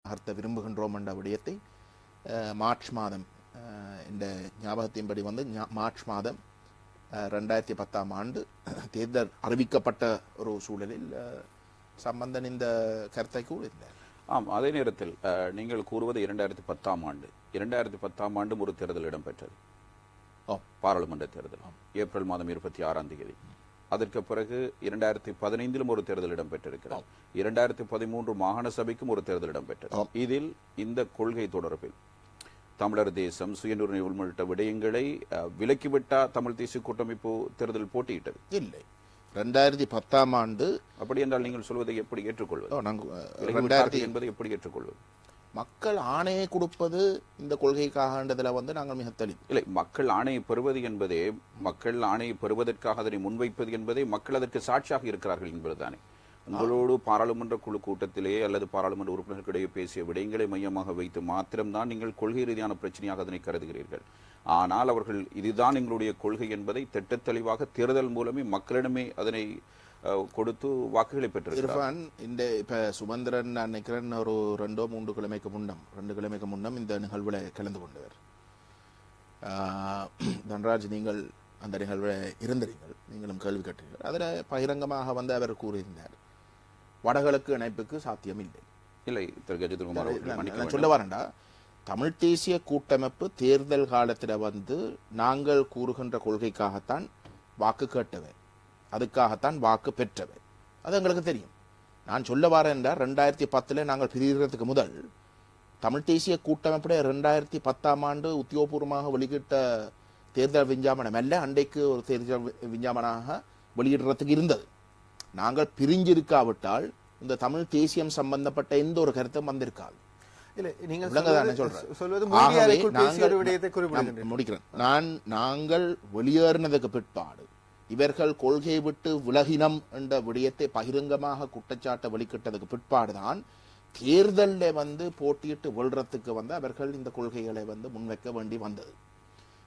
நகர்த்த விரும்புகின்றோம் என்ற விடயத்தை மார்ச் மாதம் இந்த ஞாபகத்தின்படி வந்து மார்ச் மாதம் 2010ஆம் ஆண்டு தேர்தல் அறிவிக்கப்பட்ட ஒரு சூழலில் சம்பந்தன் இந்த கருத்தை கூறியிருந்தார். ஆம், அதே நேரத்தில் நீங்கள் கூறுவது 2010ஆம் ஆண்டு 2010ஆம் ஆண்டும் ஒரு தேர்தல் இடம்பெற்றது. பாராளுமன்ற தேர்தல் ஏப்ரல் மாதம் 26ஆம் தேதி. அதற்கு பிறகு 2015 ஒரு தேர்தல் இடம்பெற்றிருக்கிறது. 2013 மாகாண சபைக்கும் ஒரு தேர்தல் இடம்பெற்றது. இதில் இந்த கொள்கை தொடர்பில் தமிழர் தேசம் சுயநிர்ணய உள்ளிட்ட விடயங்களை விலக்கிவிட்டா தமிழ் தேசிய கூட்டமைப்பு தேர்தல் போட்டியிட்டது இல்லை. 2010ஆம் ஆண்டு அப்படி என்றால் நீங்கள் சொல்வதை எப்படி ஏற்றுக்கொள்வது? என்பதை எப்படி ஏற்றுக்கொள்வது? மக்கள் ஆணையை கொடுப்பது இந்த கொள்கைக்காகன்றதுல வந்து நாங்கள் மிக தெளிவு இல்லை. மக்கள் ஆணையை பெறுவது என்பதே, மக்கள் ஆணையை பெறுவதற்காக அதனை முன்வைப்பது என்பதே மக்கள் அதற்கு சாட்சியாக இருக்கிறார்கள் என்பதுதானே. உங்களோடு பாராளுமன்ற குழு கூட்டத்திலே அல்லது பாராளுமன்ற உறுப்பினர்களிடையே பேசிய விடயங்களை மையமாக வைத்து மாத்திரம்தான் நீங்கள் கொள்கை ரீதியான பிரச்சனையாக அதனை கருதுகிறீர்கள். ஆனால் அவர்கள் இதுதான் எங்களுடைய கொள்கை என்பதை திட்டத்தெளிவாக தேர்தல் மூலமே மக்களிடமே அதனை கொடுத்து வாக்குகளை பெற்றிருக்கிறார். இந்த இப்ப சுமந்திரன் நான் நினைக்கிறேன் ஒரு 2-3 கிழமைக்கு முன்னம் இந்த நிகழ்வுல கலந்து கொண்டவர். தன்ராஜ், நீங்கள் அந்த நிகழ்வில் இருந்தீர்கள், நீங்களும் கேள்வி கேட்டீர்கள். அதில் பகிரங்கமாக வந்து அவர் கூறியிருந்தார், வடகிழக்கு இணைப்புக்கு சாத்தியம் இல்லை. இல்லை, நான் சொல்ல வரேன்டா, தமிழ் தேசிய கூட்டமைப்பு தேர்தல் காலத்தில் வந்து நாங்கள் கூறுகின்ற கொள்கைக்காகத்தான் வாக்கு கேட்டவை, அதுக்காகத்தான் வாக்கு பெற்றவை. அது எங்களுக்கு தெரியும். நான் சொல்ல வரேன் என்றால் 2010 நாங்கள் பிரிகிறதுக்கு முதல் தமிழ் தேசிய கூட்டமைப்புடைய 2010ஆம் ஆண்டு உத்தியோகபூர்வமாக வெளியிட்ட தேர்தல் விஞ்ஞாபனம் அல்ல, அன்றைக்கு ஒரு தேர்தல் விஞ்ஞாபனமாக வெளியிடுறதுக்கு இருந்தது. நாங்கள் பிரிஞ்சிருக்காவிட்டால் இந்த தமிழ் தேசியம் சம்பந்தப்பட்ட எந்த ஒரு கருத்தும் வந்திருக்காது. நாங்கள் வெளியேறினதுக்கு பிற்பாடு இவர்கள் கொள்கையை விட்டு விலகினம் என்ற விடயத்தை பகிரங்கமாக குற்றச்சாட்டை வெளிக்கிட்டதுக்கு பிற்பாடுதான் தேர்தலில் வந்து போட்டியிட்டு வெல்றதுக்கு வந்து அவர்கள் இந்த கொள்கைகளை வந்து முன்வைக்க வேண்டி வந்தது.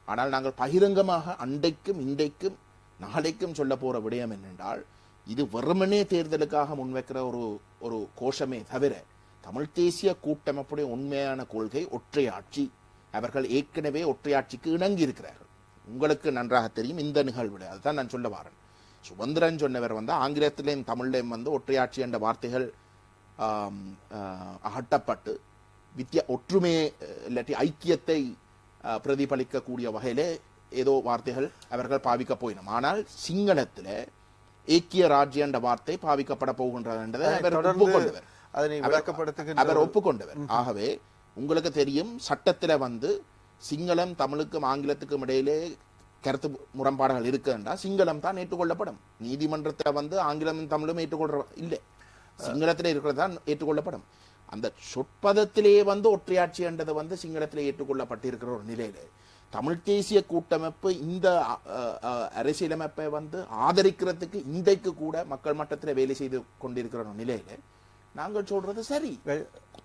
ஆனால் நாங்கள் பகிரங்கமாக அன்றைக்கும் இன்றைக்கும் நாளைக்கும் சொல்ல போற விடயம் என்னென்றால், இது வெறுமனே தேர்தலுக்காக முன்வைக்கிற ஒரு கோஷமே தவிர தமிழ் தேசிய கூட்டமைப்புடைய உண்மையான கொள்கை ஒற்றையாட்சி. அவர்கள் ஏற்கனவே ஒற்றையாட்சிக்கு இணங்கி இருக்கிறார்கள். உங்களுக்கு நன்றாக தெரியும் இந்த நிகழ்வு. அதுதான் நான் சொல்ல வரேன். சுமந்திரன் சொன்னவர் வந்து ஆங்கிலத்திலேயும் தமிழ்லையும் வந்து ஒற்றையாட்சி என்ற வார்த்தைகள் அகட்டப்பட்டு ஒற்றுமை இல்லாட்டி ஐக்கியத்தை பிரதிபலிக்கக்கூடிய வகையிலே ஏதோ வார்த்தைகள் அவர்கள் பாவிக்க போயினோம். ஆனால் சிங்களத்தில் ஏக்கிய ராஜ்ய என்ற வார்த்தை பாவிக்கப்பட போகின்றது என்றதை அவர் ஒப்புக்கொண்டவர். ஆகவே உங்களுக்கு தெரியும், சட்டத்தில் வந்து சிங்களம் தமிழுக்கும் ஆங்கிலத்துக்கும் இடையிலே கருத்து முரண்பாடுகள் இருக்கு என்றால் சிங்களம் தான் ஏற்றுக்கொள்ளப்படும். நீதிமன்றத்தில் வந்து ஆங்கிலமும் தமிழும் ஏற்றுக்கொள்ற இல்லை, சிங்களத்தில் இருக்கிறது தான் ஏற்றுக்கொள்ளப்படும். அந்த சொற்பதத்திலேயே வந்து ஒற்றையாட்சி என்றது வந்து சிங்களத்தில் ஏற்றுக்கொள்ளப்பட்டிருக்கிற ஒரு நிலையில தமிழ் தேசிய கூட்டமைப்பு இந்த அரசியலமைப்பை வந்து ஆதரிக்கிறதுக்கு இன்றைக்கு கூட மக்கள் மட்டத்தில் வேலை செய்து கொண்டிருக்கிற ஒரு நிலையில நாங்கள் சொல்றது சரி.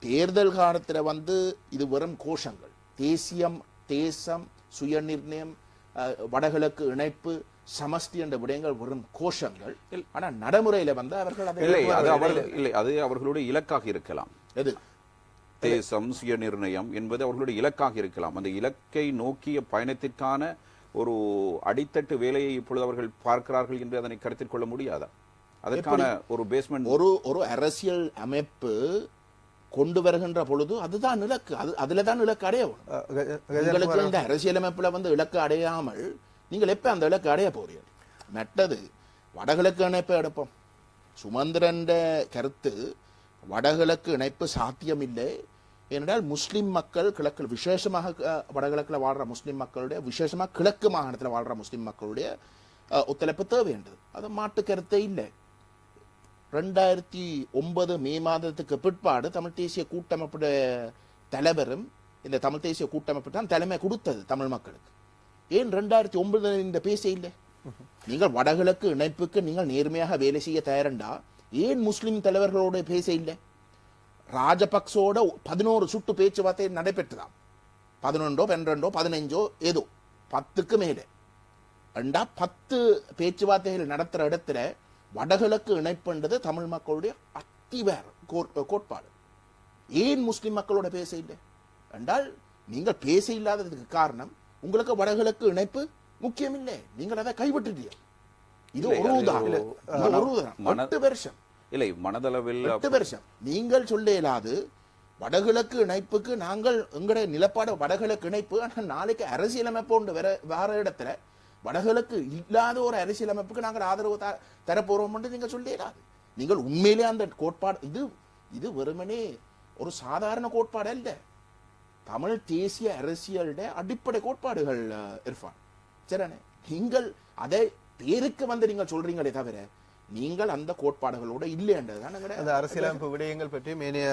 தேர்தல் காலத்தில் வந்து இது வெறும் கோஷங்கள், தேசியம், தேசம், சுயநிர்ணயம், வடகிழக்கு இணைப்பு, சமஷ்டி என்ற விடயங்கள் வெறும் கோஷங்கள். ஆனா நடைமுறையில வந்து அவர்கள் அது அவர்களுடைய இலக்காக இருக்கலாம். எது தேசம், சுயநிர்ணயம் என்பது அவர்களுடைய இலக்காக இருக்கலாம். அந்த இலக்கை நோக்கிய பயணத்திற்கான ஒரு அடித்தட்டு வேலையை இப்பொழுது அவர்கள் பார்க்கிறார்கள் என்று அதனை கருத்தில் கொள்ள முடியாதா? அதற்கான ஒரு பேஸ்மெண்ட், ஒரு அரசியல் அமைப்பு கொண்டு வருகின்ற பொழுது அதுதான் இலக்கு. அதுலதான் இலக்கு அடையணும். இந்த அரசியலமைப்புல வந்து இலக்கு அடையாமல் நீங்கள் எப்ப அந்த இலக்கு அடைய போறீர்கள்? நட்டது வடகிழக்கு இணைப்பை எடுப்போம். சுமந்திரன் கருத்து வடகிழக்கு இணைப்பு சாத்தியம் இல்லை. ஏனென்றால் முஸ்லிம் மக்கள் கிழக்கு, விசேஷமாக வடகிழக்கில் வாழ்ற முஸ்லிம் மக்களுடைய, விசேஷமாக கிழக்கு மாகாணத்தில் வாழ்ற முஸ்லிம் மக்களுடைய ஒத்துழைப்பு தேவைன்றது. அது மாட்டு கருத்தே இல்லை. 2009 மே மாதத்துக்கு பிற்பாடு தமிழ் தேசிய கூட்டமைப்புடைய தலைவரும் இந்த தமிழ் தேசிய கூட்டமைப்பு தான் தலைமை கொடுத்தது தமிழ் மக்களுக்கு. ஏன் 2009 இந்த பேச இல்லை? நீங்கள் வடகிழக்கு இணைப்புக்கு நீங்கள் நேர்மையாக வேலை செய்ய தயாரண்டா ஏன் முஸ்லிம் தலைவர்களோட பேச இல்லை? ராஜபக்சோட 11 சுட்டு பேச்சுவார்த்தை நடைபெற்றதாம். 11, 12, 15 ஏதோ 10க்கு மேலே 10 பேச்சுவார்த்தைகள் நடத்துற இடத்துல வடகிழக்கு இணைப்புன்றது தமிழ் மக்களுடைய அத்திவேர் கோட்பாடு. ஏன் முஸ்லிம் மக்களோட பேச இல்லை என்றால் நீங்கள் பேச இல்லாததுக்கு காரணம் உங்களுக்கு வடகிழக்கு இணைப்பு முக்கியம் இல்லை, நீங்கள் அதை கைவிட்டுட்டீங்க. இது ஒரு உதாரணம். 8 வருஷம் இல்லை, மனதளவில் 8 வருஷம் நீங்கள் சொல்ல இயலாது. வடகிழக்கு இணைப்புக்கு நாங்கள் எங்களுடைய நிலப்பாடு வடகிழக்கு இணைப்பு. ஆனால் நாளைக்கு அரசியலமைப்பு ஒன்று வேற இடத்துல வடகிழக்கு இல்லாத ஒரு அரசியலமைப்புக்கு நாங்கள் ஆதரவு தரப்போறோம் என்று நீங்கள் சொல்ல இயலாது. நீங்கள் உண்மையிலே அந்த கோட்பாடு இது வெறுமனே ஒரு சாதாரண கோட்பாடு அல்ல. தமிழ் தேசிய அரசியலுடைய அடிப்படை கோட்பாடுகள் இர்ஃபான். சரிண்ணே, நீங்கள் அதை பேருக்கு வந்து நீங்கள் சொல்றீங்களே தவிர நீங்கள் அந்த கோட்பாடுகளோட இல்லைன்றதுதான் அந்த அரசியலமைப்பு விடயங்கள் பற்றியும் ஏனைய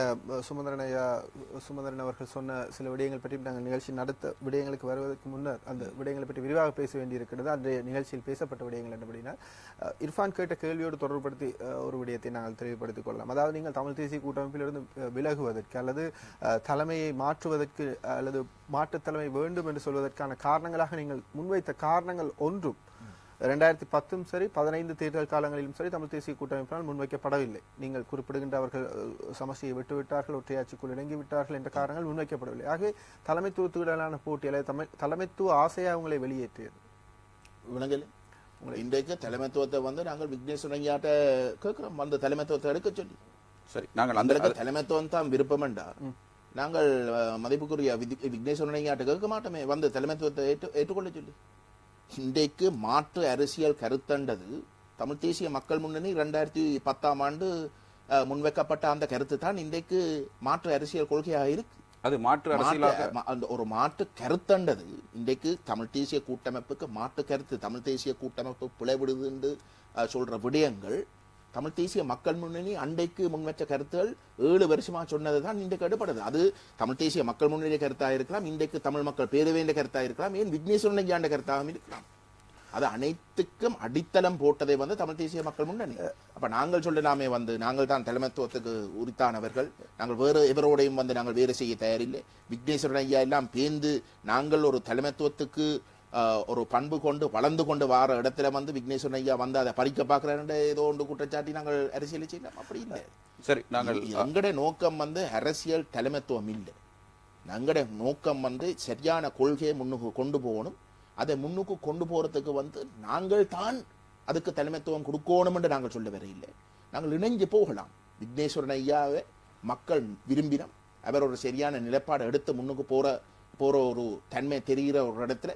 சுமந்திரன் அவர்கள் சொன்ன சில விடயங்கள் பற்றியும் நாங்கள் நிகழ்ச்சி நடத்த விடயங்களுக்கு வருவதற்கு முன்னர் அந்த விடயங்களை பற்றி விரிவாக பேச வேண்டியிருக்கிறது. அன்றைய நிகழ்ச்சியில் பேசப்பட்ட விடயங்கள் என்னபடினா, இர்ஃபான் கேட்ட கேள்வியோடு தொடர்புபடுத்தி ஒரு விடயத்தை நாங்கள் தெளிவுபடுத்திக் கொள்ளலாம். அதாவது நீங்கள் தமிழ் தேசிய கூட்டமைப்பிலிருந்து விலகுவதற்கு அல்லது தலைமையை மாற்றுவதற்கு அல்லது மாற்றுத் தலைமை வேண்டும் என்று சொல்வதற்கான காரணங்களாக நீங்கள் முன்வைத்த காரணங்கள் ஒன்றும் 2010 சரி 15 தேர்தல் காலங்களிலும் சரி தமிழ் தேசிய கூட்டமைப்பினால் முன்வைக்கப்படவில்லை. நீங்கள் குறிப்பிடுகின்ற அவர்கள் சமஸ்டியை விட்டுவிட்டார்கள், ஒற்றையாட்சிக்குள் இணங்கிவிட்டார்கள் என்ற காரணங்கள் முன்வைக்கப்படவில்லை. ஆகவே தலைமைத்துவத்துடனான போட்டி அல்லது தலைமைத்துவ ஆசையா அவங்களை வெளியேற்றியது விளங்கல. இன்றைக்கு தலைமைத்துவத்தை வந்து நாங்கள் விக்னேஸ்வரங்கியாட்ட கேட்கிறோம், அந்த தலைமைத்துவத்தை எடுக்க சொல்லி. சரி, நாங்கள் அந்த தலைமைத்துவம் தான் விருப்பம்டா நாங்கள் மதிப்புக்குரிய விக்னேஸ்வரங்கியாட்ட கேட்க மாட்டோமே, வந்து தலைமைத்துவத்தை ஏற்றுக்கொள்ள சொல்லி. இன்றைக்கு மாற்று அரசியல் கருத்தண்டது தமிழ் தேசிய மக்கள் முன்னணி 2010ஆம் ஆண்டு முன்வைக்கப்பட்ட அந்த கருத்து தான் இன்றைக்கு மாற்று அரசியல் கொள்கையாக இருக்கு. அது மாற்று அரசியலாக ஒரு மாற்று கருத்தண்டது இன்றைக்கு தமிழ் தேசிய கூட்டமைப்புக்கு மாற்று கருத்து. தமிழ் தேசிய கூட்டமைப்பு பிளவிடுது என்று சொல்ற விடயங்கள் தமிழ் தேசிய மக்கள் முன்னணி அண்டைக்கு முன்வச்ச கருத்துகள் 7 வருஷமா சொன்னதுதான் இன்றைக்கு எடுப்படுது. அது தமிழ் தேசிய மக்கள் முன்னணி கருத்தாக இருக்கலாம், இன்றைக்கு தமிழ் மக்கள் பேரவையின் கருத்தாக இருக்கலாம், ஏன் விக்னேஸ்வரன் கருத்தாகவும் இருக்கலாம். அது அனைத்துக்கும் அடித்தளம் போட்டதை வந்து தமிழ் தேசிய மக்கள் முன்னணி. அப்ப நாங்கள் சொல்லலாமே வந்து நாங்கள் தான் தலைமைத்துவத்துக்கு உரித்தானவர்கள், நாங்கள் வேறு எவரோடையும் வந்து நாங்கள் வேறு செய்ய தயாரில்லை, விக்னேஸ்வரன் ஐயா எல்லாம் பேர்ந்து நாங்கள் ஒரு தலைமைத்துவத்துக்கு ஒரு பண்பு கொண்டு வளர்ந்து கொண்டு வார இடத்துல வந்து விக்னேஸ்வரன் ஐயா வந்து அதை பறிக்க பார்க்கிறேன் ஏதோ ஒன்று குற்றச்சாட்டி நாங்கள் அரசியல் செய்யலாம். அப்படி இல்லை. சரி, நாங்கள் எங்களுடைய நோக்கம் வந்து அரசியல் தலைமைத்துவம் இல்லை. எங்களுடைய நோக்கம் வந்து சரியான கொள்கையை முன்னுக்கு கொண்டு போகணும். அதை முன்னுக்கு கொண்டு போறதுக்கு வந்து நாங்கள் தான் அதுக்கு தலைமைத்துவம் கொடுக்கணும் என்று நாங்கள் சொல்ல வர இல்லை. நாங்கள் இணைஞ்சு போகலாம். விக்னேஸ்வரன் ஐயாவை மக்கள் விரும்பினோம், அவர் ஒரு சரியான நிலைப்பாடு எடுத்து முன்னுக்கு போற ஒரு தன்மை தெரிகிற ஒரு இடத்துல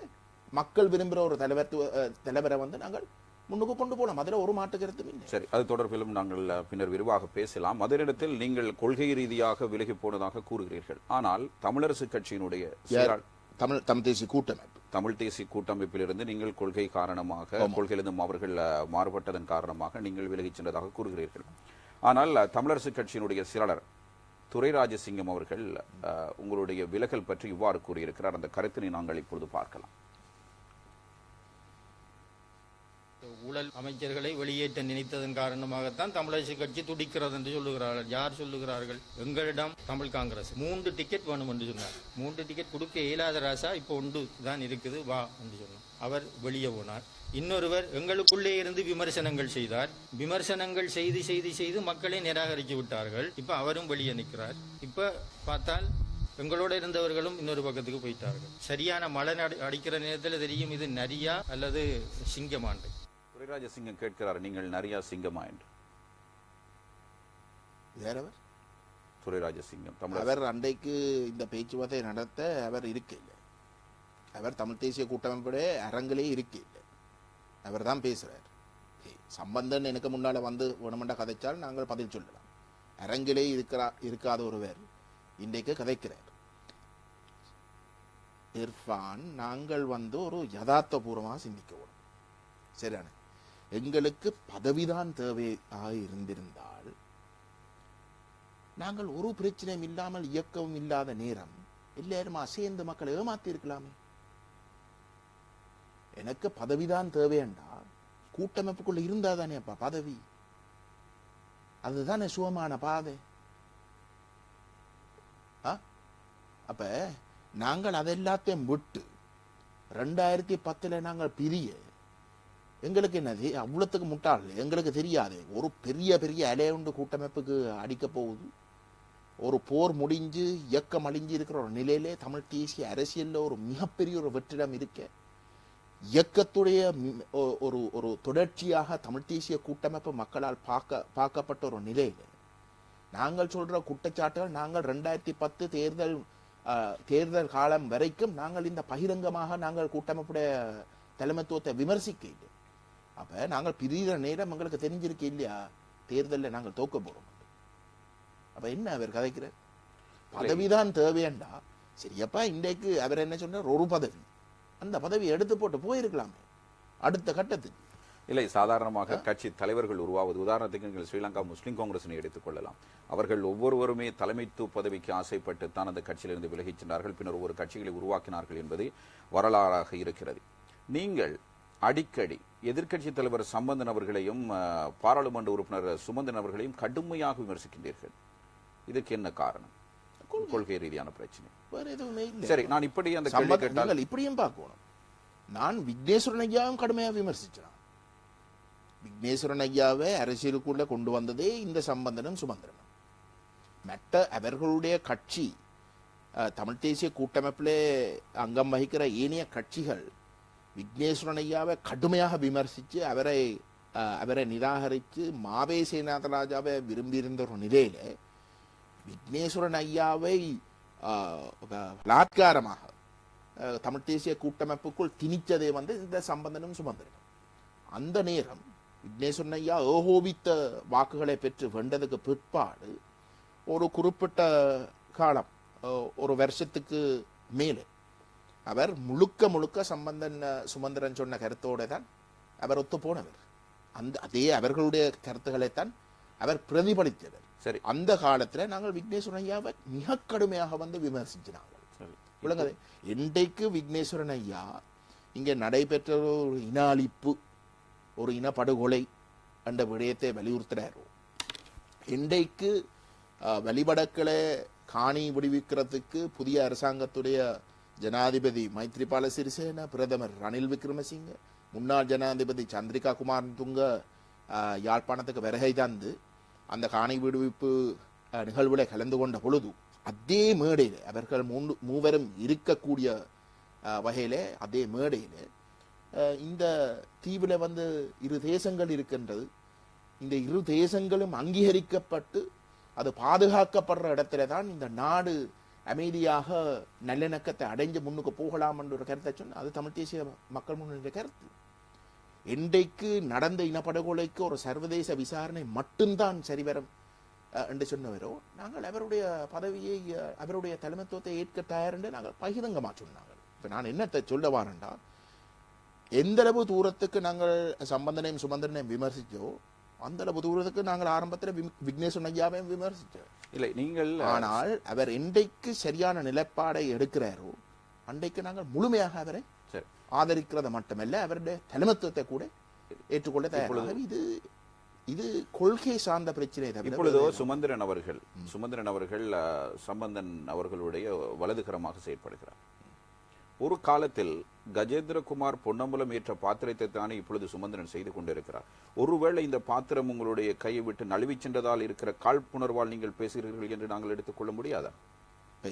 மக்கள் விரும்புகிற ஒரு தலைவரை வந்து நாங்கள் முன்னுக்கு கொண்டு போகலாம். அதில் ஒரு மாற்று கருத்தும் இல்லை. சரி, அது தொடர்பிலும் நாங்கள் பின்னர் விரிவாக பேசலாம். அதே இடத்தில் நீங்கள் கொள்கை ரீதியாக விலகி போனதாக கூறுகிறீர்கள். ஆனால் தமிழரசு கட்சியினுடைய தமிழ் தேசிய கூட்டமைப்பு தமிழ் தேசிய கூட்டமைப்பிலிருந்து நீங்கள் கொள்கை காரணமாக கொள்கையிலிருந்து அவர்கள் மாறுபட்டதன் காரணமாக நீங்கள் விலகிச் சென்றதாக கூறுகிறீர்கள். ஆனால் தமிழரசு கட்சியினுடைய செயலாளர் துரை ராஜசிங்கம் அவர்கள் உங்களுடைய விலகல் பற்றி இவ்வாறு கூறியிருக்கிறார். அந்த கருத்தினை நாங்கள் இப்பொழுது பார்க்கலாம். ஊழல் அமைச்சர்களை வெளியேற்ற நினைத்ததன் காரணமாகத்தான் தமிழரசு கட்சி துடிக்கிறது என்று சொல்லுகிறார்கள். யார் சொல்லுகிறார்கள்? எங்களிடம் தமிழ் காங்கிரஸ் 3 டிக்கெட் வேணும் என்று சொன்னார். 3 டிக்கெட் கொடுக்க இயலாத ராசா இப்போ 1 தான் இருக்குது, வா என்று சொன்னார். அவர் வெளியே போனார். இன்னொருவர் எங்களுக்குள்ளே இருந்து விமர்சனங்கள் செய்தார். விமர்சனங்கள் செய்து மக்களை நிராகரித்து விட்டார்கள். இப்ப அவரும் வெளியே நிற்கிறார். இப்ப பார்த்தால் எங்களோட இருந்தவர்களும் இன்னொரு பக்கத்துக்கு போயிட்டார்கள். சரியான மழை அடிக்கிற நேரத்தில் தெரியும் இது நரியா அல்லது சிங்கமாண்டு. துரைராஜசிங்கம் கேட்கிறார், நீங்கள் நரியா சிங்கமா என்று. வேறவர் துரைராஜசிங்கம் அவர் அன்றைக்கு இந்த பேச்சுவார்த்தை நடத்த அவர் இருக்கையில், அவர் தமிழ் தேசிய கூட்டமைப்புடைய அரங்கிலே இருக்கையில் அவர் தான் பேசுறார். சம்பந்தன் எனக்கு முன்னால வந்து வேணுமெண்டா கதைச்சால் நாங்கள் பதில் சொல்லலாம். அரங்கிலே இருக்காத ஒருவர் இன்றைக்கு கதைக்கிறார். இர்ஃபான், நாங்கள் வந்து ஒரு யதார்த்தபூர்வமாக சிந்திக்க வேணும். சரியான, எங்களுக்கு பதவிதான் தேவையாக இருந்திருந்தால் நாங்கள் ஒரு பிரச்சனையும் இல்லாமல் இயக்கவும் இல்லாத நேரம் எல்லாருமா சேர்ந்து மக்களை ஏமாத்தி இருக்கலாமே. எனக்கு பதவிதான் தேவையண்டா கூட்டமைப்புக்குள்ள இருந்தாதானே அப்பா பதவி, அதுதானே சுகமான பாதை. அப்ப நாங்கள் அதெல்லாத்தையும் விட்டு 2010 நாங்கள் பிரிய, எங்களுக்கு என்னது அவ்வளவுக்கு முட்டாள், எங்களுக்கு தெரியாது ஒரு பெரிய பெரிய அலையுண்டு கூட்டமைப்புக்கு அடிக்க போகுது. ஒரு போர் முடிஞ்சு இயக்கம் அழிஞ்சு இருக்கிற ஒரு நிலையிலே தமிழ் தேசிய அரசியல்ல ஒரு மிகப்பெரிய ஒரு வெற்றிடம் இருக்க இயக்கத்துடைய ஒரு ஒரு தொடர்ச்சியாக தமிழ் தேசிய கூட்டமைப்பு மக்களால் பார்க்கப்பட்ட ஒரு நிலையில நாங்கள் சொல்ற குற்றச்சாட்டுகள் நாங்கள் 2010 தேர்தல் காலம் வரைக்கும் நாங்கள் இந்த பகிரங்கமாக நாங்கள் கூட்டமைப்புடைய தலைமைத்துவத்தை விமர்சிக்க இல்லை. அப்ப நாங்கள் பிரிகிற நேரம் எங்களுக்கு தெரிஞ்சிருக்க இல்லையா தேர்தலில் நாங்கள் தோக்க போறோம். அப்ப என்ன அவர் கதைக்கிறார்? பதவிதான் தேவையண்டா சரியப்பா. இன்றைக்கு அவர் என்ன சொன்னார்? ஒரு பதவி, அந்த பதவி எடுத்து போட்டு போயிருக்கலாமே அடுத்த கட்டத்துக்கு. இல்லை, சாதாரணமாக கட்சி தலைவர்கள் உருவாவது, உதாரணத்துக்கு நீங்கள் ஸ்ரீலங்கா முஸ்லிம் காங்கிரஸினை எடுத்துக்கொள்ளலாம். அவர்கள் ஒவ்வொருவருமே தலைமைத்துவ பதவிக்கு ஆசைப்பட்டு தான் அந்த கட்சியிலிருந்து விலகிச் சென்றார்கள், பின்னர் ஒரு கட்சிகளை உருவாக்கினார்கள் என்பது வரலாறாக இருக்கிறது. நீங்கள் அடிக்கடி எதிர்க்கட்சி தலைவர் சம்பந்தன் அவர்களையும் பாராளுமன்ற உறுப்பினர் சுமந்தன் அவர்களையும் கடுமையாக விமர்சிக்கின்றீர்கள். இதுக்கு என்ன காரணம்? கொள்கை ரீதியான பிரச்சனை வேற எதுவுமே இல்லை. சரி, நான் இப்படி அந்த கேள்வி கேட்டால் இப்படியும் பார்க்கணும். நான் விக்னேஸ்வரன் ஐயாவும் கடுமையா விமர்சிச்சான். விக்னேஸ்வரன் ஐயாவை அரசியலுக்குள்ள கொண்டு வந்ததே இந்த சம்பந்தனும் சுமந்திரனும். மற்ற அவர்களுடைய கட்சி தமிழ் தேசிய கூட்டமைப்பிலே அங்கம் வகிக்கிற ஏனைய கட்சிகள் விக்னேஸ்வரன் ஐயாவை கடுமையாக விமர்சித்து அவரை நிராகரித்து மாவே சேனாதராஜாவை விரும்பியிருந்த ஒரு நிலையில விக்னேஸ்வரன் ஐயாவை பலாத்காரமாக தமிழ் தேசிய கூட்டமைப்புக்குள் திணிச்சதே இந்த சம்பந்தனும் சுமந்திரனும். அந்த நேரம் விக்னேஸ்வரன் ஐயா ஏகோபித்த வாக்குகளை பெற்று வென்றதுக்கு பிற்பாடு ஒரு குறிப்பிட்ட காலம், ஒரு வருஷத்துக்கு மேலே அவர் முழுக்க சுமந்திரன் சொன்ன கருத்தோடு தான் அவர் ஒத்து போனவர். அதே அவர்களுடைய கருத்துக்களைத்தான் அவர் பிரதிபலித்தவர். சரி, அந்த காலத்துல நாங்கள் விக்னேஸ்வரன் ஐயாவை மிக கடுமையாக விமர்சிச்சினாங்க. விளங்குது. இன்றைக்கு விக்னேஸ்வரன் ஐயா இங்க நடைபெற்ற ஒரு இன அழிப்பு, ஒரு இனப்படுகொலை என்ற விடயத்தை வலியுறுத்துறாரு. இன்றைக்கு வழிபடக்களை காணி விடுவிக்கிறதுக்கு புதிய அரசாங்கத்துடைய ஜனாதிபதி மைத்ரிபால சிறிசேன, பிரதமர் ரணில் விக்ரமசிங்க, முன்னாள் ஜனாதிபதி சந்திரிகா குமாரதுங்க யாழ்ப்பாணத்துக்கு வருகை தந்து அந்த காணி விடுவிப்பு நிகழ்வுல கலந்து கொண்ட பொழுது அதே மேடையில அவர்கள் மூவரும் இருக்கக்கூடிய வகையில அதே மேடையில இந்த தீவுல இரு தேசங்கள் இருக்கின்றது, இந்த இரு தேசங்களும் அங்கீகரிக்கப்பட்டு அது பாதுகாக்கப்படுற இடத்துல தான் இந்த நாடு அமைதியாக நல்லிணக்கத்தை அடைஞ்சு முன்னுக்கு போகலாம் என்ற ஒரு கருத்தை சொன்ன அது தமிழ் தேசிய மக்கள் முன்னணியுடைய கருத்து. இன்றைக்கு நடந்த இனப்படுகொலைக்கு ஒரு சர்வதேச விசாரணை மட்டும்தான் சரிவரும் என்று சொன்னவரோ நாங்கள் அவருடைய பதவியை அவருடைய தலைமைத்துவத்தை ஏற்க தயார் என்று நாங்கள் பகிரங்கமா சொன்னாங்க. இப்ப நான் என்னத்தை சொல்ல வாரேன்டா, எந்த அளவு தூரத்துக்கு நாங்கள் சம்பந்தனையும் சுமந்திரனையும் விமர்சிச்சோ அந்த அளவு தூரத்துக்கு நாங்கள் ஆரம்பத்தில் விக்னேஸ்வரன் ஐயாவையும் விமர்சிச்சோம். இல்லை, நீங்கள் ஆனால் அவர் இன்றைக்கு சரியான நிலைப்பாடை எடுக்கிறாரோ அன்றைக்கு நாங்கள் முழுமையாக அவரை ஆதரிக்கிறத மட்டுமல்ல அவருடைய தலைமைத்துவத்தை கூட ஏற்றுக்கொள்ள தயாராக. இது கொள்கை சார்ந்த பிரச்சனை. இப்பொழுதோ சுமந்திரன் அவர்கள் சம்பந்தன் அவர்களுடைய வலதுகரமாக செயற்படுகிறார். ஒரு காலத்தில் கஜேந்திரகுமார் பொன்னம்பலம் ஏற்ற பாத்திரத்தை தானே இப்பொழுது சுமந்திரன் செய்து கொண்டிருக்கிறார். ஒருவேளை இந்த பாத்திரம் உங்களுடைய கையை விட்டு நழுவி சென்றதால் இருக்கிற காழ்ப்புணர்வால் நீங்கள் பேசுகிறீர்கள் என்று நாங்கள் எடுத்துக்கொள்ள முடியாதா?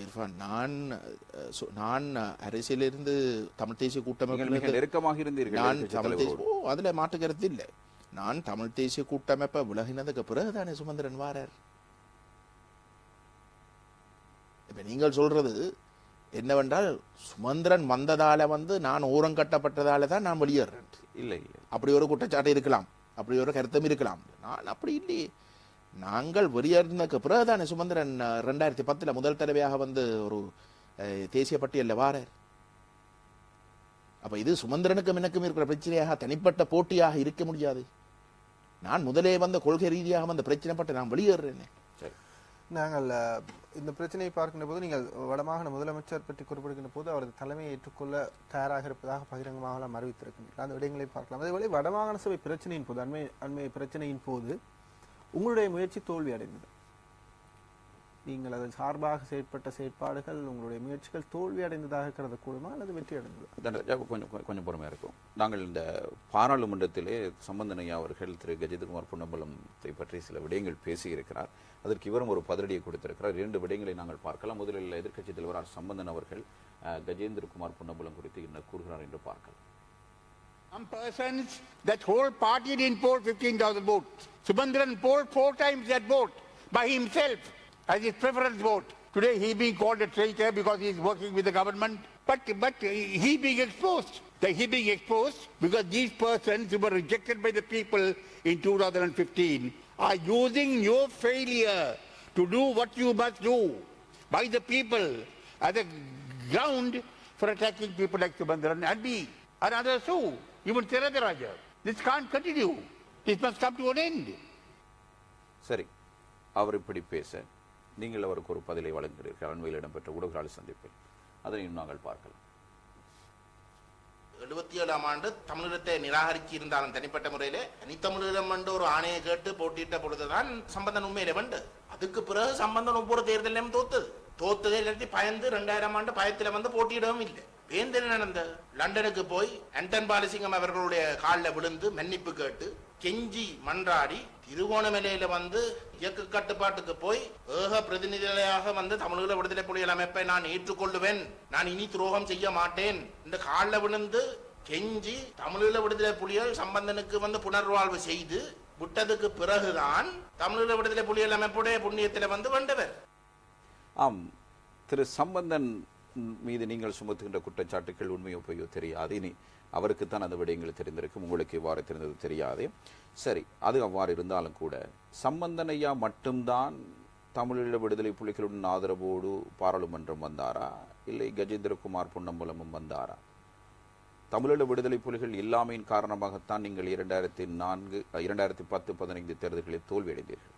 இர்ஃபான், நான் அரசியலிருந்து தமிழ் தேசிய கூட்டமைப்பு நெருக்கமாக இருந்தீர்கள். அதுல மாற்று கருத்து இல்லை. நான் தமிழ் தேசிய கூட்டமைப்பை விலகினதுக்கு பிறகுதானே சுமந்திரன் வாரார். இப்ப நீங்கள் சொல்றது என்னவென்றால் சுமந்திரன் வந்ததால நான் ஓரம் கட்டப்பட்டதால தான் நான் வெளியேறேன். இல்லை, அப்படி ஒரு குற்றச்சாட்டு இருக்கலாம், அப்படி ஒரு கருத்தும் இருக்கலாம். நான் அப்படி இல்லையே. நாங்கள் வெளியேறினதுக்கு பிறகுதானே சுமந்திரன் 2010 முதல் தடவையாக ஒரு தேசிய பட்டியலில் வாரார். அப்ப இது சுமந்திரனுக்கும் எனக்கும் இருக்கிற பிரச்சனையாக தனிப்பட்ட போட்டியாக இருக்க முடியாது. நான் முதலே கொள்கை ரீதியாக பிரச்சனைப்பட்டு நான் வெளியேறேன். நாங்கள் இந்த பிரச்சனையை பார்க்கின்ற போது நீங்கள் வடமாகாண முதலமைச்சர் பற்றி குறிப்பிடுகின்ற போது அவரது தலைமையை ஏற்றுக்கொள்ள தயாராக இருப்பதாக பகிரங்கமாக அறிவித்திருக்கின்றனர். அந்த விடயங்களை பார்க்கலாம். அதேபோல வடமாகாண சபை பிரச்சனையின் போது அண்மை பிரச்சனையின் போது உங்களுடைய முயற்சி தோல்வி அடைந்தது. நீங்கள் அதன் சார்பாக செயற்பட்ட செயற்பாடுகள் உங்களுடைய முயற்சிகள் தோல்வி அடைந்ததாக கருதக்கூடுமா அல்லது வெற்றி அடைந்ததா? கொஞ்சம் பொறுமையாக இருக்கும். நாங்கள் இந்த பாராளுமன்றத்திலே சம்பந்தன் ஐயா அவர்கள் திரு கஜேந்திரகுமார் பொன்னம்பலத்தை பற்றி சில விடயங்கள் பேசியிருக்கிறார். அதற்கு இவரும் ஒரு பதிலடியை கொடுத்திருக்கிறார். 2 விடயங்களை நாங்கள் பார்க்கலாம். முதலில் எதிர்க்கட்சித் தலைவர் சம்பந்தன் அவர்கள் கஜேந்திரகுமார் பொன்னம்பலம் குறித்து என்ன கூறுகிறார் என்று பார்க்கலாம். Some persons, that whole party didn't poll 15,000 votes. Subandran polled 4 times that vote by himself as his preference vote. Today he being called a traitor because he is working with the government. But he being exposed. He being exposed because these persons who were rejected by the people in 2015 are using your failure to do what you must do by the people as a ground for attacking people like Subandran and me and others too. Even Theradaraja. This can't continue. This must come to an end. சரி, அவர் இப்படி பேச நீங்கள் அவருக்கு ஒரு பதிலை வழங்குகிறீர்கள் அண்மையில் இடம்பெற்ற ஊடகவியலாளர் சந்திப்பில். அதனையும் நாங்கள் பார்க்கலாம். 77ஆம் ஆண்டு தமிழீழத்தை நிராகரிச்சு இருந்தாலும் தனிப்பட்ட முறையிலே தனித்தமிழீழம் என்று ஒரு ஆணையை கேட்டு போட்டியிட்ட பொழுதுதான் சம்பந்தன் உண்மையிலே வெண்டு. அதுக்கு பிறகு சம்பந்தன் ஒவ்வொரு தேர்தலையும் தோத்ததே இல்லாட்டி பயந்து 2000ஆம் ஆண்டு பயத்தில் வந்து போட்டியிடவும் இல்லை. வேந்தன் நடந்த லண்டனுக்கு போய் ஆண்டன் பாலசிங்கம் அவர்களுடைய காலில் விழுந்து மன்னிப்பு கேட்டு கெஞ்சி மன்றாடி திருகோணமலையில வந்து இயக்க கட்டுப்பாட்டுக்கு போய் ஏக பிரதிநிதியாக வந்து தமிழீழ விடுதலை புலிகள் அமைப்பை நான் ஏற்றுக்கொள்ளுவேன், நான் இனி துரோகம் செய்ய மாட்டேன் இந்த காலில் விழுந்து கெஞ்சி தமிழீழ விடுதலை புலிகள் சம்பந்தனுக்கு வந்து புனர்வாழ்வு செய்து விட்டதுக்கு பிறகுதான் தமிழீழ விடுதலை புலிகள் அமைப்புடைய புண்ணியத்தில் வந்து வந்தவர். ஆம், திரு சம்பந்தன் மீது நீங்கள் சுமத்துகின்ற குற்றச்சாட்டுகள் உண்மையோ பொய்யோ தெரியாது. இனி அவருக்குத்தான் அந்த விடயங்கள் தெரிந்திருக்கும், உங்களுக்கு இவ்வாறு தெரிந்தது தெரியாது. சரி, அது அவ்வாறு இருந்தாலும் கூட சம்பந்தன் ஐயா மட்டும்தான் தமிழீழ விடுதலை புலிகளுடன் ஆதரவோடு பாராளுமன்றம் வந்தாரா, இல்லை கஜேந்திரகுமார் பொன்னம்பலமும் வந்தாரா? தமிழீழ விடுதலை புலிகள் இல்லாமையின் காரணமாகத்தான் நீங்கள் 2004, 2010, 2015 தேர்தல்களில் தோல்வியடைந்தீர்கள்.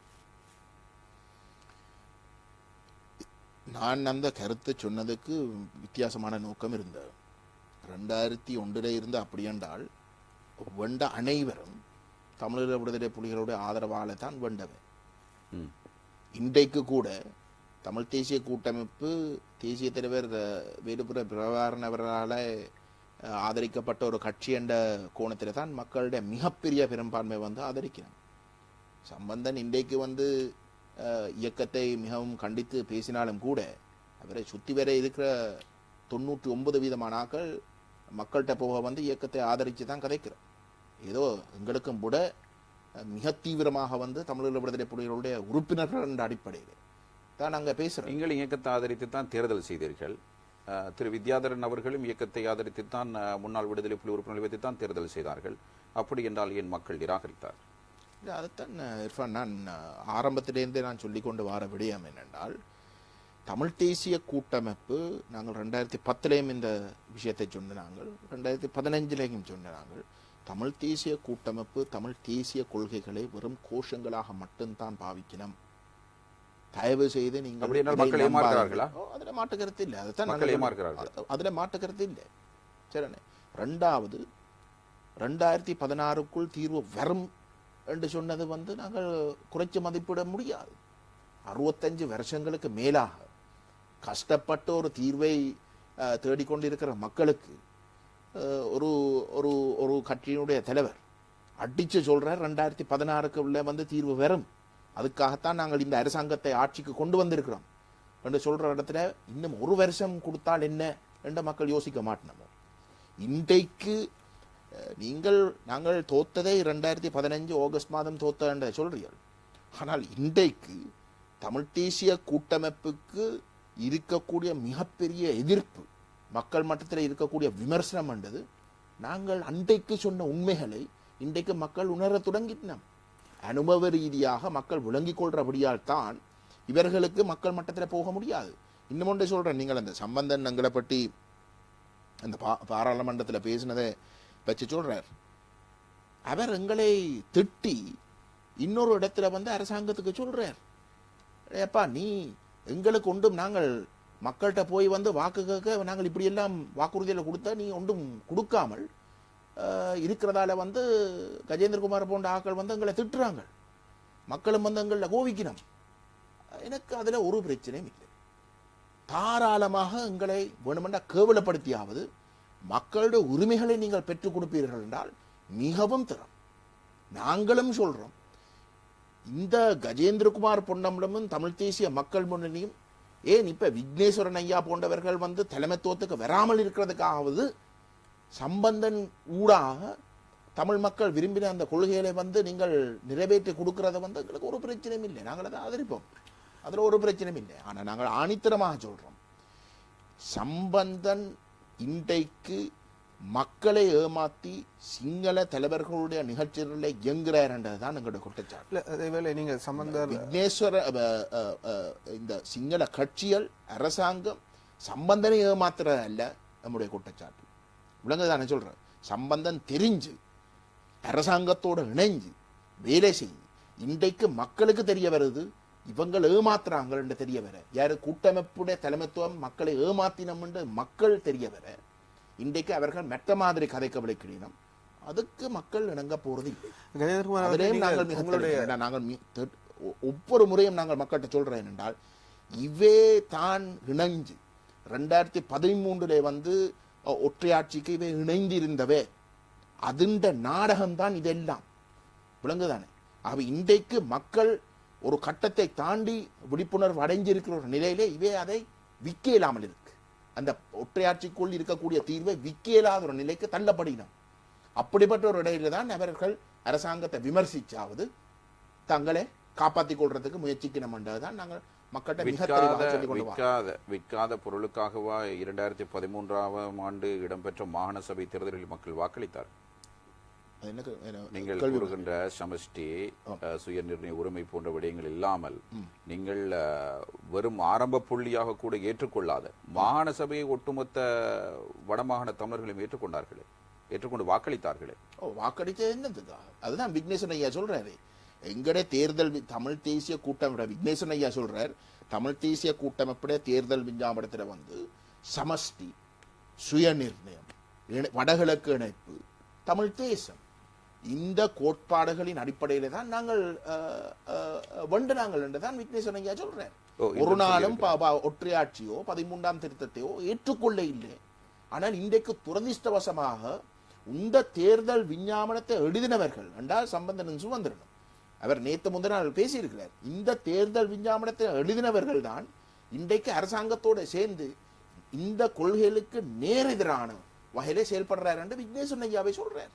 நான் அந்த கருத்தை சொன்னதுக்கு வித்தியாசமான நோக்கம் இருந்தது. 2001 இருந்து அப்படி என்றால் வெண்ட அனைவரும் தமிழீழ விடுதலை புலிகளுடைய ஆதரவால தான் வெண்டவர். இன்றைக்கு கூட தமிழ் தேசிய கூட்டமைப்பு தேசிய தலைவர் வேலுப்புற பிரபாகரன் அவர்களால் ஆதரிக்கப்பட்ட ஒரு கட்சி என்ற கோணத்தில் தான் மக்களுடைய மிகப்பெரிய பெரும்பான்மை வந்து ஆதரிக்கிறாங்க. சம்பந்தன் இன்றைக்கு வந்து இயக்கத்தை மிகவும் கண்டித்து பேசினாலும் கூட அவரை சுற்றி வர இருக்கிற 99% ஆக்கள் மக்கள்கிட்ட போக வந்து இயக்கத்தை ஆதரித்து தான் கதைக்கிறோம். ஏதோ எங்களுக்கும் கூட மிக தீவிரமாக வந்து தமிழீழ விடுதலை புலிகளுடைய உறுப்பினர்கள் என்ற அடிப்படையில் தான் நாங்கள் பேசுகிறோம். நீங்கள் இயக்கத்தை ஆதரித்து தான் தேர்தல் செய்தீர்கள். திரு வித்யாதரன் அவர்களும் இயக்கத்தை ஆதரித்து தான் முன்னாள் விடுதலை புலி உறுப்பினர்கள் வைத்து தான் தேர்தல் செய்தார்கள். அப்படி என்றால் ஏன் மக்கள் நிராகரித்தார்? இல்லை, அதைத்தான் இர்ஃபான் நான் ஆரம்பத்திலேருந்தே நான் சொல்லிக்கொண்டு வர விடயம் என்னென்றால், தமிழ் தேசிய கூட்டமைப்பு நாங்கள் 2010 இந்த விஷயத்தை சொன்ன நாங்கள் 2015 சொன்ன நாங்கள் தமிழ் தேசிய கூட்டமைப்பு தமிழ் தேசிய கொள்கைகளை வெறும் கோஷங்களாக மட்டும்தான் பாவிக்கணும். தயவு செய்து நீங்கள் அதில் மாற்று கருத்து இல்லை. அதுதான் அதில் மாற்று கருத்து இல்லை. சரிண்ணே. 2வது 2016க்குள் தீர்வு வரும் என்று சொன்னது வந்து நாங்கள் குறைச்சி மதிப்பிட முடியாது. 65 வருஷங்களுக்கு மேலாக கஷ்டப்பட்ட ஒரு தீர்வை தேடிக்கொண்டிருக்கிற மக்களுக்கு ஒரு ஒரு ஒரு கட்சியினுடைய தலைவர் அடிச்சு சொல்றார் 2016க்கு உள்ள வந்து தீர்வு வரும், அதுக்காகத்தான் நாங்கள் இந்த அரசாங்கத்தை ஆட்சிக்கு கொண்டு வந்திருக்கிறோம் என்று சொல்ற இடத்துல இன்னும் 1 வருஷம் கொடுத்தால் என்ன என்று மக்கள் யோசிக்க மாட்டோம். இன்றைக்கு நாங்கள் தோத்ததை 2015 ஆகஸ்ட் மாதம் தோத்த என்ற சொல்றீர்கள். ஆனால் இன்றைக்கு தமிழ் தேசிய கூட்டமைப்புக்கு இருக்கக்கூடிய மிகப்பெரிய எதிர்ப்பு, மக்கள் மட்டத்தில் இருக்கக்கூடிய விமர்சனம் என்றது நாங்கள் அன்றைக்கு சொன்ன உண்மைகளை இன்றைக்கு மக்கள் உணர தொடங்கினோம். அனுபவ ரீதியாக மக்கள் விளங்கிக் கொள்றபடியால் தான் இவர்களுக்கு மக்கள் மட்டத்தில் போக முடியாது. இன்னும் ஒன்றை சொல்றேன், நீங்கள் அந்த சம்பந்தன் எங்களை பற்றி அந்த பாராளுமன்றத்தில் பேசினதை வச்சு சொல்றார். அவர் எங்களை திட்டி இன்னொரு இடத்துல வந்து அரசாங்கத்துக்கு சொல்றார், ஏப்பா நீ எங்களுக்கு ஒன்றும் நாங்கள் மக்கள்கிட்ட போய் வந்து வாக்கு கேட்க நாங்கள் இப்படி எல்லாம் வாக்குறுதியில் கொடுத்தா நீ ஒன்றும் கொடுக்காமல் இருக்கிறதால வந்து கஜேந்திரகுமார் போன்ற ஆக்கள் வந்து எங்களை திட்டுறாங்க, மக்களும் வந்து எங்களை கோவிக்கணும். எனக்கு அதுல ஒரு பிரச்சனையும் இல்லை. தாராளமாக எங்களை வேணுமென்றா கேவலப்படுத்தியாவது மக்களுடைய உரிமைகளை நீங்கள் பெற்றுக் கொடுப்பீர்கள் என்றால் மிகவும் திறம். நாங்களும் சொல்றோம், இந்த கஜேந்திரகுமார் பொன்னம்பலமும் தமிழ் தேசிய மக்கள் முன்னணியும் ஏன் இப்ப விக்னேஸ்வரன் ஐயா போன்றவர்கள் வந்து தலைமைத்துவத்துக்கு வராமல் இருக்கிறதுக்காவது சம்பந்தன் ஊடாக தமிழ் மக்கள் விரும்பின அந்த கொள்கைகளை வந்து நீங்கள் நிறைவேற்றி கொடுக்கறத வந்து எங்களுக்கு ஒரு பிரச்சனையும் இல்லை. நாங்கள் அதை ஆதரிப்போம், அதுல ஒரு பிரச்சனையும் இல்லை. ஆனா நாங்கள் ஆணித்தரமாக சொல்றோம், சம்பந்தன் இன்றைக்கு மக்களை ஏமாத்தி சிங்கள தலைவர்களுடைய நிகழ்ச்சிகளை இயங்குறார் என்றதுதான் எங்களுடைய குற்றச்சாட்டு. அதேவேளை நீங்கள் சம்பந்தர் விக்னேஸ்வர இந்த சிங்கள கட்சிகள் அரசாங்கம் சம்பந்தனை ஏமாத்துறது அல்ல நம்முடைய குற்றச்சாட்டு. விளங்குதானே சொல்றேன். சம்பந்தன் தெரிஞ்சு அரசாங்கத்தோடு இணைஞ்சு வேலை செய்து இன்றைக்கு மக்களுக்கு தெரிய வருது இவங்கள் ஏமாத்துறாங்க என்று தெரிய வர, யாரு கூட்டமைப்புடைய தலைமைத்துவம் மக்களை ஏமாத்தினம் என்று மக்கள் தெரிய வர, இன்றைக்கு அவர்கள் மெட்ட மாதிரி கதைக்க விளைக்கிறோம். அதுக்கு மக்கள் இணங்க போறது இல்லை. நாங்கள் ஒவ்வொரு முறையும் நாங்கள் மக்கள்கிட்ட சொல்றேன் என்றால், இவே தான் இணைஞ்சு 2013 வந்து ஒற்றையாட்சிக்கு இவை இணைந்திருந்தவே அதுண்ட நாடகம்தான் இதெல்லாம். விளங்குதானே? ஆக இன்றைக்கு மக்கள் ஒரு கட்டத்தை தாண்டி விழிப்புணர்வு அடைஞ்சிருக்கிற ஒரு நிலையிலே இவே அதை விற்க இல்லாமல் இருக்கு. அந்த ஒற்றையாட்சிக்குள் இருக்கக்கூடிய தீர்வை விற்க இல்லாத ஒரு நிலைக்கு தள்ளப்படினோம். அப்படிப்பட்ட ஒரு இடையில தான் அவர்கள் அரசாங்கத்தை விமர்சிச்சாவது தங்களை காப்பாற்றிக் கொள்றதுக்கு முயற்சிக்கணும் என்றதுதான் நாங்கள் விற்காத பொருளுக்காகவா 2013ஆம் ஆண்டு இடம்பெற்ற மாகாண சபை தேர்தலில் மக்கள் வாக்களித்தார்? நீங்கள் கூறுகின்ற சமஷ்டி சுய நிர்ணய உரிமை போன்ற விடயங்கள் இல்லாமல் நீங்கள் வெறும் ஆரம்ப புள்ளியாக கூட ஏற்றுக்கொள்ளாத மாகாண சபையை ஒட்டுமொத்த வடமாகாண தமிழர்களும் ஏற்றுக்கொண்டார்களே, ஏற்றுக்கொண்டு வாக்களித்தார்களே. வாக்களித்தது என்னதுக்கா? அதுதான் விக்னேஸ்வரன் ஐயா சொல்றாரு. எங்களுடைய தேர்தல் தமிழ் தேசிய கூட்டமைப்பு விக்னேஸ்வரன் ஐயா சொல்றார், தமிழ் தேசிய கூட்டமைப்புடைய தேர்தல் விஞ்ஞாபனத்தில் வந்து சமஷ்டி சுய நிர்ணயம் வடகிழக்கு இணைப்பு தமிழ் தேசம் இந்த கோட்பாடுகளின் அடிப்படையில தான் நாங்கள் வென்றாங்கள் என்றுதான் விக்னேஸ்வரன் ஐயா சொல்றார். ஒரு நாளும் ஒற்றையாட்சியோ 13ஆம் திருத்தத்தையோ ஏற்றுக்கொள்ள இல்லை. ஆனால் இன்றைக்கு துரதிஷ்டவசமாக இந்த தேர்தல் விஞ்ஞாபனத்தை எழுதினவர்கள் என்றால் சம்பந்தன் சுமந்திரனும் அவர் நேற்று முந்தின நாள் பேசியிருக்கிறார். இந்த தேர்தல் விஞ்ஞாபனத்தை எழுதினவர்கள் தான் இன்றைக்கு அரசாங்கத்தோடு சேர்ந்து இந்த கொள்கைகளுக்கு நேரெதிரான வகையிலே செயல்படுறார் என்று விக்னேஸ்வரன் ஐயாவை சொல்றார்.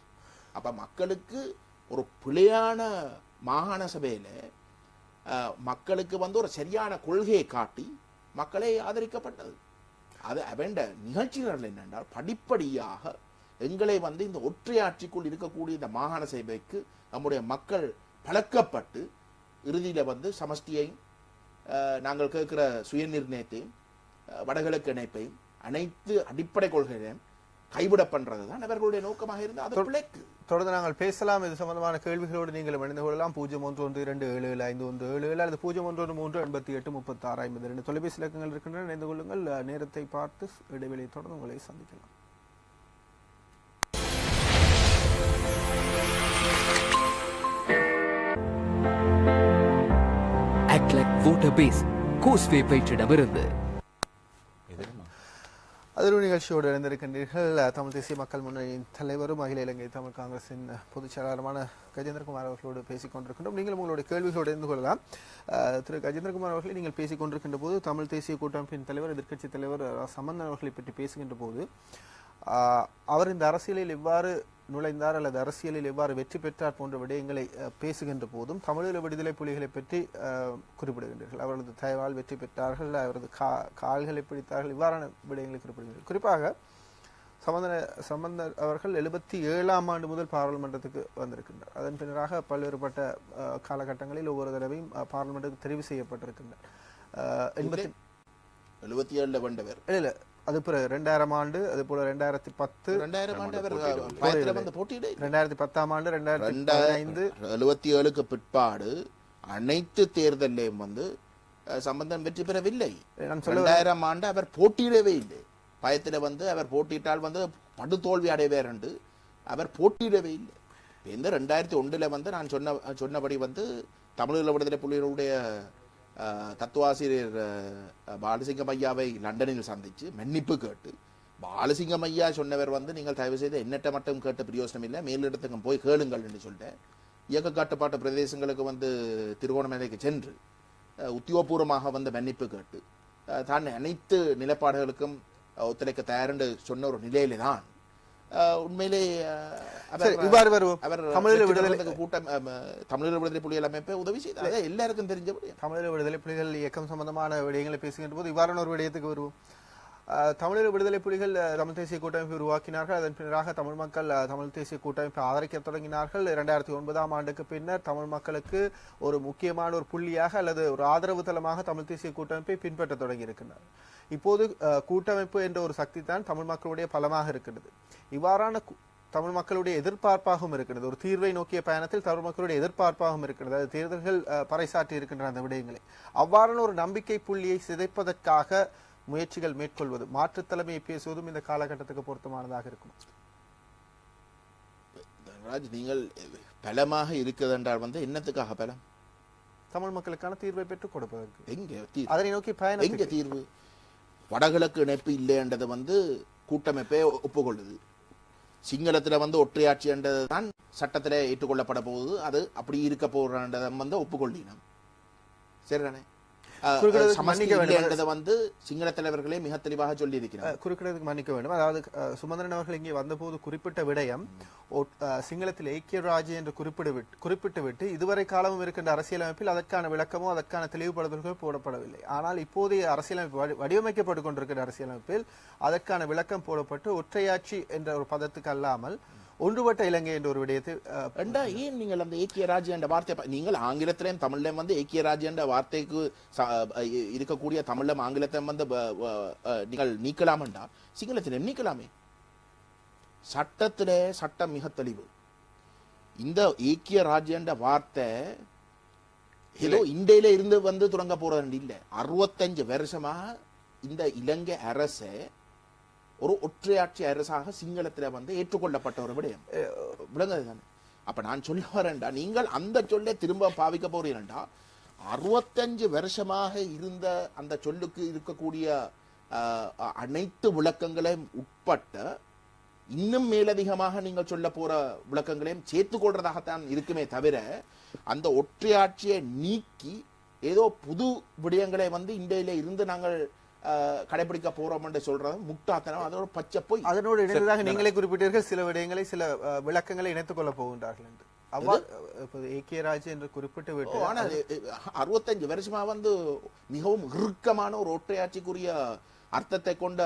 அப்ப மக்களுக்கு ஒரு பிழையான மாகாண சபையில மக்களுக்கு வந்து ஒரு சரியான கொள்கையை காட்டி மக்களை ஆதரிக்கப்பட்டது. அது அவண்ட நிகழ்ச்சிகள் என்னென்றால் படிப்படியாக எங்களை வந்து இந்த ஒற்றையாட்சிக்குள் இருக்கக்கூடிய இந்த மாகாண சபைக்கு நம்முடைய மக்கள் பழக்கப்பட்டு இறுதியில வந்து சமஷ்டியையும் நாங்கள் கேட்கிற சுய நிர்ணயத்தையும் வடகிழக்கு இணைப்பையும் அனைத்து அடிப்படை கொள்கைகளையும் கைவிட பண்றதுதான் அவர்களுடைய நோக்கமாக இருந்து அது பிழைக்கு. தொடர்ந்து நாங்கள் பேசலாம். இது சம்பந்தமான கேள்விகளோடு நீங்கள் இணைந்து கொள்ளலாம். 0112277577 அல்லது 0113883652 தொலைபேசி இலக்கங்கள் இருக்கின்றன. இணைந்து கொள்ளுங்கள். நேரத்தை பார்த்து இடைவெளியை தொடர்ந்து உங்களை சந்திக்கலாம். Voterbase கோஸ்வே பயிற்றிடமிருந்து அதிர்வு நிகழ்ச்சியோடு இணைந்திருக்கின்றீர்கள். தமிழ் தேசிய மக்கள் முன்னணியின் தலைவரும் அகில இலங்கை தமிழ் காங்கிரசின் பொதுச் செயலாளருமான கஜேந்திரகுமார் அவர்களோடு பேசிக் கொண்டிருக்கின்றோம். நீங்கள் உங்களுடைய கேள்விகளோடு இணைந்து கொள்ளலாம். திரு கஜேந்திரகுமார் அவர்களை நீங்கள் பேசிக் கொண்டிருக்கின்ற போது தமிழ் தேசிய கூட்டமைப்பின் தலைவர் எதிர்க்கட்சித் தலைவர் சம்பந்தன் அவர்களை பற்றி பேசுகின்ற போது அவர் இந்த அரசியலில் எவ்வாறு நுழைந்தார் அல்லது அரசியலில் எவ்வாறு வெற்றி பெற்றார் போன்ற விடயங்களை பேசுகின்ற போதும் தமிழீழ விடுதலை புலிகளை பற்றி குறிப்பிடுகின்றீர்கள். அவரது தயவால் வெற்றி பெற்றார்கள், அவரது கால்களை பிடித்தார்கள், இவ்வாறான விடயங்களை குறிப்பிடுகின்றனர். குறிப்பாக சம்பந்தர் அவர்கள் 77ஆம் ஆண்டு முதல் பாராளுமன்றத்துக்கு வந்திருக்கின்றார். அதன் பின்னராக பல்வேறுபட்ட காலகட்டங்களில் ஒவ்வொரு தடவையும் பாராளுமன்றத்துக்கு தெரிவு செய்யப்பட்டிருக்கின்றார். 77 வந்தவர் இல்ல அது 2000 ஆண்டு, அது போல 2010 2010ஆம் ஆண்டு 2015 77க்கு பிற்பாடு அனைத்து தேர்தலையும் வந்து சம்பந்தம் வெற்றி பெறவில்லை. 2000ஆம் ஆண்டு அவர் போட்டியிடவே இல்லை. பயத்தில் வந்து அவர் போட்டியிட்டால் வந்து படுதோல்வி அடைவார் என்று அவர் போட்டியிடவே இல்லை. இந்த 2001 வந்து நான் சொன்னபடி வந்து தமிழீழ விடுதலை புலிகளுடைய தத்துவாசிரியர் பாலசிங்கம் ஐயாவை லண்டனில் சந்தித்து மன்னிப்பு கேட்டு பாலசிங்கம் ஐயா சொன்னவர் வந்து நீங்கள் தயவு செய்து எண்ணற்ற மட்டும் கேட்ட பிரயோசனம் இல்லை, மேலிடத்துக்கு போய் கேளுங்கள் என்று சொல்லிட்டேன். இயக்க கட்டுப்பாட்டு பிரதேசங்களுக்கு வந்து திருகோணமலைக்கு சென்று உத்தியோகபூர்வமாக வந்து மன்னிப்பு கேட்டு தான் அனைத்து நிலைப்பாடுகளுக்கும் ஒத்துழைக்க தயார் என்று சொன்ன ஒரு நிலையிலே தான் உண்மையிலே இவ்வாறு வருவோம். அவர் தமிழீழ விடுதலை கூட்டம் தமிழீழ விடுதலை புலிகள் அமைப்பை உதவி செய்தார். எல்லாருக்கும் தெரிஞ்சபடி தமிழீழ விடுதலை புலிகள் இயக்கம் சம்பந்தமான விடயங்களை பேசுகின்ற போது இவ்வாறான ஒரு விடயத்துக்கு வருவோம். தமிழீழ விடுதலை புலிகள் தமிழ் தேசிய கூட்டமைப்பை உருவாக்கினார்கள். அதன் பின்னராக தமிழ் மக்கள் தமிழ் தேசிய கூட்டமைப்பை ஆதரிக்க தொடங்கினார்கள். 2009ஆம் ஆண்டுக்கு பின்னர் தமிழ் மக்களுக்கு ஒரு முக்கியமான ஒரு புள்ளியாக அல்லது ஒரு ஆதரவு தளமாக தமிழ் தேசிய கூட்டமைப்பை பின்பற்ற தொடங்கி இருக்கின்றனர். இப்போது கூட்டமைப்பு என்ற ஒரு சக்தி தான் தமிழ் மக்களுடைய பலமாக இருக்கிறது. இவ்வாறான தமிழ் மக்களுடைய எதிர்பார்ப்பாகவும் இருக்கிறது. ஒரு தீர்வை நோக்கிய பயணத்தில் தமிழ் மக்களுடைய எதிர்பார்ப்பாகவும் இருக்கிறது. அது தேர்தல்கள் பறைசாற்றி இருக்கின்ற அந்த விடயங்களை அவ்வாறான ஒரு நம்பிக்கை புள்ளியை சிதைப்பதற்காக முயற்சிகள் மேற்கொள்வது, மாற்று தலைமையை பேசுவதும் இந்த காலகட்டத்துக்கு பொருத்தமானதாக இருக்கும். நீங்கள் பலமாக இருக்குது என்றால் வந்து என்னத்துக்காக பலம்? தமிழ் மக்களுக்கான தீர்வை பெற்றுக் கொடுப்பதற்கு. எங்க தீர்வு? அதனை நோக்கி பயணம். எங்க தீர்வு? வடகிழக்கு இணைப்பு இல்லைன்றதை வந்து கூட்டமைப்பே ஒப்புக்கொள்ளுது. சிங்களத்துல வந்து ஒற்றையாட்சி என்றது தான் சட்டத்தில் ஏற்றுக்கொள்ளப்பட போகுது. அது அப்படி இருக்க போறதை வந்து ஒப்புக்கொள்ளினோம். சரிதானே? வந்து சிங்கள தலைவர்களே மிக தெளிவாக சொல்லி இருக்கிறார். குறுக்கிடத்துக்கு மன்னிக்க வேண்டும். அதாவது சுமந்திரன் அவர்கள் இங்கே வந்தபோது குறிப்பிட்ட விடயம் சிங்களத்தில் ஐக்கிய ராஜ்யம் என்று குறிப்பிட்டு விட்டு இதுவரை காலமும் இருக்கின்ற அரசியலமைப்பில் அதற்கான விளக்கமோ அதற்கான தெளிவுபடுத்தல்களோ போடப்படவில்லை. ஆனால் இப்போதைய அரசியலமைப்பு வடிவமைக்கப்பட்டுக் கொண்டிருக்கிற அரசியலமைப்பில் அதற்கான விளக்கம் போடப்பட்டு ஒற்றையாட்சி என்ற ஒரு பதத்துக்கு அல்லாமல் ஒன்றுபட்ட இலங்கை என்ற ஒரு விடயத்தை ஏன் நீங்கள் அந்த ஐக்கிய ராஜ்யம் என்ற வார்த்தை நீங்கள் ஆங்கிலத்திலையும் தமிழ்லையும் வந்து ஐக்கிய ராஜ்யம் என்ற வார்த்தைக்கு இருக்கக்கூடிய தமிழ்லையும் ஆங்கிலத்தையும் வந்து நீங்கள் நீக்கலாம்டா சிங்களத்திலே நீக்கலாமே. சட்டத்திலே சட்டம் மிக தெளிவு. இந்த ஐக்கிய ராஜ்யம் என்ற வார்த்தை ஏதோ இந்தியில இருந்து வந்து தொடங்க போறது இல்லை. 65 வருஷமா இந்த இலங்கை அரசு ஒரு ஒற்றையாட்சி அரசாக சிங்களத்துல வந்து ஏற்றுக்கொள்ளப்பட்ட ஒரு விடயம் விளங்குதுதானே. அப்ப நான் சொல்ல வரேன்டா, நீங்கள் அந்த சொல்லை திரும்ப பாவிக்க போறீங்கடா. 65 வருஷமாக இருந்த அந்த சொல்லுக்கு இருக்கக்கூடிய அனைத்து விளக்கங்களையும் உட்பட்ட இன்னும் மேலதிகமாக நீங்கள் சொல்ல போற விளக்கங்களையும் சேர்த்துக் கொள்றதாகத்தான் இருக்குமே தவிர அந்த ஒற்றையாட்சியை நீக்கி ஏதோ புது விடயங்களை வந்து இந்தியில இருந்து நாங்கள் கடைபிடிக்க போறோம் என்று சொல்றது முட்டாத்தனம். அதோட பச்சை போய் அதனோடு இணைந்ததாக நீங்களே குறிப்பிட்டீர்கள். சில விடயங்களை சில விளக்கங்களை இணைத்துக் கொள்ள போகின்றார்கள் என்று. ஐக்கிய ராஜ்யம் என்று குறிப்பிட்டு விட்டு 65 வருஷமா வந்து மிகவும் இறுக்கமான ஒரு ஒற்றையாட்சிக்குரிய அர்த்தத்தை கொண்ட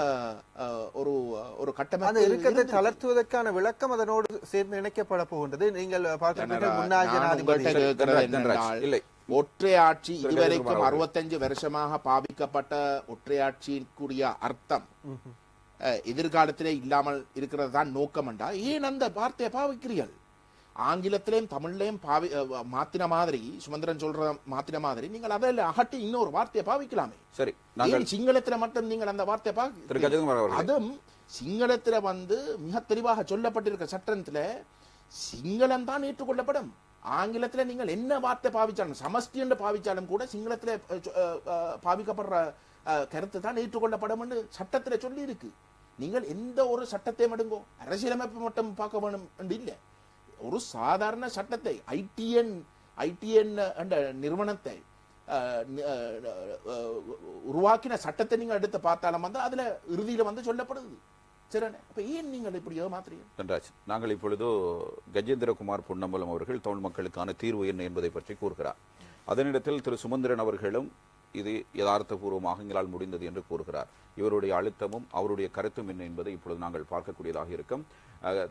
ஒரு ஒரு கட்டமைப்பு அந்த இறுக்கத்தை தளர்த்துவதற்கான விளக்கம் அதனோடு சேர்ந்து இணைக்கப்பட போகின்றது. நீங்கள் பார்க்கிறீர்கள் முன்னாள் ஜனாதிபதி ஒற்றையாட்சி இதுவரைக்கும் 65 வருஷமாக பாவிக்கப்பட்ட ஒற்றையாட்சிக்குரிய அர்த்தம் எதிர்காலத்திலே இல்லாமல் இருக்கிறது தான் நோக்கம்ண்டா ஏன் அந்த வார்த்தையை பாவிக்கிறீர்கள்? ஆங்கிலத்திலையும் தமிழ்லையும் மாத்தின மாதிரி சுமந்திரன் சொல்ற மாத்தின மாதிரி நீங்கள் அதில் அகட்டி இன்னொரு வார்த்தையை பாவிக்கலாமே. சரி, சிங்களத்துல மட்டும் நீங்கள் அந்த வார்த்தையை பாவிக்க அதுவும் சிங்களத்துல வந்து மிக தெளிவாக சொல்லப்பட்டிருக்க சட்டத்துல சிங்களம் தான் ஏற்றுக்கொள்ளப்படும். ஆங்கிலத்துல நீங்கள் என்ன வார்த்தை பாவிச்சாலும் சமஷ்டி என்று பாவிச்சாலும் கூட சிங்களத்துல பாவிக்கப்படுற கருத்து தான் ஏற்றுக்கொள்ளப்படும் என்று சட்டத்துல சொல்லி இருக்கு. நீங்கள் எந்த ஒரு சட்டத்தை மடுங்கோ அரசியலமைப்பு மட்டும் பார்க்க வேணும் என்று இல்லை. ஒரு சாதாரண சட்டத்தை ஐடிஎன் என்ற நிறுவனத்தை உருவாக்கின சட்டத்தை நீங்க எடுத்து பார்த்தாலும் வந்து அதுல இறுதியில வந்து சொல்லப்படுது. அப்ப ஏன் நீங்கள் இப்படி ஏமாத்துறீங்க? நாங்கள் இப்பொழுது கஜேந்திரகுமார் பொன்னம்பலம் அவர்கள் தமிழ் மக்களுக்கான தீர்வு என்ன என்பதை பற்றி கூறுகிறார். அதனிடத்தில் திரு சுமந்திரன் அவர்களும் இது யதார்த்தபூர்வமாக எங்களால் முடிந்தது என்று கூறுகிறார். இவருடைய அழுத்தமும் அவருடைய கருத்தும் என்ன என்பதை இப்பொழுது நாங்கள் பார்க்கக்கூடியதாக இருக்கும்.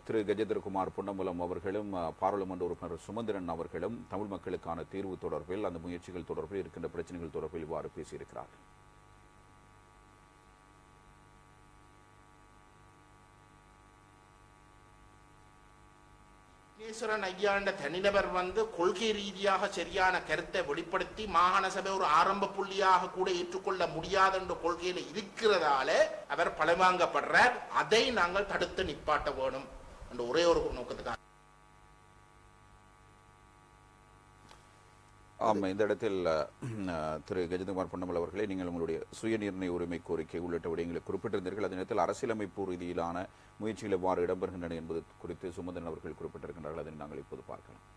திரு கஜேந்திரகுமார் பொன்னம்பலம் அவர்களும் பாராளுமன்ற உறுப்பினர் சுமந்திரன் அவர்களும் தமிழ் மக்களுக்கான தீர்வு தொடர்பில் அந்த முயற்சிகள் தொடர்பில் இருக்கின்ற பிரச்சனைகள் தொடர்பில் இவ்வாறு பேசியிருக்கிறார்கள். ஐயா என்ற தனிநபர் வந்து கொள்கை ரீதியாக சரியான கருத்தை வெளிப்படுத்தி மாகாண சபை ஒரு ஆரம்ப புள்ளியாக கூட ஏற்றுக்கொள்ள முடியாது என்ற கொள்கையில இருக்கிறதால அவர் பழிவாங்கப்படுறார். அதை நாங்கள் தடுத்து நிப்பாட்ட வேணும் என்ற ஒரே ஒரு நோக்கத்துக்காக ஆமா, இந்த இடத்தில் திரு கஜேந்திரகுமார் பொன்னம்பல அவர்களே, நீங்கள் உங்களுடைய சுயநிர்ணய உரிமை கோரிக்கை உள்ளிட்ட விடயங்களை குறிப்பிட்டிருந்தீர்கள். அதே நேரத்தில் அரசியலமைப்பு ரீதியிலான முயற்சிகள் எவ்வாறு இடம்பெறுகின்றன என்பது குறித்து சுமந்திரன் அவர்கள் குறிப்பிட்டிருக்கின்றார்கள். அதை நாங்கள் இப்போது பார்க்கலாம்.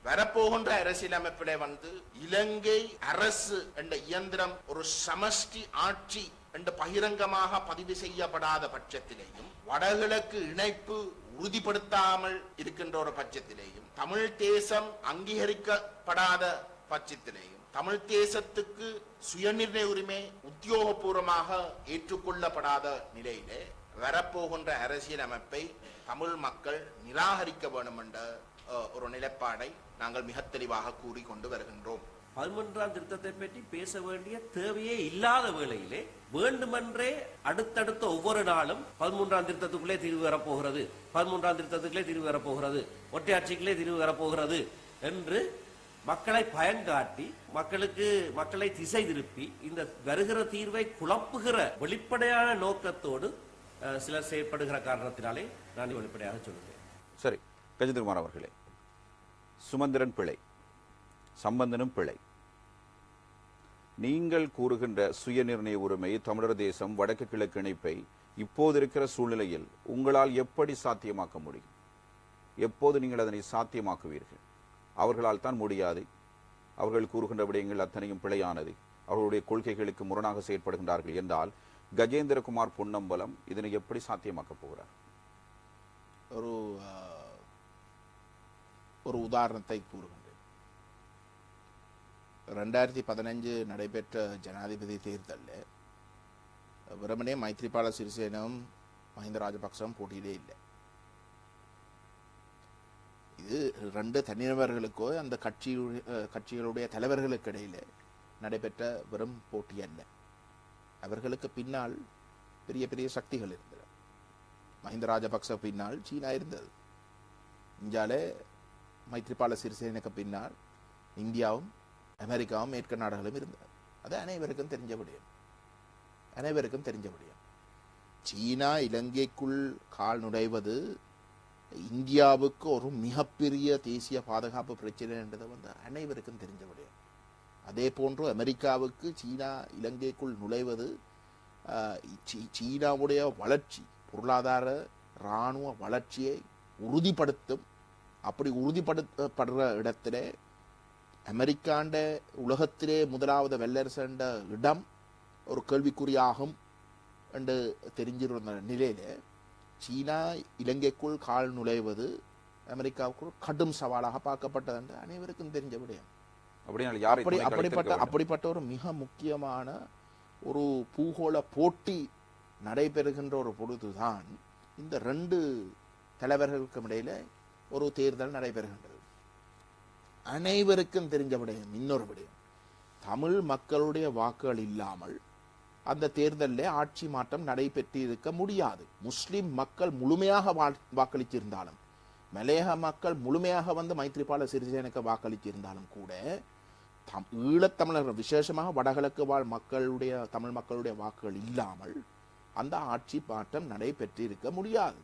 வரப்போகின்ற அரசியலமைப்பிலே வந்து இலங்கை அரசு என்ற இயந்திரம் ஒரு சமஷ்டி ஆட்சி என்று பகிரங்கமாக பதிவு செய்யப்படாத பட்சத்திலேயும், வடகிழக்கு இணைப்பு உறுதிப்படுத்தாமல் இருக்கின்ற ஒரு பட்சத்திலேயும், தமிழ் தேசம் அங்கீகரிக்கப்படாத பட்சத்திலேயும், தமிழ் தேசத்துக்கு சுயநிர்ணய உரிமை உத்தியோகபூர்வமாக ஏற்றுக்கொள்ளப்படாத நிலையிலே வரப்போகின்ற அரசியலமைப்பை தமிழ் மக்கள் நிராகரிக்க வேண்டும் என்ற ஒரு நிலைப்பாடை நாங்கள் மிக தெளிவாக கூறிக்கொண்டு வருகின்றோம். 11ஆம் திருத்தத்தை பற்றி பேச வேண்டிய தேவையே இல்லாத வேளையிலே வேண்டுமென்றே அடுத்தடுத்த ஒவ்வொரு நாளும் 13ஆம் திருத்தத்துக்குள்ளே தீர்வு வரப்போகிறது, 13ஆம் திருத்தத்துக்குள்ளே தீர்வு வரப்போகிறது, ஒற்றையாட்சிக்குள்ளே தீர்வு வரப்போகிறது என்று மக்களை பயங்காட்டி மக்களை திசை திருப்பி இந்த வருகிற தீர்வை குழப்புகிற வெளிப்படையான நோக்கத்தோடு சிலர் செயற்படுகிற காரணத்தினாலே நான் வெளிப்படையாக சொல்லுகிறேன். சரி, கஜேந்திரகுமார் அவர்களே, சுமந்திரன் பிழை, சம்பந்தனும் பிழை. நீங்கள் கூறுகின்ற சுயநிர்ணய உரிமை, தமிழர் தேசம், வடக்கு கிழக்கு இணைப்பை இப்போது இருக்கிற சூழ்நிலையில் உங்களால் எப்படி சாத்தியமாக்க முடியும்? எப்போது நீங்கள் அதனை சாத்தியமாக்குவீர்கள்? அவர்களால் தான் முடியாது. அவர்கள் கூறுகின்ற விடயங்கள் அத்தனையும் பிழையானது, அவர்களுடைய கொள்கைகளுக்கு முரணாக செயற்படுகின்றார்கள் என்றால் கஜேந்திரகுமார் பொன்னம்பலம் இதனை எப்படி சாத்தியமாக்க போகிறார்? ஒரு உதாரணத்தை கூறுகின்றேன். 2015 நடைபெற்ற ஜனாதிபதி தேர்தலில் வெறுமனே மைத்ரிபால சிறிசேனவும் மஹிந்த ராஜபக்சவும் போட்டியிலே இல்லை. இது 2 தனிநபர்களுக்கோ அந்த கட்சிகளுடைய தலைவர்களுக்கு இடையில நடைபெற்ற வெறும் போட்டி அல்ல. அவர்களுக்கு பின்னால் பெரிய பெரிய சக்திகள் இருந்தன. மஹிந்த ராஜபக்ச பின்னால் சீனா இருந்தது. இந்தியாவிலே மைத்ரிபால சிறிசேனக்கு பின்னால் இந்தியாவும் அமெரிக்காவும் மேற்கு நாடுகளும் இருந்தது. அது அனைவருக்கும் தெரிஞ்ச விடயம். சீனா இலங்கைக்குள் கால் நுழைவது இந்தியாவுக்கு ஒரு மிகப்பெரிய தேசிய பாதுகாப்பு பிரச்சனை என்றது அனைவருக்கும் தெரிஞ்ச விடயம். அதே போன்று அமெரிக்காவுக்கு சீனா இலங்கைக்குள் நுழைவது சீனாவுடைய வளர்ச்சி, பொருளாதார இராணுவ வளர்ச்சியை உறுதிப்படுத்தும். அப்படி உறுதிப்படுத்தப்படுற இடத்துல அமெரிக்காண்ட உலகத்திலே முதலாவது வல்லரசு என்ற இடம் ஒரு கேள்விக்குறியாகும் என்று தெரிஞ்சிருந்த நிலையில சீனா இலங்கைக்குள் கால் நுழைவது அமெரிக்காவுக்கு கடும் சவாலாக பார்க்கப்பட்டது என்று அனைவருக்கும் தெரிஞ்ச விடயம். அப்படிப்பட்ட ஒரு மிக முக்கியமான ஒரு பூகோள போட்டி நடைபெறுகின்ற ஒரு பொழுதுதான் இந்த 2 தலைவர்களுக்கும் இடையில ஒரு தேர்தல் நடைபெறுகின்றது. அனைவருக்கும் தெரிஞ்ச விடயம். இன்னொரு விடயம், தமிழ் மக்களுடைய வாக்குகள் இல்லாமல் அந்த தேர்தலில் ஆட்சி மாற்றம் நடைபெற்றிருக்க முடியாது. முஸ்லிம் மக்கள் முழுமையாக வாக்களிச்சிருந்தாலும், மலையக மக்கள் முழுமையாக வந்து மைத்ரிபால சிறிசேனக்கு வாக்களிச்சிருந்தாலும் கூட ஈழத்தமிழர்கள் விசேஷமாக வடகிழக்கு வாழ் மக்களுடைய தமிழ் மக்களுடைய வாக்குகள் இல்லாமல் அந்த ஆட்சி மாற்றம் நடைபெற்றிருக்க முடியாது.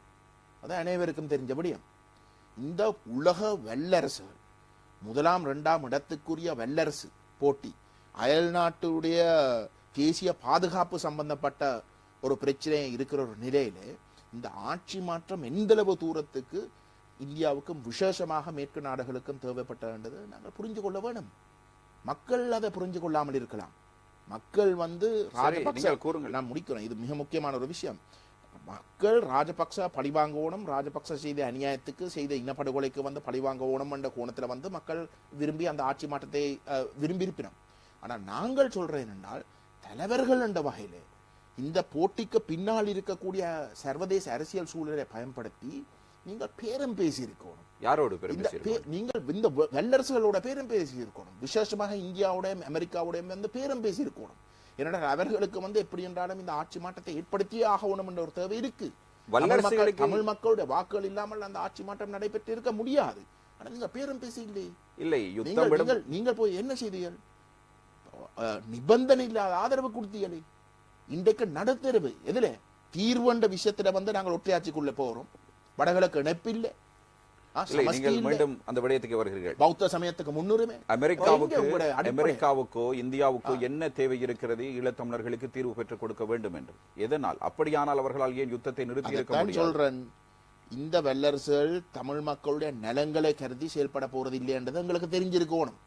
அது அனைவருக்கும் தெரிஞ்ச விடயம். இந்த உலக வல்லரசுகள் 1, 2 இடத்துக்குரிய வல்லரசு போட்டி, அயல் நாட்டுடைய தேசிய பாதுகாப்பு சம்பந்தப்பட்ட ஒரு பிரச்சனை இருக்கிற ஒரு நிலையில இந்த ஆட்சி மாற்றம் எந்தளவு தூரத்துக்கு இந்தியாவுக்கும் விசேஷமாக மேற்கு நாடுகளுக்கும் தேவைப்பட்டது நாங்கள் புரிஞ்சு கொள்ள வேணும். மக்கள் அதை புரிஞ்சு கொள்ளாமல் இருக்கலாம். மக்கள் வந்து நான் முடிக்கிறேன், இது மிக முக்கியமான ஒரு விஷயம். மக்கள் ராஜபக்ச பழிவாங்கணும், ராஜபக்ச செய்த அநியாயத்துக்கு செய்த இனப்படுகொலைக்கு வந்து பழிவாங்கணும் என்ற கோணத்துல வந்து மக்கள் விரும்பி அந்த ஆட்சி மாற்றத்தை விரும்பியிருப்பினோம். ஆனால் நாங்கள் சொல்றேன் என்றால் தலைவர்கள் என்ற வகையிலே இந்த போட்டிக்கு பின்னால் இருக்கக்கூடிய சர்வதேச அரசியல் சூழலை பயன்படுத்தி நீங்கள் பேரம் பேசியிருக்கணும். யாரோடு நீங்கள் இந்த வல்லரசுகளோட பேரம் பேசியிருக்கணும். விசேஷமாக இந்தியாவோட அமெரிக்காவோட வந்து பேரம் பேசியிருக்கணும். ஏன்னா அவர்களுக்கு வந்து எப்படி என்றாலும் இந்த ஆட்சி மாற்றத்தை ஏற்படுத்தியே ஆகணும் என்ற ஒரு தேவை இருக்கு. தமிழ் மக்களுடைய வாக்குகள் இல்லாமல் அந்த ஆட்சி மாற்றம் நடைபெற்று இருக்க முடியாது. ஆனா நீங்க பேரம் பேசி இல்லை, நீங்கள் போய் என்ன செய்தீர்கள்? நிபந்தனை இல்லாத ஆதரவு கொடுத்தீங்களே. இன்றைக்கு நடுத்தரவு எதுல தீர்வுன்ற விஷயத்துல வந்து நாங்கள் ஒற்றையாட்சிக்குள்ள போறோம். வடகிழக்கு இணைப்பு இல்லை, இல்லை, சமஷ்டி நீங்கள் இல்லை. மீண்டும் அந்த விடயத்துக்கு வருகிறீர்கள். பௌத்த சமயத்துக்கு முன்னுரிமை. அமெரிக்காவுக்கோ இந்தியாவுக்கோ என்ன தேவை இருக்கிறது ஈழத்தமிழர்களுக்கு தீர்வு பெற்றுக் கொடுக்க வேண்டும் என்று? எதனால்? அப்படியானால் அவர்களால் ஏன் யுத்தத்தை நிறுத்தி இருக்க முடியாது? சொல்றேன், இந்த வல்லரசுகள் தமிழ் மக்களுடைய நலங்களை கருதி செயல்பட போறது இல்லைன்றது எங்களுக்கு தெரிஞ்சிருக்கணும்.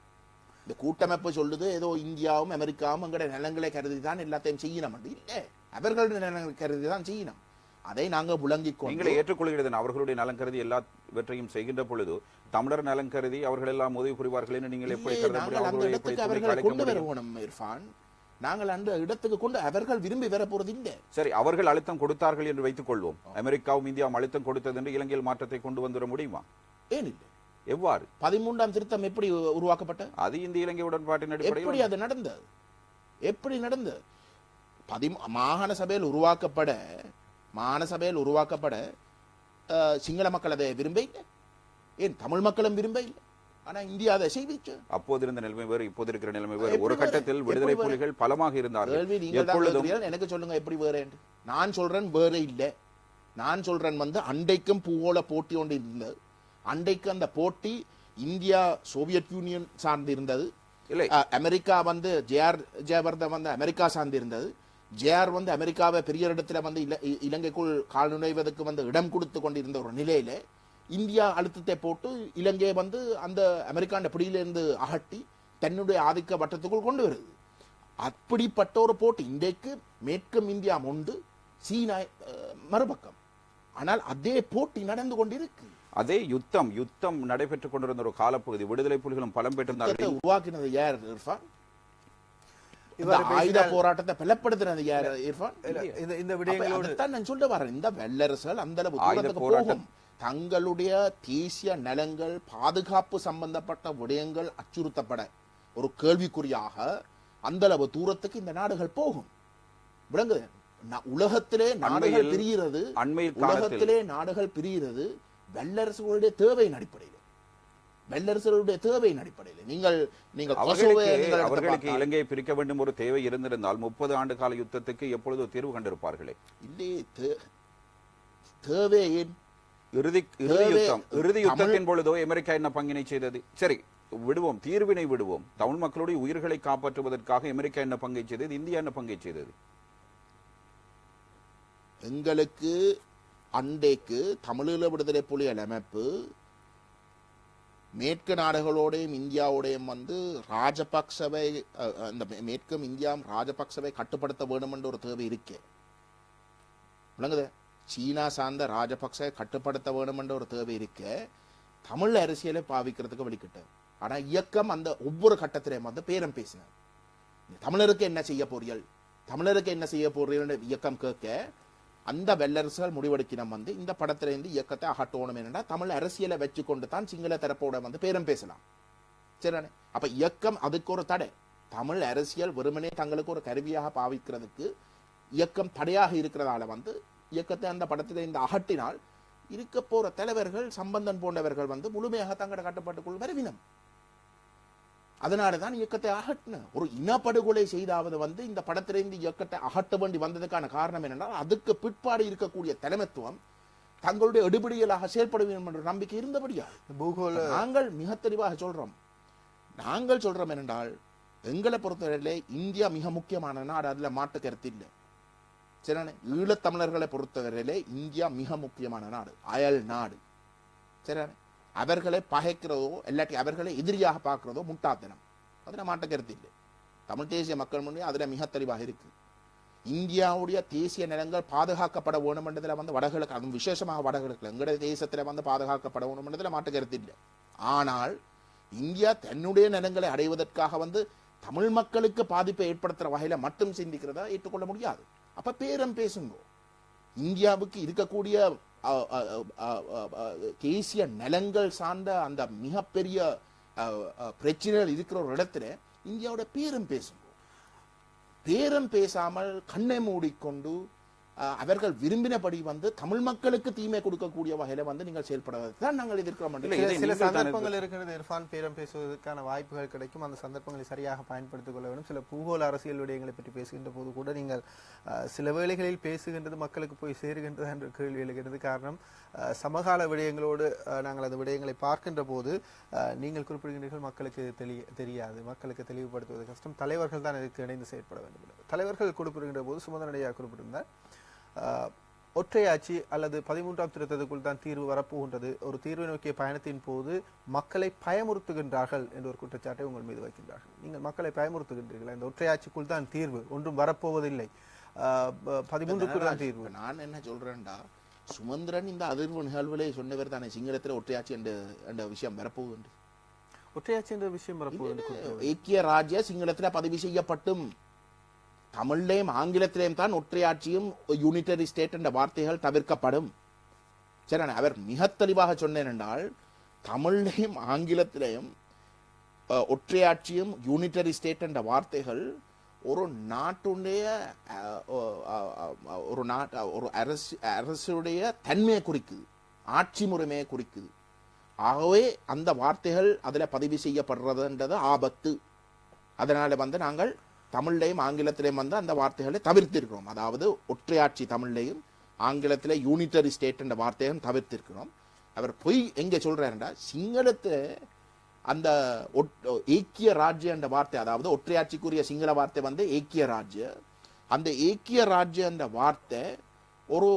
இந்த கூட்டமைப்பு சொல்லுது ஏதோ இந்தியாவும் அமெரிக்காவும் எங்களுடைய நலங்களை கருதி தான் எல்லாத்தையும் செய்யணும். இல்ல, அவர்களுடைய நலங்களை கருதி தான் செய்யணும். அதை நாங்க விளங்கிக் நீங்களே ஏற்றுக்கொள்கிறது. அவர்களுடைய நலன் கருதி எல்லாவற்றையும் செய்கின்ற பொழுது தமிழர் நலன் கருதி அவர்கள் எல்லாம் உதவி புரிவார்கள் என்று நீங்கள் எப்படி கொண்டு வருவோம் இர்ஃபான். நாங்கள் அந்த இடத்துக்கு கொண்டு அவர்கள் விரும்பி வர போறது இல்லை. சரி, அவர்கள் அழுத்தம் கொடுத்தார்கள் என்று வைத்துக் கொள்வோம். அமெரிக்காவும் இந்தியாவும் அழுத்தம் கொடுத்தது என்று இலங்கையில் மாற்றத்தை கொண்டு வந்துட முடியுமா? ஏன் இல்லை? எவ்வாறு? 13ஆம் திருத்தம் எப்படி உருவாக்கப்பட்ட? அது இந்திய இலங்கை உடன்பாட்டின் அடிப்படையில் எப்படி அது நடந்தது? எப்படி நடந்தது? மாகாண சபையில் உருவாக்கப்பட சிங்கள மக்கள் அதை விரும்ப இல்லை. ஏன் தமிழ் மக்களும் விரும்ப இல்லை. ஆனா இந்தியா அதை செய்விச்சு. அப்போது இருந்த நிலைமை வேறு, இப்போது இருக்கிற நிலைமை வேறு. ஒரு கட்டத்தில் விடுதலை புலிகள் பலமாக இருந்தார்கள். எனக்கு சொல்லுங்க எப்படி வேற? நான் சொல்றேன் வேற இல்லை. நான் சொல்றேன் அண்டைக்கும் பூவோல போட்டி ஒன்று இல்லை. அண்டைக்கு அந்த போட்டி இந்தியா சோவியத் யூனியன் சார்ந்து இருந்தது. இல்லை, அமெரிக்கா ஜெயவர்தன் அமெரிக்கா சார்ந்து இருந்தது. ஜேஆர் அமெரிக்காவை பெரிய இடத்துல இலங்கைக்குள் கால் நுழைவதற்கு இடம் கொடுத்து கொண்டிருந்த ஒரு நிலையில இந்தியா அழுத்தத்தை போட்டு இலங்கையை அந்த அமெரிக்காண்ட பிடியிலிருந்து அகட்டி தன்னுடைய ஆதிக்க வட்டத்துக்குள் கொண்டு வருது. அப்படிப்பட்ட ஒரு போட்டி இன்றைக்கு மேற்கும் இந்தியா உண்டு, சீனா மறுபக்கம். ஆனால் அதே போட்டி நடந்து கொண்டிருக்கு. அதே யுத்தம் நடைபெற்றுக் கொண்டிருந்த ஒரு காலப்பகுதி விடுதலை புலிகளும் பலம் பெற்றிருந்தார்கள். உருவாக்கினது யார் இர்ஃபான்? ஆயுத போராட்டத்தை பலப்படுத்துறது யார் இர்ஃபான்? இந்த விடயங்களோடு தான் நான் சொல்ல வரேன். இந்த வல்லரசுகள் அந்த அளவு போகும். தங்களுடைய தேசிய நலங்கள் பாதுகாப்பு சம்பந்தப்பட்ட விடயங்கள் அச்சுறுத்தப்பட ஒரு கேள்விக்குறியாக அந்த அளவு தூரத்துக்கு இந்த நாடுகள் போகும். விளங்குது? உலகத்திலே நாடுகள் பிரிகிறது. உலகத்திலே நாடுகள் பிரிகிறது வல்லரசுகளுடைய தேவையின் அடிப்படையில். வல்லரசுகளுடைய தேவையின் அடிப்படையில் நீங்கள் அவர்களுக்கு இலங்கையை பிரிக்க வேண்டும் ஒரு தேவை இருந்திருந்தால் 30 ஆண்டு கால யுத்தத்துக்கு எப்பொழுதோ தீர்வு கண்டிருப்பார்களே. இல்லையே, தேவை ஏன்? இறுதி யுத்தத்தின் பொழுதோ அமெரிக்கா என்ன பங்கினை செய்தது? சரி, விடுவோம், தீர்வினை விடுவோம். தமிழ் மக்களுடைய உயிர்களை காப்பாற்றுவதற்காக அமெரிக்கா என்ன பங்கை செய்தது? இந்தியா என்ன பங்கை செய்தது? எங்களுக்கு அண்டைக்கு தமிழீழ விடுதலை புலிகள் அமைப்பு மேற்கு நாடுகளோடையும் இந்தியாவோடையும் ராஜபக்சவை அந்த மேற்கும் இந்தியாவும் ராஜபக்சவை கட்டுப்படுத்த வேண்டும் என்ற ஒரு தேவை இருக்கு. விளங்குது? சீனா சார்ந்த ராஜபக்சவை கட்டுப்படுத்த வேண்டும் என்ற ஒரு தேவை இருக்க தமிழ் அரசியலை பாவிக்கிறதுக்கு வழிகிட்ட. ஆனா இயக்கம் அந்த ஒவ்வொரு கட்டத்திலையும் பேரம் பேசின. தமிழருக்கு என்ன செய்ய போறீர்கள், தமிழருக்கு என்ன செய்ய போறீர்கள் இயக்கம் கேட்க அந்த வல்லரசுகள் முடிவெடுக்கினம் இந்த படத்திலிருந்து இயக்கத்தை அகட்டணும். என்னன்னா தமிழ் அரசியலை வச்சு கொண்டு தான் சிங்கள தரப்போட பேரம் பேசலாம். சரிதானே? அப்ப இயக்கம் அதுக்கு ஒரு தடை. தமிழ் அரசியல் வெறுமனே தங்களுக்கு ஒரு கருவியாக பாவிக்கிறதுக்கு இயக்கம் தடையாக இருக்கிறதால இயக்கத்தை அந்த படத்திலிருந்து அகட்டினால் இருக்க போற தலைவர்கள் சம்பந்தன் போன்றவர்கள் முழுமையாக தங்களோட கட்டுப்பாட்டுக்குள் வருவினம். அதனாலதான் இயக்கத்தை அகட்டின. ஒரு இனப்படுகொலை செய்தாவது இந்த படத்திலிருந்து இயக்கத்தை அகட்ட வேண்டி வந்ததுக்கான காரணம் என்னென்றால் அதுக்கு பிற்பாடு இருக்கக்கூடிய தலைமைத்துவம் தங்களுடைய எடுபடிகளாக செயல்பட வேண்டும் என்ற நம்பிக்கை இருந்தபடியா நாங்கள் மிக தெளிவாக சொல்றோம். நாங்கள் சொல்றோம் என்னென்றால் எங்களை பொறுத்தவரையிலே இந்தியா மிக முக்கியமான நாடு, அதுல மாட்டு கருத்து இல்லை. சரிதானே? ஈழத்தமிழர்களை பொறுத்தவரையிலே இந்தியா மிக முக்கியமான நாடு, அயல் நாடு. சரிதானே? அவர்களை பகைக்கிறதோ இல்லாட்டி அவர்களை எதிரியாக பார்க்கிறதோ முட்டாத்தனம். அதுல மாட்ட கருத்து இல்லை. தமிழ் தேசிய மக்கள் முன்னே அதுல மிக தெளிவாக இருக்கு. இந்தியாவுடைய தேசிய நிலங்கள் பாதுகாக்கப்பட வேணும் என்றதுல வடகிழக்கு, அதுவும் விசேஷமாக வடகிழக்கு எங்களுடைய தேசத்துல பாதுகாக்கப்பட வேணும் என்றதுல மாட்ட கருத்து இல்லை. ஆனால் இந்தியா தன்னுடைய நிலங்களை அடைவதற்காக தமிழ் மக்களுக்கு பாதிப்பை ஏற்படுத்துற வகையில மட்டும் சிந்திக்கிறதா ஏற்றுக்கொள்ள முடியாது. அப்ப பேரம் பேசுங்க. இந்தியாவுக்கு இருக்கக்கூடிய தேசிய நலங்கள் சார்ந்த அந்த மிகப்பெரிய பிரச்சனைகள் இருக்கிற ஒரு இடத்துல இந்தியாவோட பேரம் பேசும். பேரம் பேசாமல் கண்ணை மூடிக்கொண்டு அவர்கள் விரும்பினபடி வந்து தமிழ் மக்களுக்கு தீமை கொடுக்கக்கூடிய வகையில வந்து நீங்கள் செயல்படுவதுதான் நாங்கள் எதிர்க்கிறோம். சில சந்தர்ப்பங்கள் இருக்கிறது இர்ஃபான் பேரம் பேசுவதற்கான வாய்ப்புகள் கிடைக்கும். அந்த சந்தர்ப்பங்களை சரியாக பயன்படுத்திக் கொள்ள வேண்டும். சில பூகோள அரசியல் விடயங்களை பற்றி பேசுகின்ற போது கூட நீங்கள் சில வேளைகளில் பேசுகின்றது மக்களுக்கு போய் சேருகின்றது என்ற கேள்வி எழுகிறது. காரணம் சமகால விடயங்களோடு நாங்கள் அந்த விடயங்களை பார்க்கின்ற போது நீங்கள் குறிப்பிடுகின்றீர்கள் மக்களுக்கு தெரியாது, மக்களுக்கு தெளிவுபடுத்துவது கஷ்டம், தலைவர்கள் தான் இதற்கு இணைந்து செயற்பட வேண்டும். தலைவர்கள் குறிப்பிடுகின்ற போது சுமந்திரனையா குறிப்பிட்டிருந்தார் ஒற்றையாட்சி அல்லது 13ஆம் திருத்தத்துக்குள் தான் தீர்வு வரப்போகின்றது, ஒரு தீர்வை நோக்கிய பயணத்தின் போது மக்களை பயமுறுத்துகின்றார்கள் என்ற ஒரு குற்றச்சாட்டை உங்கள் மீது வைக்கின்றார்கள். நீங்கள் மக்களை பயமுறுத்துகின்றீர்கள், இந்த ஒற்றையாட்சிக்குள் தான் தீர்வு, ஒன்றும் வரப்போவதில்லை, 13க்குள் தான் தீர்வு. நான் என்ன சொல்றேன்டா, சுமந்திரன் இந்த அதிர்வு நிகழ்வுகளை சொன்னவர் தானே சிங்களத்தில் ஒற்றையாட்சி என்ற விஷயம் வரப்போகுது. ஒற்றையாட்சி என்ற விஷயம் வரப்போகுது. ஐக்கிய ராஜ்ய சிங்களத்தில் பதிவு செய்யப்பட்டும் தமிழ்லையும் ஆங்கிலத்திலேயும் தான் ஒற்றையாட்சியும் யூனிட்டரி ஸ்டேட் என்ற வார்த்தைகள் தவிர்க்கப்படும். சரி, அவர் மிக தெளிவாக சொன்னேன் என்றால் தமிழ்லையும் ஆங்கிலத்திலேயும் ஒற்றையாட்சியும் யூனிட்டரி ஸ்டேட் என்ற வார்த்தைகள் ஒரு நாட்டுடைய ஒரு அரசுடைய தன்மையை குறிக்குது, ஆட்சி முறைமையை குறிக்குது. ஆகவே அந்த வார்த்தைகள் அதில் பதிவு செய்யப்படுறதுன்றது ஆபத்து. அதனால வந்து நாங்கள் தமிழ்லையும் ஆங்கிலத்திலையும் வந்து அந்த வார்த்தைகளை தவிர்த்திருக்கிறோம். அதாவது ஒற்றையாட்சி தமிழ்லையும் ஆங்கிலத்திலே யூனிட்டரி ஸ்டேட் என்ற வார்த்தையும் தவிர்த்திருக்கிறோம். அவர் பொய் எங்கே சொல்றாருண்டா, சிங்களத்தை அந்த ஏக்கிய ராஜ்ய என்ற வார்த்தை, அதாவது ஒற்றையாட்சிக்குரிய சிங்கள வார்த்தை வந்து ஏக்கிய ராஜ்ய, அந்த ஏக்கிய ராஜ்ய என்ற வார்த்தை ஒரு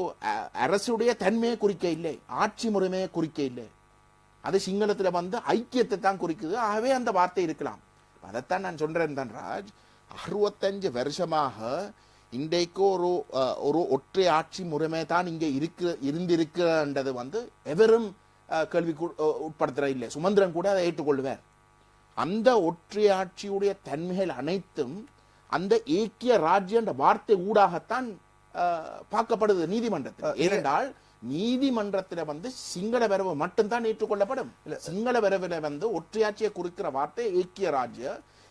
அரசுடைய தன்மையை குறிக்க இல்லை, ஆட்சி முறைமையை குறிக்க இல்லை. அது சிங்களத்துல வந்து ஐக்கியத்தை தான் குறிக்குது. ஆகவே அந்த வார்த்தை இருக்கலாம். அதைத்தான் நான் சொல்றேன் தான் ராஜ், 65 வருஷமாக இன்றைக்கு ஒரு ஒற்றை ஆட்சி முறைமை தான் இங்கே இருந்திருக்கிறது வந்து எவரும் கேள்விக்கு உட்படுத்துற இல்லை. சுமந்திரன் கூட அதை ஏற்றுக்கொள்வார். அந்த ஒற்றை ஆட்சியுடைய தன்மைகள் அனைத்தும் அந்த ஏக்கிய ராஜ்ய என்ற வார்த்தை ஊடாகத்தான் பார்க்கப்படுது நீதிமன்றத்தில். ஏனென்றால் நீதிமன்றத்தில் வந்து சிங்கள வரவு மட்டும்தான் ஏற்றுக்கொள்ளப்படும். சிங்கள வரவுல வந்து ஒற்றையாட்சியை குறிக்கிற வார்த்தை ஏக்கிய ராஜ்ய,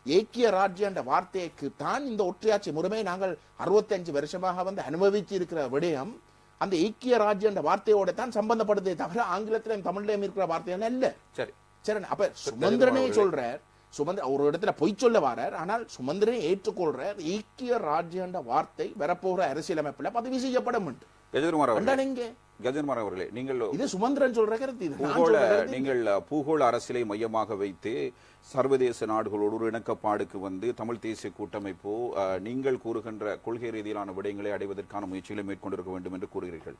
ஏக்கிய ராஜ்ய என்ற வார்த்தைக்கு தான் இந்த ஒற்றையாட்சி முறைமையை நாங்கள் 65 வருஷமாக வந்து அனுபவிச்சு இருக்கிற விடயம் அந்த ஏக்கிய ராஜ்ய என்ற வார்த்தையோட தான் சம்பந்தப்படுதே தவிர ஆங்கிலத்திலும் தமிழ்லையும் இருக்கிற வார்த்தைகள் அல்ல. சரி சரி, அப்ப சுமந்திரனே சொல்றார், ஒரு இடத்துல பொய் சொல்ல வரார், ஆனால் சுமந்திரனை ஏற்றுக்கொள்றார் ஏக்கிய ராஜ்ய என்ற வார்த்தை வரப்போகிற அரசியலமைப்புல பதிவு செய்யப்படும். கஜன்மார் அவர்களே, நீங்கள் இது சுமந்திரன் சொல்ற கருத்து. நீங்கள் பூகோள அரசியலை மையமாக வைத்து சர்வதேச நாடுகளோடு ஒரு இணக்கப்பாடுக்கு வந்து தமிழ் தேசிய கூட்டமைப்பு நீங்கள் கூறுகின்ற கொள்கை ரீதியிலான விடயங்களை அடைவதற்கான முயற்சிகளை மேற்கொண்டிருக்க வேண்டும் என்று கூறுகிறீர்கள்.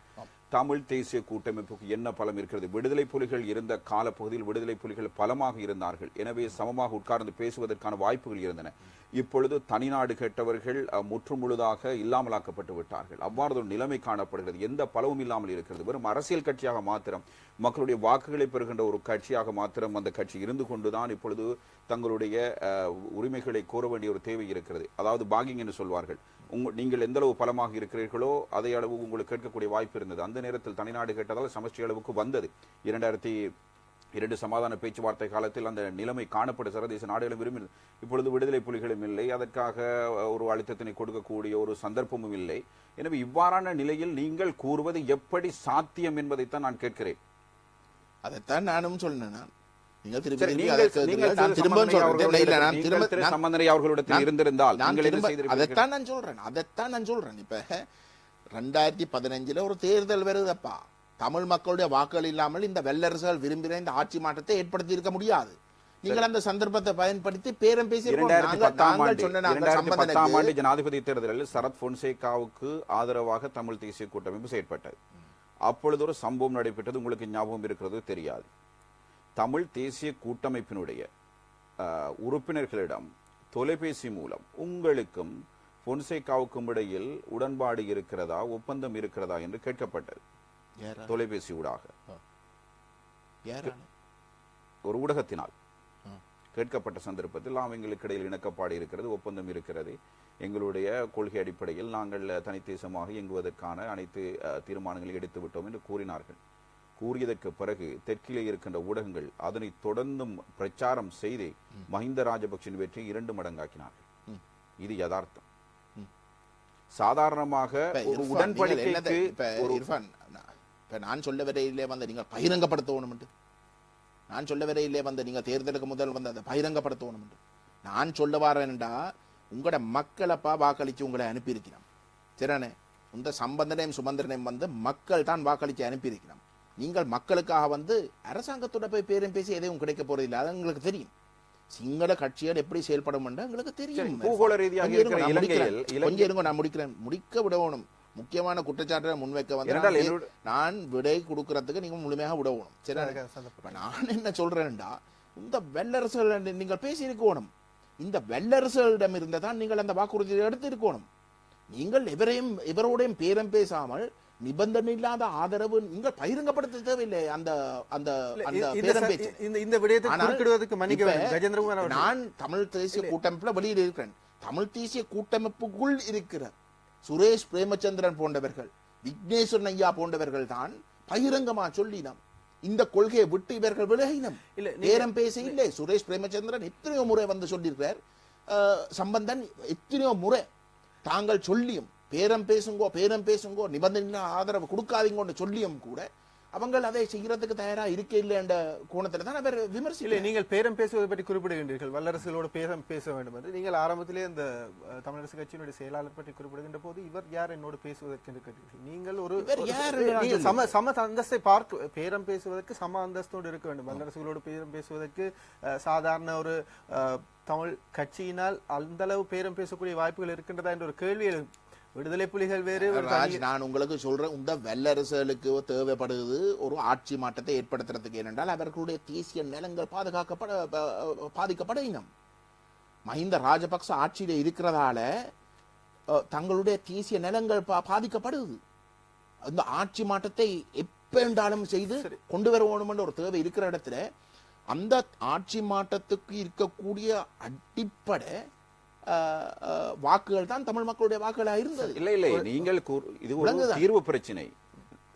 தமிழ் தேசிய கூட்டமைப்புக்கு என்ன பலம் இருக்கிறது? விடுதலை புலிகள் இருந்த காலப்பகுதியில் விடுதலை புலிகள் பலமாக இருந்தார்கள், எனவே சமமாக உட்கார்ந்து பேசுவதற்கான வாய்ப்புகள் இருந்தன. இப்பொழுது தனிநாடு கேட்டவர்கள் முற்றுமுழுதாக இல்லாமலாக்கப்பட்டு விட்டார்கள். அவ்வாறு ஒரு நிலைமை காணப்படுகிறது. எந்த பலவும் இல்லாமல் இருக்கிறது. வெறும் அரசியல் கட்சியாக மாத்திரம், மக்களுடைய வாக்குகளை பெறுகின்ற ஒரு கட்சியாக மாத்திரம் அந்த கட்சி இருந்து கொண்டுதான் இப்பொழுது தங்களுடைய உரிமைகளை கோர வேண்டிய ஒரு தேவை இருக்கிறது. அதாவது பாகிங் என்று சொல்வார்கள். நீங்கள் எந்த அளவு பலமாக இருக்கிறீர்களோ அதே அளவு உங்களுக்கு கேட்கக்கூடிய வாய்ப்பு இருந்தது. அந்த நேரத்தில் தனிநாடு கேட்டதால் சமஷ்டி அளவுக்கு வந்தது. 2002 சமாதான பேச்சுவார்த்தை காலத்தில் அந்த நிலைமை காணப்படும். சர்வதேச நாடுகளும் விரும்பினது. இப்பொழுது விடுதலை புலிகளும் இல்லை, அதற்காக ஒரு அழுத்தத்தினை கொடுக்கக்கூடிய ஒரு சந்தர்ப்பமும் இல்லை. எனவே இவ்வாறான நிலையில் நீங்கள் கூறுவது எப்படி சாத்தியம் என்பதைத்தான் நான் கேட்கிறேன். அதைத்தான் நானும் சொன்னேன். அதைத்தான் நான் சொல்றேன். இப்ப 2015 ஒரு தேர்தல் வருதப்பா. தமிழ் மக்களுடைய வாக்குகள் இல்லாமல் இந்த வல்லரசுகள் விரும்பின இந்த ஆட்சி மாற்றத்தை ஏற்படுத்தி இருக்க முடியாது. நீங்கள் அந்த சந்தர்ப்பத்தை பயன்படுத்தி பேரம் பேசி 2010ஆம் ஆண்டு ஜனாதிபதி தேர்தலில் சரத் பொன்சேகாவுக்கு ஆதரவாக தமிழ் தேசிய கூட்டமைப்பு செயற்பட்டது. அப்பொழுது ஒரு சம்பவம் நடைபெற்றது, உங்களுக்கு ஞாபகம் இருக்கிறது தெரியாது. தமிழ் தேசிய கூட்டமைப்பினுடைய உறுப்பினர்களிடம் தொலைபேசி மூலம் உங்களுக்கும் பொன்சேகாவுக்கும் இடையில் உடன்பாடு இருக்கிறதா, ஒப்பந்தம் இருக்கிறதா என்று கேட்கப்பட்டது. தொலைபேசி ஊடாக ஒரு ஊடகத்தினால் கேட்கப்பட்ட சந்தர்ப்பத்தில் எங்களுக்கு இடையில் இணக்கப்பாடு இருக்கிறது, ஒப்பந்தம் இருக்கிறது, எங்களுடைய கொள்கை அடிப்படையில் நாங்கள் தனித்தேசமாக இயங்குவதற்கான அனைத்து தீர்மானங்களை எடுத்து விட்டோம் என்று கூறினார்கள். கூறியதற்கு பிறகு தெற்கிலே இருக்கின்ற ஊடகங்கள் அதனை தொடர்ந்தும் பிரச்சாரம் செய்து மஹிந்த ராஜபக்ஷின் வெற்றியை 2 மடங்காக்கினார்கள். இது யதார்த்தம். சாதாரணமாக ஒரு இர்ஃபான், உடன்படிக்கைக்கு இப்ப இர்ஃபான், இப்ப நான் சொல்ல வரையிலே வந்து நீங்கள் பகிரங்கப்படுத்தணும். நான் சொல்ல வரையிலே வந்து நீங்க தேர்தலுக்கு முதல் வந்து அதை பகிரங்கப்படுத்தணும். நான் சொல்ல வரேன்டா, உங்களோட மக்களப்பா வாக்களிச்சு உங்களை அனுப்பியிருக்கிறோம். சரிதானே? இந்த சம்பந்தனையும் சுமந்திரனையும் வந்து மக்கள் தான் வாக்களிச்சு அனுப்பியிருக்கிறோம். நீங்கள் மக்களுக்காக வந்து அரசாங்கத்தோட போய் பேரும் பேசி எதையும் கிடைக்க போறதில்லை. அது உங்களுக்கு தெரியும். சிங்கள கட்சிகள் எப்படி செயல்படும் உங்களுக்கு தெரியும். பூகோள ரீதியாக இருக்கிற இலங்கையில் கொஞ்சம் இருங்க, நான் முடிக்கிறேன். முடிக்க விடணும். முக்கியமான குற்றச்சாட்டை முன்வைக்க வந்து நான் விடை கொடுக்கறதுக்கு நீங்க முழுமையாக விடணும். சரி, நான் என்ன சொல்றேன்டா, இந்த வல்லரசுகள் நீங்கள் பேசி இருக்கணும். இந்த வல்லரசுகளிடம் இருந்ததான் நீங்கள் அந்த வாக்குறுதியை எடுத்து இருக்கணும். நீங்கள் இவரோடையும் பேரம் பேசாமல் நிபந்தனை இல்லாத ஆதரவு நீங்கள் பகிரங்கப்படுத்த தேவையில்லை. அந்த அந்த அந்த பேரம் பேச்சு இந்த விடயத்தை குறுக்கிடுவதற்கு மன்னிக்க வேண்டும் கஜேந்திரகுமார் அவர்கள். நான் தமிழ் தேசிய கூட்டமைப்புல வெளியில் இருக்கிறேன். தமிழ் தேசிய கூட்டமைப்புக்குள் இருக்கிற சுரேஷ் பிரேமச்சந்திரன் போன்றவர்கள், விக்னேஸ்வரன் ஐயா போன்றவர்கள் தான் பகிரங்கமா சொல்லினோம். இந்த கொள்கையை விட்டு இவர்கள் விலகினம். நேரம் பேச இல்லை. சுரேஷ் பிரேமச்சந்திரன் எத்தனையோ முறை வந்து சொல்லியிருக்கிறார். சம்பந்தன் எத்தனையோ முறை தாங்கள் சொல்லியும் பேரம் பேசுங்கோ நிபந்தனை ஆதரவு கொடுக்காதீங்கன்னு சொல்லியும் கூட அவங்க அதை செய்யறதுக்கு தயாரா இருக்க இல்லை என்ற கோணத்துல தான் அவர் விமர்சிஇல்லை. நீங்கள் பேரம் பேசுவதை பற்றி குறிப்பிடுகின்றீர்கள். வல்லரசுகளோடு பேரம் பேச வேண்டும் என்று நீங்கள் ஆரம்பத்திலே இந்த தமிழரசு கட்சியினுடைய செயலாளர் பற்றி குறிப்பிடுகின்ற போது இவர் யார் என்னோடு பேசுவதற்கு என்று கேட்டீர்கள். நீங்கள் ஒரு சம அந்தஸ்தை பார்க்க பேரம் பேசுவதற்கு சம அந்தஸ்தோடு இருக்க வேண்டும். வல்லரசுகளோடு பேரம் பேசுவதற்கு சாதாரண ஒரு தமிழ் கட்சியினால் அந்த அளவு பேரம் பேசக்கூடிய வாய்ப்புகள் இருக்கின்றதா என்ற ஒரு கேள்வி விடுதலை புலிகள் வேறு. நான் உங்களுக்கு சொல்றேன், இந்த வல்லரசுகளுக்கு தேவைப்படுவது ஒரு ஆட்சி மாற்றத்தை ஏற்படுத்துறதுக்கு. ஏனென்றால் அவர்களுடைய தேசிய நிலங்கள் பாதிக்கப்படும். மஹிந்த ராஜபக்ச ஆட்சியில இருக்கிறதால தங்களுடைய தேசிய நிலங்கள் பாதிக்கப்படுது. அந்த ஆட்சி மாற்றத்தை எப்ப செய்து கொண்டு வர வேண்டும் என்ற ஒரு தேவை இருக்கிற இடத்துல அந்த ஆட்சி மாற்றத்துக்கு இருக்கக்கூடிய அடிப்படை வாக்குகள் தான் தமிழ் மக்களுடைய வாக்குகளா இருந்தது. இல்லை நீங்கள் இது ஒரு தீர்வு பிரச்சனை.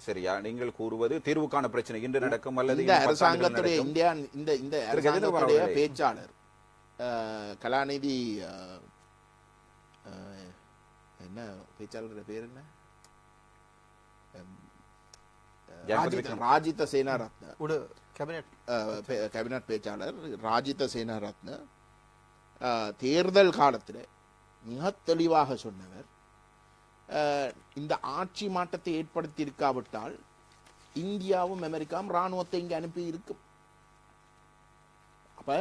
சரியா? நீங்கள் கூறுவது தீர்வுக்கான பிரச்சனை இன்று நடக்கும் அல்லது இந்த அரசாங்கத்துடைய இந்த அரசாங்கத்துடைய பேச்சாளர் கலாநிதி என்ன பேச்சாளர் பேர் என்ன, ராஜித சேனாரத்ன, கேபினட் பேச்சாளர் ராஜித சேனாரத்ன தேர்தல் காலத்தில் மிக தெளிவாக சொன்னவர், இந்த ஆட்சி மாற்றத்தை ஏற்படுத்தி இருக்காவிட்டால் இந்தியாவும் அமெரிக்காவும் ராணுவத்தை இங்கே அனுப்பி இருக்கும். அப்ப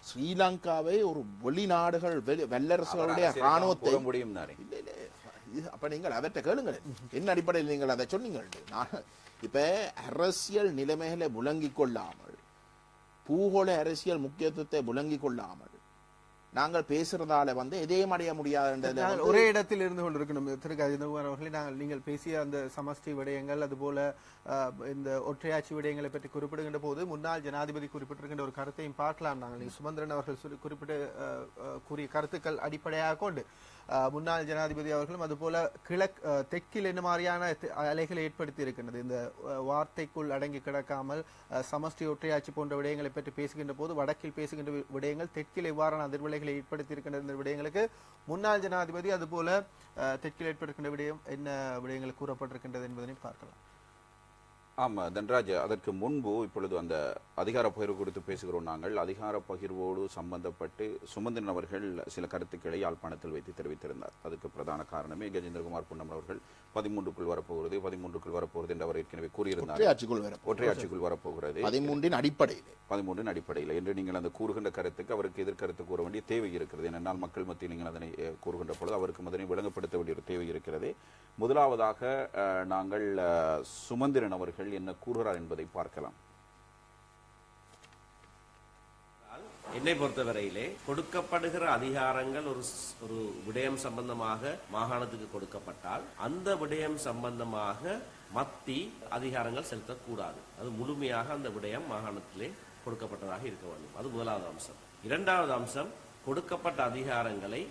ஸ்ரீலங்காவை ஒரு வெளிநாடுகள் வல்லரசுகளுடைய ராணுவத்தை முடியும். அப்ப நீங்கள் அவற்றை கேளுங்கள், என்ன அடிப்படையில் நீங்கள் அதை சொன்னீங்கள். இப்ப அரசியல் நிலைமைகளை விளங்கிக் கொள்ளாமல், பூகோள அரசியல் முக்கியத்துவத்தை விளங்கிக் கொள்ளாமல் நாங்கள் பேசுறதால வந்து எதையும் அடைய முடியாது. ஒரே இடத்தில் இருந்து கொண்டிருக்கணும். திரு கஜேந்திரகுமார் அவர்களே, நீங்கள் பேசிய அந்த சமஷ்டி விடயங்கள், அதுபோல இந்த ஒற்றையாட்சி விடயங்களை பற்றி குறிப்பிடுகின்ற போது முன்னாள் ஜனாதிபதி குறிப்பிட்டிருக்கின்ற ஒரு கருத்தையும் பார்க்கலாம். நாங்கள் சுமந்திரன் அவர்கள் குறிப்பிட்டு கூறிய கருத்துக்கள் அடிப்படையாக கொண்டு முன்னாள் ஜனாதிபதி அவர்களும் அதுபோல தெற்கில் என்ன மாதிரியான அலைகளை ஏற்படுத்தி இருக்கின்றது. இந்த வார்த்தைக்குள் அடங்கி கிடக்காமல் சமஷ்டி ஒற்றையாட்சி போன்ற விடயங்களை பற்றி பேசுகின்ற போது வடக்கில் பேசுகின்ற விடயங்கள் தெற்கில் எவ்வாறான அதிர்வலைகளை ஏற்படுத்தி இருக்கின்ற விடயங்களுக்கு முன்னாள் ஜனாதிபதி அதுபோல தெற்கில் ஏற்படுகின்ற விடயம் என்ன விடயங்கள் கூறப்பட்டிருக்கின்றது என்பதனை பார்க்கலாம். ஆமா தன்ராஜ், அதற்கு முன்பு இப்பொழுது அந்த அதிகார பகிர்வு குறித்து பேசுகிறோம். நாங்கள் அதிகார பகிர்வோடு சம்பந்தப்பட்டு சுமந்திரன் அவர்கள் சில கருத்துக்களை யாழ்ப்பாணத்தில் வைத்து தெரிவித்திருந்தார். அதுக்கு பிரதான காரணமே கஜேந்திரகுமார் பொன்னம்பலம் அவர்கள் 13க்குள் வரப்போகிறது என்று அவர் ஏற்கனவே கூறியிருந்தார். ஒற்றையாட்சிக்குள் வரப்போகிறது 13 அடிப்படையில் என்று நீங்கள் அந்த கூறுகின்ற கருத்துக்கு அவருக்கு எதிர்கருத்து கூற வேண்டிய தேவை இருக்கிறது. ஏனென்றால் மக்கள் மத்தியில் நீங்கள் அதனை கூறுகின்ற பொழுது அவருக்கு அதனை விளங்கப்படுத்த வேண்டிய ஒரு தேவை இருக்கிறது. முதலாவதாக நாங்கள் சுமந்திரன் அவர்கள் என்ன கூறுகிறார் என்பதை பார்க்கலாம். என்னை பொறுத்தவரையிலே கொடுக்கப்படுகிற அதிகாரங்கள் ஒரு விடயம் சம்பந்தமாக மாகாணத்துக்கு கொடுக்கப்பட்டால் அந்த விடயம் சம்பந்தமாக மத்தி அதிகாரங்கள் செலுத்தக்கூடாது. அது முழுமையாக அந்த விடயம் மாகாணத்திலே கொடுக்கப்பட்டதாக இருக்க வேண்டும். அது முதலாவது அம்சம். இரண்டாவது அம்சம், கொடுக்கப்பட்ட அதிகாரங்களை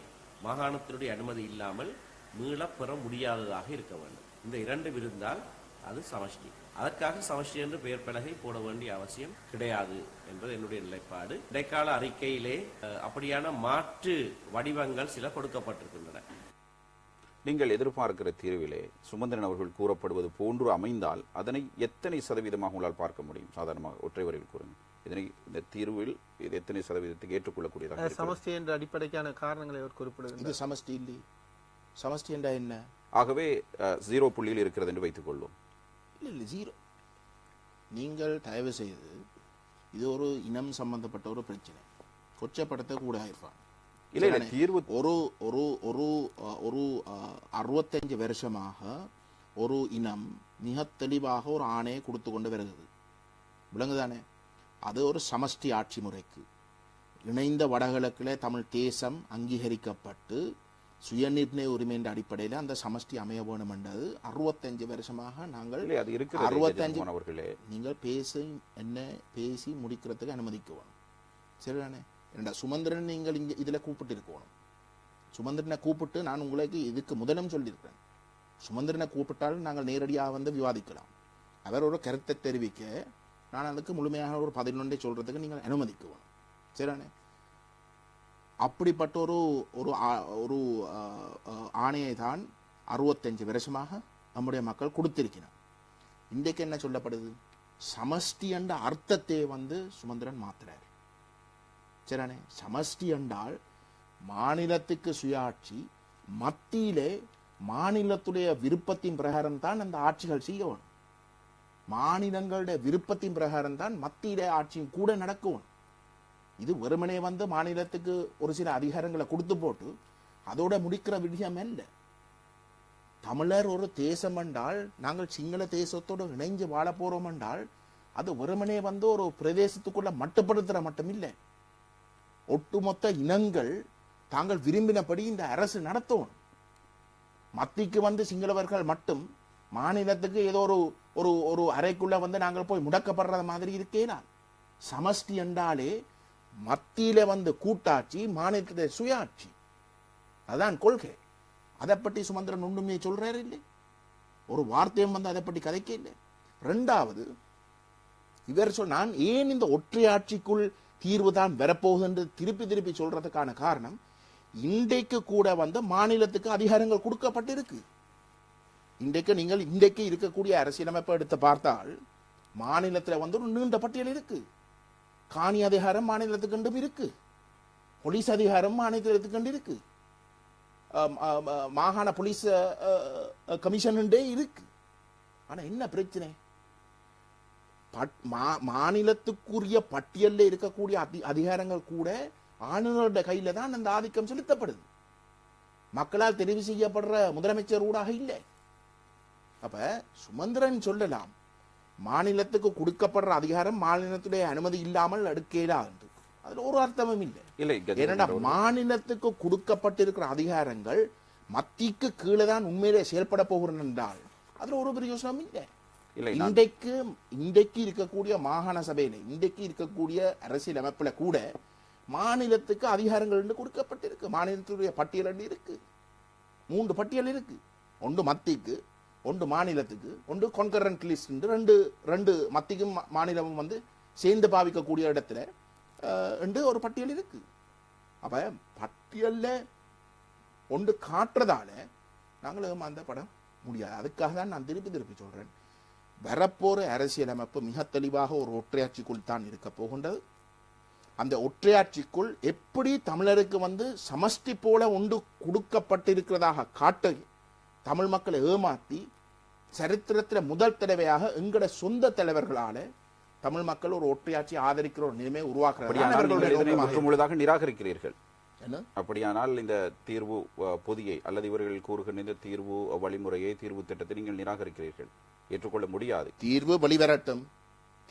மாகாணத்தினுடைய அனுமதி இல்லாமல் மீளப் பெற முடியாததாக இருக்க வேண்டும். இந்த இரண்டு இருந்தால் அது சமஷ்டி. அதற்காக சமஷ்டி என்று பெயர் பலகை போட வேண்டிய அவசியம் கிடையாது என்பது என்னுடைய நிலைப்பாடு. இடைக்கால அறிக்கையிலே அப்படியான மாற்று வடிவங்கள் சில கொடுக்கப்பட்டிருக்கின்றன. நீங்கள் எதிர்பார்க்கிற தீர்விலே சுமந்திரன் அவர்கள் கூறப்படுவது போன்று அமைந்தால் அதனை எத்தனை சதவீதமாக உங்களால் பார்க்க முடியும்? சாதாரணமாக ஒற்றை வரையில் கூறுங்க. இதனை இந்த தீர்வில் இது எத்தனை சதவீதத்துக்கு ஏற்றுக்கொள்ளக்கூடியதாக இருக்கிறது? சமஷ்டி என்ற அடிப்படைக்கான காரணங்களை அவர் குறிப்பிடுகிறார். இது சமஷ்டி இல்லை. சமஷ்டி என்றா என்ன? ஆகவே 0 புள்ளியில் இருக்கிறது என்று வைத்துக் கொள்வோம். இல்லை 0. நீங்கள் தயவு செய்து இது ஒரு இனம் சம்பந்தப்பட்ட ஒரு பிரச்சனை, கொச்சப்படுத்த கூட இருப்பாங்க. இல்லை தீர்வு ஒரு ஒரு ஒரு ஒரு 65 வருஷமாக ஒரு இனம் மிக தெளிவாக ஒரு ஆணையை கொடுத்து கொண்டு வருகிறது. விளங்குதானே? அது ஒரு சமஷ்டி ஆட்சி முறைக்கு இணைந்த வடகிழக்கிலே தமிழ் தேசம் அங்கீகரிக்கப்பட்டு சுயநிர்ணய உரிமை என்ற அடிப்படையில் அந்த சமஷ்டி அமைய வேணும் என்றது 65 வருஷமாக நாங்கள் 65 அவர்களே நீங்கள் பேசி முடிக்கிறதுக்கு அனுமதிக்குவோம். சரிதானே? ஏண்டா சுமந்திரன் நீங்கள் இங்கே இதில் கூப்பிட்டு இருக்கணும். சுமந்திரனை கூப்பிட்டு நான் உங்களுக்கு இதுக்கு முதலும் சொல்லியிருக்கேன். சுமந்திரனை கூப்பிட்டால் நாங்கள் நேரடியாக வந்து விவாதிக்கலாம். அவர் ஒரு கருத்தை தெரிவிக்க நான் அதுக்கு முழுமையாக ஒரு 11 சொல்றதுக்கு நீங்கள் அனுமதிக்குவோம். சரிதானே? அப்படிப்பட்ட ஒரு ஒரு ஆணையை தான் 65 வருஷமாக நம்முடைய மக்கள் கொடுத்திருக்கிறார். இன்றைக்கு என்ன சொல்லப்படுது? சமஷ்டி என்ற அர்த்தத்தை வந்து சுமந்திரன் மாத்துறார். சரிதானே? சமஷ்டி என்றால் மாநிலத்துக்கு சுயாட்சி, மத்தியிலே மாநிலத்துடைய விருப்பத்தின் பிரகாரம் தான் அந்த ஆட்சிகள் செய்யணும். மாநிலங்களுடைய விருப்பத்தின் பிரகாரம் தான் மத்தியிலே ஆட்சியும் கூட நடக்கும். இது வெறுமனே வந்து மாநிலத்துக்கு ஒரு சில அதிகாரங்களை கொடுத்து போட்டு அதோட முடிக்கிற விஷயம் இல்லை. தமிழர் ஒரு தேசம் என்றால் நாங்கள் சிங்கள தேசத்தோடு இணைஞ்சு வாழ போறோம் என்றால் அது வெறுமனே வந்து ஒரு பிரதேசத்துக்குள்ள மட்டுப்படுத்துற மட்டும் இல்லை. ஒட்டுமொத்த இனங்கள் தாங்கள் விரும்பினபடி இந்த அரசு நடத்தும். மத்திக்கு வந்து சிங்களவர்கள் மட்டும் மாநிலத்துக்கு ஏதோ ஒரு ஒரு அறைக்குள்ள வந்து நாங்கள் போய் முடக்கப்படுற மாதிரி இருக்கேனா? சமஷ்டி என்றாலே மத்தியில வந்து கூட்டாட்சி, மாநிலத்திலே சுயாட்சி, அதான் கொள்கை. அதை பற்றி சுமந்திரன் ஒண்ணுமே சொல்றாரு இல்லை, ஒரு வார்த்தையும் வந்து அதை பற்றி கதைக்க இல்லை. ரெண்டாவது, இவர் நான் ஏன் இந்த ஒற்றையாட்சிக்குள் தீர்வு தான் வரப்போகுது என்று திருப்பி திருப்பி சொல்றதுக்கான காரணம், இன்றைக்கு கூட வந்து மாநிலத்துக்கு அதிகாரங்கள் கொடுக்கப்பட்டிருக்கு. இன்றைக்கு நீங்கள் இன்றைக்கு இருக்கக்கூடிய அரசியலமைப்பை எடுத்து பார்த்தால் மாநிலத்தில் வந்து ஒரு நீண்ட பட்டியல் இருக்கு. காணி அதிகாரம் மாநிலத்துக்கு இருக்கு, போலீஸ் அதிகாரம் மாநிலத்துக்கு இருக்கு, மாகாண போலீஸ் கமிஷன் இருக்கு. ஆனா என்ன பிரச்சனை? மாநிலத்துக்குரிய பட்டியலில் இருக்கக்கூடிய அதிகாரங்கள் கூட ஆளுநருடைய கையில தான் அந்த ஆதிக்கம் செலுத்தப்படுது. மக்களால் தெரிவு செய்யப்படுற முதலமைச்சர் ஊடாக இல்லை. அப்ப சுமந்திரன் சொல்லலாம் மாநிலத்துக்கு கொடுக்கப்படுற அதிகாரம் மாநிலத்துடைய அனுமதி இல்லாமல் எடுக்கலாம் என்று. அதுல ஒரு அர்த்தமும் இல்லை. ஏன்னா மாநிலத்துக்கு கொடுக்கப்பட்டிருக்கிற அதிகாரங்கள் மத்திக்கு கீழே தான் உண்மையிலே செயல்பட போகிறேன் என்றால் அதுல ஒரு பிரயோசனம் இல்லை. இன்றைக்கு இருக்கக்கூடிய மாகாண சபையில, இன்றைக்கு இருக்கக்கூடிய அரசியல் அமைப்புல கூட மாநிலத்துக்கு அதிகாரங்கள் என்று கொடுக்கப்பட்டிருக்கு. மாநிலத்துடைய பட்டியல் இருக்கு, 3 பட்டியல் இருக்கு. ஒன்று மத்திக்கு, ஒன்று மாநிலத்துக்கு, ஒன்று கான்கரண்ட் லிஸ்ட். ரெண்டு மத்திக்கும் மாநிலமும் வந்து சேர்ந்து பாவிக்கக்கூடிய இடத்துல ஒரு பட்டியல் இருக்கு. அப்ப பட்டியல்ல ஒன்று காட்டுறதால நாங்களும் அந்த படம் முடியாது. அதுக்காக தான் நான் திருப்பி சொல்றேன், வரப்போற அரசியலமைப்பு மிக தெளிவாக ஒரு ஒற்றையாட்சிக்குள் தான் இருக்க போகின்றது. அந்த ஒற்றையாட்சிக்குள் எப்படி தமிழருக்கு வந்து சமஷ்டி போல ஒன்று கொடுக்கப்பட்டிருக்கிறதாக காட்ட தமிழ் மக்களை ஏமாத்தி சரித்திரத்தில் முதல் தடவையாக எங்கட சொந்த தலைவர்களால தமிழ் மக்கள் ஒரு ஒற்றையாட்சி ஆதரிக்கிற ஒரு நிலைமை உருவாக்குறதாக நிராகரிக்கிறீர்கள். அப்படியானால் இந்த தீர்வு பொதியை அல்லது இவர்கள் கூறுகின்ற இந்த தீர்வு வழிமுறையை, தீர்வு திட்டத்தை நீங்கள் நிராகரிக்கிறீர்கள், ஏற்றுக்கொள்ள முடியாது.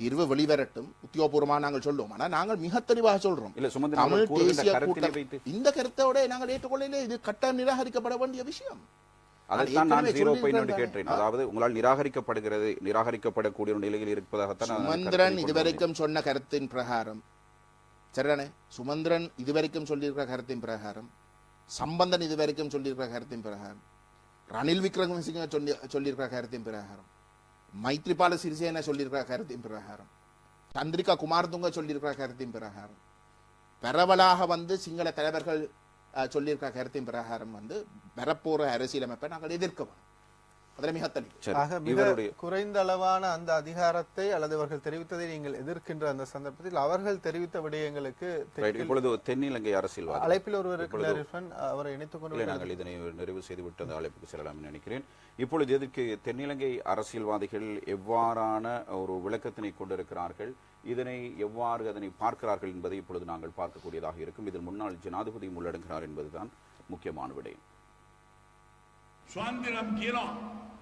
தீர்வு வெளிவரட்டும் உத்தியோகபூர்வமாக நாங்கள் சொல்லுவோம். ஆனால் நாங்கள் மிக தெளிவாக சொல்றோம், தமிழ் தேசிய கூட்டம் இந்த கருத்தோட நாங்கள் ஏற்றுக்கொள்ள இது கட்டாயம் நிராகரிக்கப்பட வேண்டிய விஷயம். அதைத்தான் நான் 0.1 கேட்டேன். அதாவது உங்களால் நிராகரிக்கப்படக்கூடிய ஒரு நிலையில் இருப்பதாகத்தான் சுமந்திரன் இதுவரைக்கும் சொன்ன கருத்தின் பிரகாரம், சரிதானே? சுமந்திரன் இதுவரைக்கும் சொல்லியிருக்கிற கருத்தின் பிரகாரம், சம்பந்தன் இதுவரைக்கும் சொல்லியிருக்கிற கருத்தின் பிரகாரம், ரணில் விக்ரமசிங்க சொல்லியிருக்கிற கருத்தின் பிரகாரம், மைத்ரிபால சிறிசேன சொல்லியிருக்கிற கருத்தின் பிரகாரம், சந்திரிகா குமாரதுங்க சொல்லியிருக்கிற கருத்தின் பிரகாரம், பரவலாக வந்து சிங்கள தலைவர்கள் சொல்லியிருக்க கருத்தின் பிரகாரம் வந்து வரப்போற அரசியலமைப்பை நாங்கள் எதிர்க்கணும். அதில் மிக தெளிவு. ஆக மிக குறைந்த அளவான அந்த அதிகாரத்தை அல்லது அவர்கள் தெரிவித்ததை நீங்கள் எதிர்க்கின்ற அந்த சந்தர்ப்பத்தில் அவர்கள் தெரிவித்த விடயங்களுக்கு இப்பொழுது தென்னிலங்கை அரசியல்வாதி அழைப்பில் ஒருவர் அவரை இணைத்துக் கொண்டு நாங்கள் இதனை நிறைவு செய்துவிட்டு அந்த அழைப்புக்கு செல்லலாம் நினைக்கிறேன். இப்பொழுது இதற்கு தென்னிலங்கை அரசியல்வாதிகள் எவ்வாறான ஒரு விளக்கத்தினை கொண்டிருக்கிறார்கள், இதனை எவ்வாறு அதனை பார்க்கிறார்கள் என்பதை இப்பொழுது நாங்கள் பார்க்கக்கூடியதாக இருக்கும். இதில் முன்னாள் ஜனாதிபதியும் உள்ளடங்குகிறார் என்பதுதான் முக்கியமான விடயம். ස්වන්දිනම් කියනවා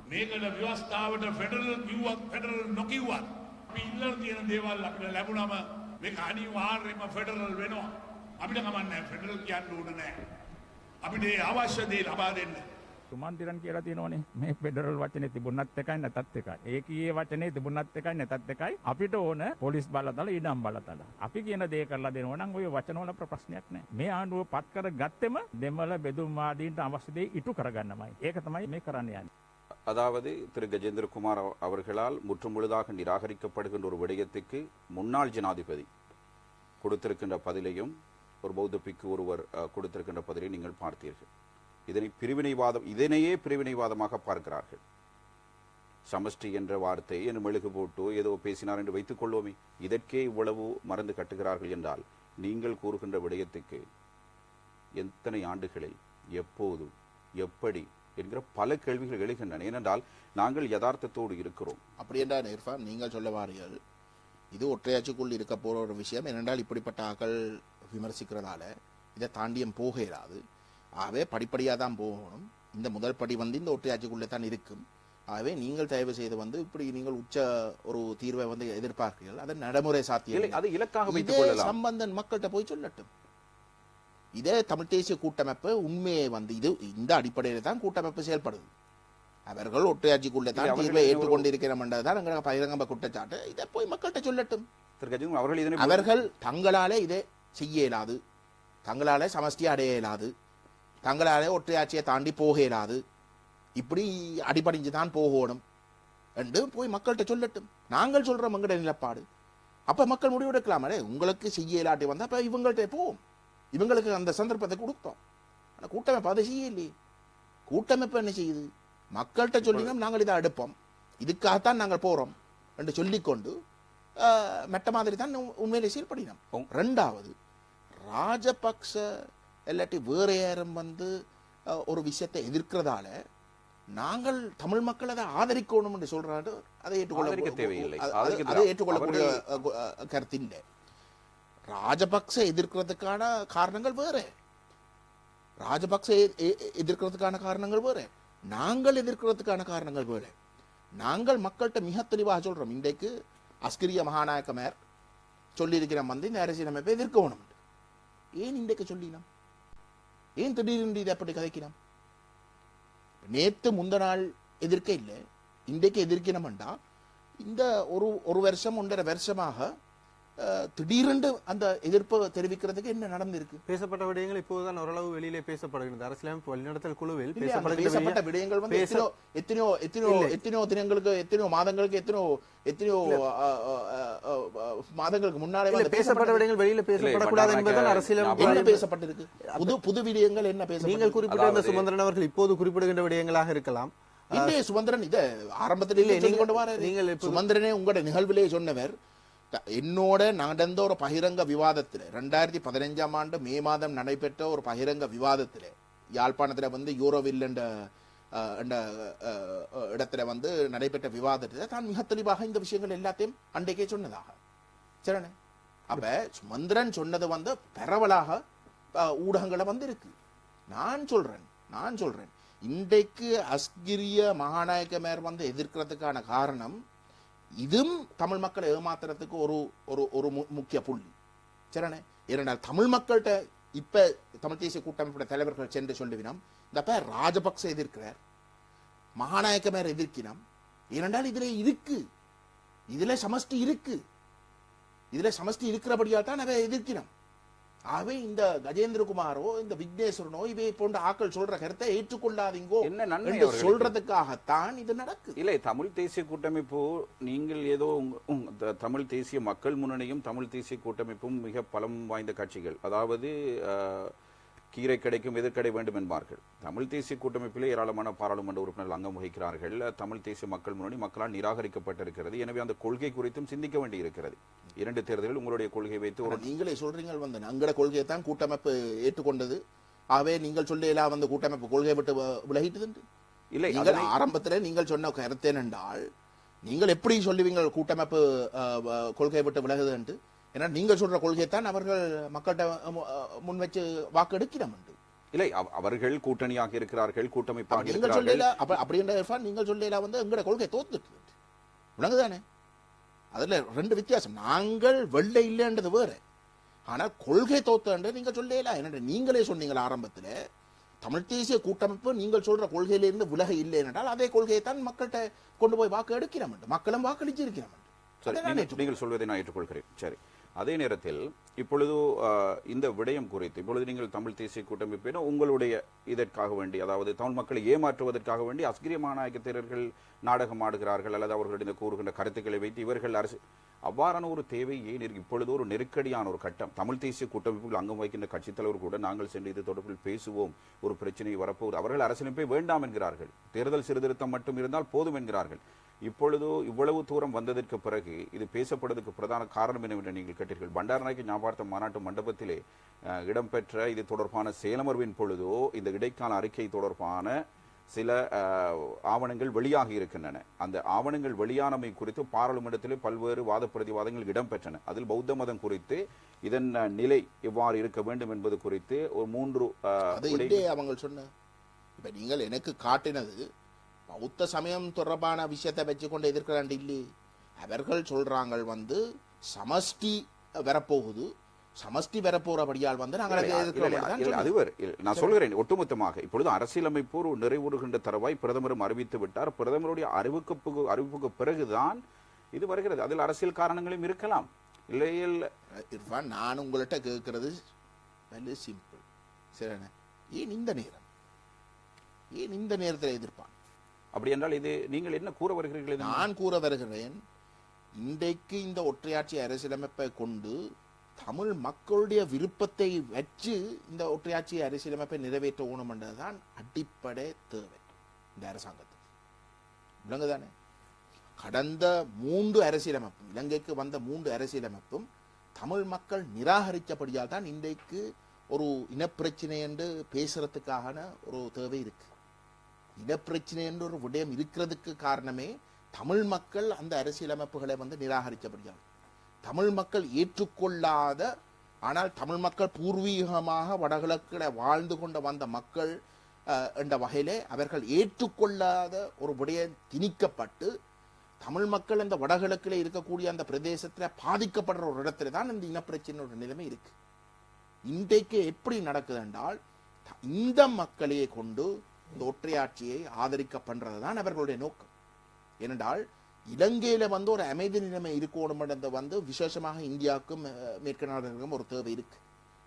මේකට ව්‍යවස්ථාවට ෆෙඩරල් කිව්වත් ෆෙඩරල් නොකිව්වත් අපි ඉල්ලලා තියෙන දේවල් අපිට ලැබුණම මේක අනිවාර්යයෙන්ම ෆෙඩරල් වෙනවා. අපිට කමන්නේ ෆෙඩරල් කියන්න ඕන නැහැ. අපිට ඒ අවශ්‍ය දේ ලබා දෙන්න. සුමන්තිරන් කියලා තියෙනවනේ මේ ෆෙඩරල් වචනේ තිබුණත් එකයි නැතත් එකයි. ඒකීයේ වචනේ තිබුණත් එකයි නැතත් එකයි. අපිට ඕන පොලිස් බලතල ඊඩම් බලතල. අපි කියන දේ කරලා දෙනවා නම් ඔය වචන වල ප්‍රශ්නයක් නැහැ. මේ ආණ්ඩුව පත් කර ගත්තෙම දෙමළ බෙදුම්වාදීන්ට අවශ්‍ය දේ ඉටු කරගන්නමයි. ඒක තමයි මේ කරන්න යන්නේ. அதாவது திரு கஜேந்திரகுமார் அவர்களால் முற்றுமுழுதாக நிராகரிக்கப்படுகின்ற ஒரு விடயத்துக்கு முன்னாள் ஜனாதிபதி கொடுத்திருக்கின்ற பதிலையும் ஒரு பௌத்த பிக்கு ஒருவர் கொடுத்திருக்கின்ற பதிலை நீங்கள் பார்த்தீர்கள். இதனையே பிரிவினைவாதமாக பார்க்கிறார்கள். சமஷ்டி என்ற வார்த்தை என்று மெழுகு போட்டு ஏதோ பேசினார் என்று வைத்துக் கொள்வோமே, இதற்கே இவ்வளவு மருந்து கட்டுகிறார்கள் என்றால் நீங்கள் கூறுகின்ற விடயத்துக்கு எத்தனை ஆண்டுகளில் எப்போது எப்படி என்கிற பல கேள்விகள் எழுகின்றன. ஏனென்றால் நாங்கள் யதார்த்தத்தோடு இருக்கிறோம். அப்படி என்றால் இர்ஃபான், நீங்கள் சொல்ல வாரீர்கள் இது ஒற்றையாட்சிக்குள் இருக்க போற ஒரு விஷயம். ஏனென்றால் இப்படிப்பட்ட ஆக்கள் விமர்சிக்கிறதால இதை தாண்டியம் போக இயலாது. ஆகவே படிப்படியாக தான் போகணும். இந்த முதல் படி வந்து இந்த ஒற்றையாட்சிக்குள்ளே தான் இருக்கும். ஆகவே நீங்கள் தயவு செய்து வந்து இப்படி நீங்கள் உச்ச ஒரு தீர்வை வந்து எதிர்பார்க்கிறீர்கள், அதை நடைமுறை சாத்தியம் அது இலக்காக வைத்துக் கொள்ளலாம். சம்பந்தன் மக்கள்கிட்ட போய் சொல்லட்டும். இதே தமிழ் தேசிய கூட்டமைப்பு உண்மையை வந்து இது இந்த அடிப்படையில் தான் கூட்டமைப்பு செயல்படுது. அவர்கள் ஒற்றையாட்சிக்குள்ளே தான் தீர்வை ஏற்றுக்கொண்டிருக்கிறோம்ன்றதுதான் எங்களுக்கு பகிரங்க குற்றச்சாட்டு. இதை போய் மக்கள்கிட்ட சொல்லட்டும். அவர்கள் தங்களாலே இதை செய்ய இயலாது, தங்களாலே சமஷ்டியை அடைய இயலாது, தங்களாலே ஒற்றையாட்சியை தாண்டி போக இயலாது, இப்படி அடிபடிஞ்சு தான் போகணும் என்று போய் மக்கள்கிட்ட சொல்லட்டும். நாங்கள் சொல்றோம் எங்கட நிலப்பாடு. அப்ப மக்கள் முடிவெடுக்கலாமே. உங்களுக்கு செய்ய இயலாட்டி வந்தா அப்ப இவங்கள்ட்ட போவோம், இவங்களுக்கு அந்த சந்தர்ப்பத்தை கொடுப்போம். ஆனால் கூட்டமைப்பு அதை செய்ய இல்லையே. கூட்டமைப்பு என்ன செய்யுது? மக்கள்கிட்ட சொல்லினோம் நாங்கள் இதை அடுப்போம், இதுக்காகத்தான் நாங்கள் போறோம் என்று சொல்லிக்கொண்டு மெட்ட மாதிரி தான் உண்மையிலே செயல்படினோம். ரெண்டாவது, ராஜபக்ச இல்லாட்டி வேற யாரும் வந்து ஒரு விஷயத்தை எதிர்க்கிறதால நாங்கள் தமிழ் மக்கள் அதை ஆதரிக்கணும் என்று சொல்றாரு. அதை ஏற்றுக்கொள்ளக்கூடிய கருத்து இல்லை. ராஜபக்ச எதிர்க்கிறதுக்கான காரணங்கள் வேற, ராஜபக்ச எதிர்க்கிறதுக்கான காரணங்கள் வேற, நாங்கள் எதிர்க்கிறதுக்கான காரணங்கள் வேற. நாங்கள் மக்கள்கிட்ட மிக தெளிவாக சொல்றோம். இன்றைக்கு அஸ்கிரிய மகாநாயக்க மேர் சொல்லியிருக்கிறோம் வந்து இந்த அரசியலமைப்பை எதிர்க்கணும். ஏன் இன்றைக்கு சொல்லினோம்? ஏன் திடீர்னு இதை அப்படி கதைக்கிறோம்? நேத்து முந்த நாள் எதிர்க்க இல்லை, இன்றைக்கு எதிர்க்கணும்டா இந்த ஒரு வருஷம் 1.5 வருஷமாக திடீரென்று அந்த எதிர்ப்பு தெரிவிக்கிறதுக்கு என்ன நடந்திருக்கு? பேசப்பட்ட விடயங்கள் இப்போதுதான் ஓரளவு வெளியிலே பேசப்படுகிறது. அரசியலமைப்பு வழிநடத்தல் குழுவில் பேசப்பட்ட விடயங்கள் வந்து எத்தனையோ தினங்களுக்கு, எத்தனையோ மாதங்களுக்கு, எத்தனையோ மாதங்களுக்கு முன்னாலே பேசப்பட்ட விடயங்கள் வெளியில பேசப்படக்கூடாது என்பதுதான் அரசியலமைப்பு. என்ன பேசப்பட்டிருக்கு? புது விடயங்கள் என்ன பேச? நீங்கள் குறிப்பிட்ட இந்த சுமந்திரன் அவர்கள் இப்போது குறிப்பிடுகின்ற விடயங்களாக இருக்கலாம். இல்லையே சுமந்திரன் இதை ஆரம்பத்திலே சொல்லிக் கொண்டு வர. சுமந்திரனே உங்களோட நிகழ்விலே சொன்னவர், என்னோட நடந்த ஒரு பகிரங்க விவாதத்தில் 2015ஆம் ஆண்டு மே மாதம் நடைபெற்ற ஒரு பகிரங்க விவாதத்தில் யாழ்ப்பாணத்தில் வந்து யூரோவில் என்ற இடத்துல வந்து நடைபெற்ற விவாதத்தில் தான் மிக தெளிவாக இந்த விஷயங்கள் எல்லாத்தையும் அன்றைக்கே சொன்னதாக. சரிண்ணே? அப்ப சுமந்திரன் சொன்னது வந்து பரவலாக ஊடகங்களை வந்து இருக்கு. நான் சொல்றேன் இன்றைக்கு அஸ்கிரிய மகாநாயக்க மேர் வந்து எதிர்க்கிறதுக்கான காரணம் இதுவும் தமிழ் மக்களை ஏமாத்துறதுக்கு ஒரு முக்கிய புள்ளி. சரிண்ணே? ஏனென்றால் தமிழ் மக்கள்கிட்ட இப்ப தமிழ் தேசிய கூட்டமைப்புடைய தலைவர்கள் சென்று சொல்லுவினோம், இந்த பேர் ராஜபக்ச எதிர்க்கிறார், மகாநாயக்க மேர் எதிர்க்கினோம். ஏனென்றால் இதுல சமஷ்டி இருக்கிறபடியால் தான் அதை எதிர்க்கினோம். ஆகவே இந்த கஜேந்திரகுமாரோ இந்த விக்னேஸ்வரனோ இவை போன்ற ஆக்கள் சொல்ற கருத்தை ஏற்றுக்கொள்ளாதீங்கோ என்று சொல்றதுக்காகத்தான் இது நடக்குது. இல்லை, தமிழ் தேசிய கூட்டமைப்பு, நீங்கள் ஏதோ தமிழ் தேசிய மக்கள் முன்னணியும் தமிழ் தேசிய கூட்டமைப்பும் மிக பலம் வாய்ந்த கட்சிகள். அதாவது கீரை கிடைக்கும் எதிர்க்கடை வேண்டும் என்பார்கள். தமிழ் தேசிய கூட்டமைப்பிலே ஏராளமான பாராளுமன்ற உறுப்பினர்கள் அங்கம் வகிக்கிறார்கள். தமிழ் தேசிய மக்கள் முன்னணி மக்களால் நிராகரிக்கப்பட்டிருக்கிறது. எனவே அந்த கொள்கை குறித்தும் சிந்திக்க வேண்டி இருக்கிறது. 2 தேர்தலில் உங்களுடைய கொள்கை வைத்து ஒரு நீங்களே சொல்றீங்க வந்து அங்கட கொள்கையை தான் கூட்டமைப்பு ஏற்றுக்கொண்டது. ஆகவே நீங்கள் சொல்ல வந்து கூட்டமைப்பு கொள்கையை விட்டு விலகிட்டு இல்லை. நீங்கள் ஆரம்பத்தில் நீங்கள் சொன்ன கருத்து என்னென்றால் நீங்கள் எப்படி சொல்லுவீங்க கூட்டமைப்பு கொள்கையை விட்டு விலகுது என்று? ஏன்னா நீங்கள் சொல்ற கொள்கையை தான் அவர்கள் மக்கள்கிட்ட முன் வச்சு வாக்கு எடுக்கிறோம். இல்லை, அவர்கள் கூட்டணியாக இருக்கிறார்கள், கூட்டமைப்பாக நீங்கள் சொல்லல அப்படின்ற நீங்கள் சொல்லல வந்து எங்கட கொள்கை தோத்துட்டு விளங்குதானே? அதுல 2 வித்தியாசம். நாங்கள் வெள்ளை இல்லைன்றது வேற, ஆனா கொள்கை தோத்தன்றது நீங்க சொல்லல. என்ன நீங்களே சொன்னீங்களா ஆரம்பத்துல தமிழ் தேசிய கூட்டமைப்பு நீங்கள் சொல்ற கொள்கையிலிருந்து விலக இல்லை என்றால் அதே கொள்கையை தான் மக்கள்கிட்ட கொண்டு போய் வாக்கு எடுக்கிறோம், மக்களும் வாக்களிச்சு இருக்கிறோம். நீங்கள் சொல்வதை நான் ஏற்றுக்கொள்கிறேன். சரி, அதே நேரத்தில் இப்பொழுது இந்த விடயம் குறித்து இப்பொழுது நீங்கள் தமிழ் தேசிய கூட்டமைப்பின உங்களுடைய இதற்காக வேண்டி, அதாவது தமிழ் மக்களை ஏமாற்றுவதற்காக வேண்டி அஸ்கிரிய மாநாயக்க தேரர்கள் நாடகம் ஆடுகிறார்கள், அல்லது அவர்களுடைய கூறுகின்ற கருத்துக்களை வைத்து இவர்கள் அரசு அவ்வாறான ஒரு தேவை ஏன் இப்பொழுது ஒரு நெருக்கடியான ஒரு கட்டம். தமிழ் தேசிய கூட்டமைப்பில் அங்கம் வைக்கின்ற கட்சித் தலைவர் கூட நாங்கள் சென்று இது தொடர்பில் பேசுவோம், ஒரு பிரச்சனை வரப்போகுது, அவர்கள் அரசியலமைப்பை வேண்டாம் என்கிறார்கள், தேர்தல் சீர்திருத்தம் மட்டும் இருந்தால் போதும் என்கிறார்கள். இப்பொழுது இவ்வளவு தூரம் வந்ததற்கு பிறகு இது பேசப்படுவதற்கு பிரதான காரணம் என்னவென்று நீங்கள் கேட்டீர்கள். பண்டாரநாயக்க ஞாபகார்த்த மாநாட்டு மண்டபத்திலே இடம்பெற்ற இது தொடர்பான செயலமர்வின் பொழுதோ இந்த இடைக்கால அறிக்கை தொடர்பான சில ஆவணங்கள் வெளியாகி இருக்கின்றன. அந்த ஆவணங்கள் வெளியானமை குறித்து பாராளுமன்றத்திலே பல்வேறு வாத பிரதிவாதங்கள் இடம்பெற்றன. அதில் பௌத்த மதம் குறித்து இதன் நிலை எவ்வாறு இருக்க வேண்டும் என்பது குறித்து ஒரு 3 அவங்க சொன்ன இப்ப நீங்கள் எனக்கு காட்டினது பௌத்த சமயம் தொடர்பான விஷயத்தை வச்சுக்கொண்டு எதிர்க்கிறான் இல்லை. அவர்கள் சொல்றாங்க வந்து சமஷ்டி வரப்போகுது, சமஷ்டி வரப்போறபடியால் வந்து நான் சொல்கிறேன் ஒட்டுமொத்தமாக இப்பொழுது அரசியலமைப்பு ஒரு நிறைவுறுகின்ற தரவாய் பிரதமரும் அறிவித்து விட்டார். பிரதமருடைய அறிவிப்புக்கு பிறகுதான் இது வருகிறது. அதில் அரசியல் காரணங்களும் இருக்கலாம். இல்லையில் நான் உங்கள்கிட்ட கேட்கிறது வெரி சிம்பிள். சரிண்ணே, ஏன் இந்த நேரத்தில் எதிர்ப்பான்? அப்படி என்றால் இது நீங்கள் என்ன கூற வருகிறீர்கள்? நான் கூற வருகிறேன், இன்றைக்கு இந்த ஒற்றையாட்சி அரசியலமைப்பை கொண்டு தமிழ் மக்களுடைய விருப்பத்தை வச்சு இந்த ஒற்றையாட்சி அரசியலமைப்பை நிறைவேற்ற ஊனம் என்றதுதான் அடிப்படை தேவை இந்த அரசாங்கத்துக்கு. விளங்குதானே? கடந்த 3 அரசியலமைப்பும், இலங்கைக்கு வந்த 3 அரசியலமைப்பும் தமிழ் மக்கள் நிராகரித்தபடியால் தான் இன்றைக்கு ஒரு இனப்பிரச்சனை என்று பேசுறதுக்கான ஒரு தேவை இருக்கு. இனப்பிரச்சனை என்று ஒரு விடயம் இருக்கிறதுக்கு காரணமே தமிழ் மக்கள் அந்த அரசியலமைப்புகளை வந்து நிராகரித்தபடியால், தமிழ் மக்கள் ஏற்றுக்கொள்ளாத, ஆனால் தமிழ் மக்கள் பூர்வீகமாக வடகிழக்கில் வாழ்ந்து கொண்டு வந்த மக்கள் என்ற வகையிலே அவர்கள் ஏற்றுக்கொள்ளாத ஒரு விடயம் திணிக்கப்பட்டு தமிழ் மக்கள் அந்த வடகிழக்கில் இருக்கக்கூடிய அந்த பிரதேசத்தில் பாதிக்கப்படுற ஒரு இடத்துல தான் இந்த இனப்பிரச்சனையோட நிலைமை இருக்கு. இன்றைக்கு எப்படி நடக்குது என்றால் இந்த மக்களையே கொண்டு இந்த ஒற்றையாட்சியை ஆதரிக்க பண்றதுதான் அவர்களுடைய நோக்கம். ஏனென்றால் இலங்கையில வந்து ஒரு அமைதி நிலைமை இருக்கணும் வந்து விசேஷமாக இந்தியாவுக்கும் மேற்கு நாடுகளுக்கும் ஒரு தேவை இருக்கு.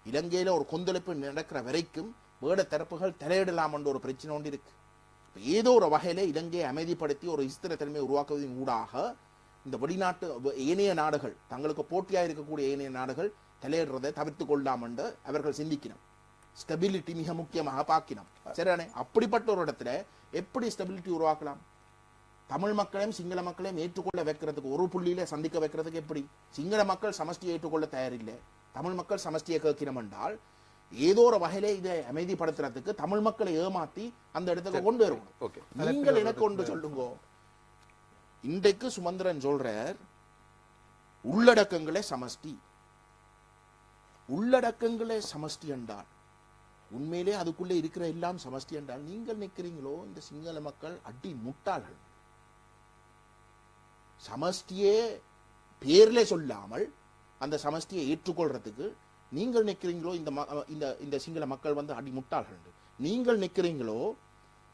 இலங்கையில ஒரு கொந்தளிப்பு நடக்கிற வரைக்கும் வேட தரப்புகள் தலையிடலாம் என்ற ஒரு பிரச்சனை ஒன்று இருக்கு. ஏதோ ஒரு வகையில இலங்கையை அமைதிப்படுத்தி ஒரு ஸ்திரத்தன்மையை உருவாக்குவதன் ஊடாக இந்த வெளிநாட்டு ஏனைய நாடுகள், தங்களுக்கு போட்டியா இருக்கக்கூடிய ஏனைய நாடுகள் தலையிடுறதை தவிர்த்து கொள்ளலாம் என்று அவர்கள் சிந்திக்கணும். ஸ்டெபிலிட்டி மிக முக்கியமாக பார்க்கணும். சரிதானே? அப்படிப்பட்ட ஒரு இடத்துல எப்படி ஸ்டெபிலிட்டி உருவாக்கலாம்? தமிழ் மக்களையும் சிங்கள மக்களையும் ஏற்றுக்கொள்ள வைக்கிறதுக்கு, ஒரு புள்ளியில சந்திக்க வைக்கிறதுக்கு எப்படி? சிங்கள மக்கள் சமஷ்டியை ஏற்றுக்கொள்ள தயாரில்லை, தமிழ் மக்கள் சமஷ்டியை கேட்கணும் என்றால் ஏதோ ஒரு வகையில இதை அமைதிப்படுத்துறதுக்கு தமிழ் மக்களை ஏமாத்தி அந்த இடத்துக்கு கொண்டு வருவோம். நீங்கள் எனக்கு கொண்டு சொல்லுங்க. இன்றைக்கு சுமந்திரன் சொல்றார் உள்ளடக்கங்களே சமஷ்டி. உள்ளடக்கங்களே சமஷ்டி என்றால் உண்மையிலே அதுக்குள்ளே இருக்கிற எல்லாம் சமஷ்டி என்றால் நீங்கள் நிற்கிறீங்களோ இந்த சிங்கள மக்கள் அடி முட்டாள்கள். சமஷ்டியே பேர்ல சொல்லாமல் அந்த சமஷ்டியை ஏற்றுக்கொள்றதுக்கு நீங்கள் நிற்கிறீங்களோ இந்த சிங்கள மக்கள் வந்து அடி முட்டாள்கள். நீங்கள் நிற்கிறீங்களோ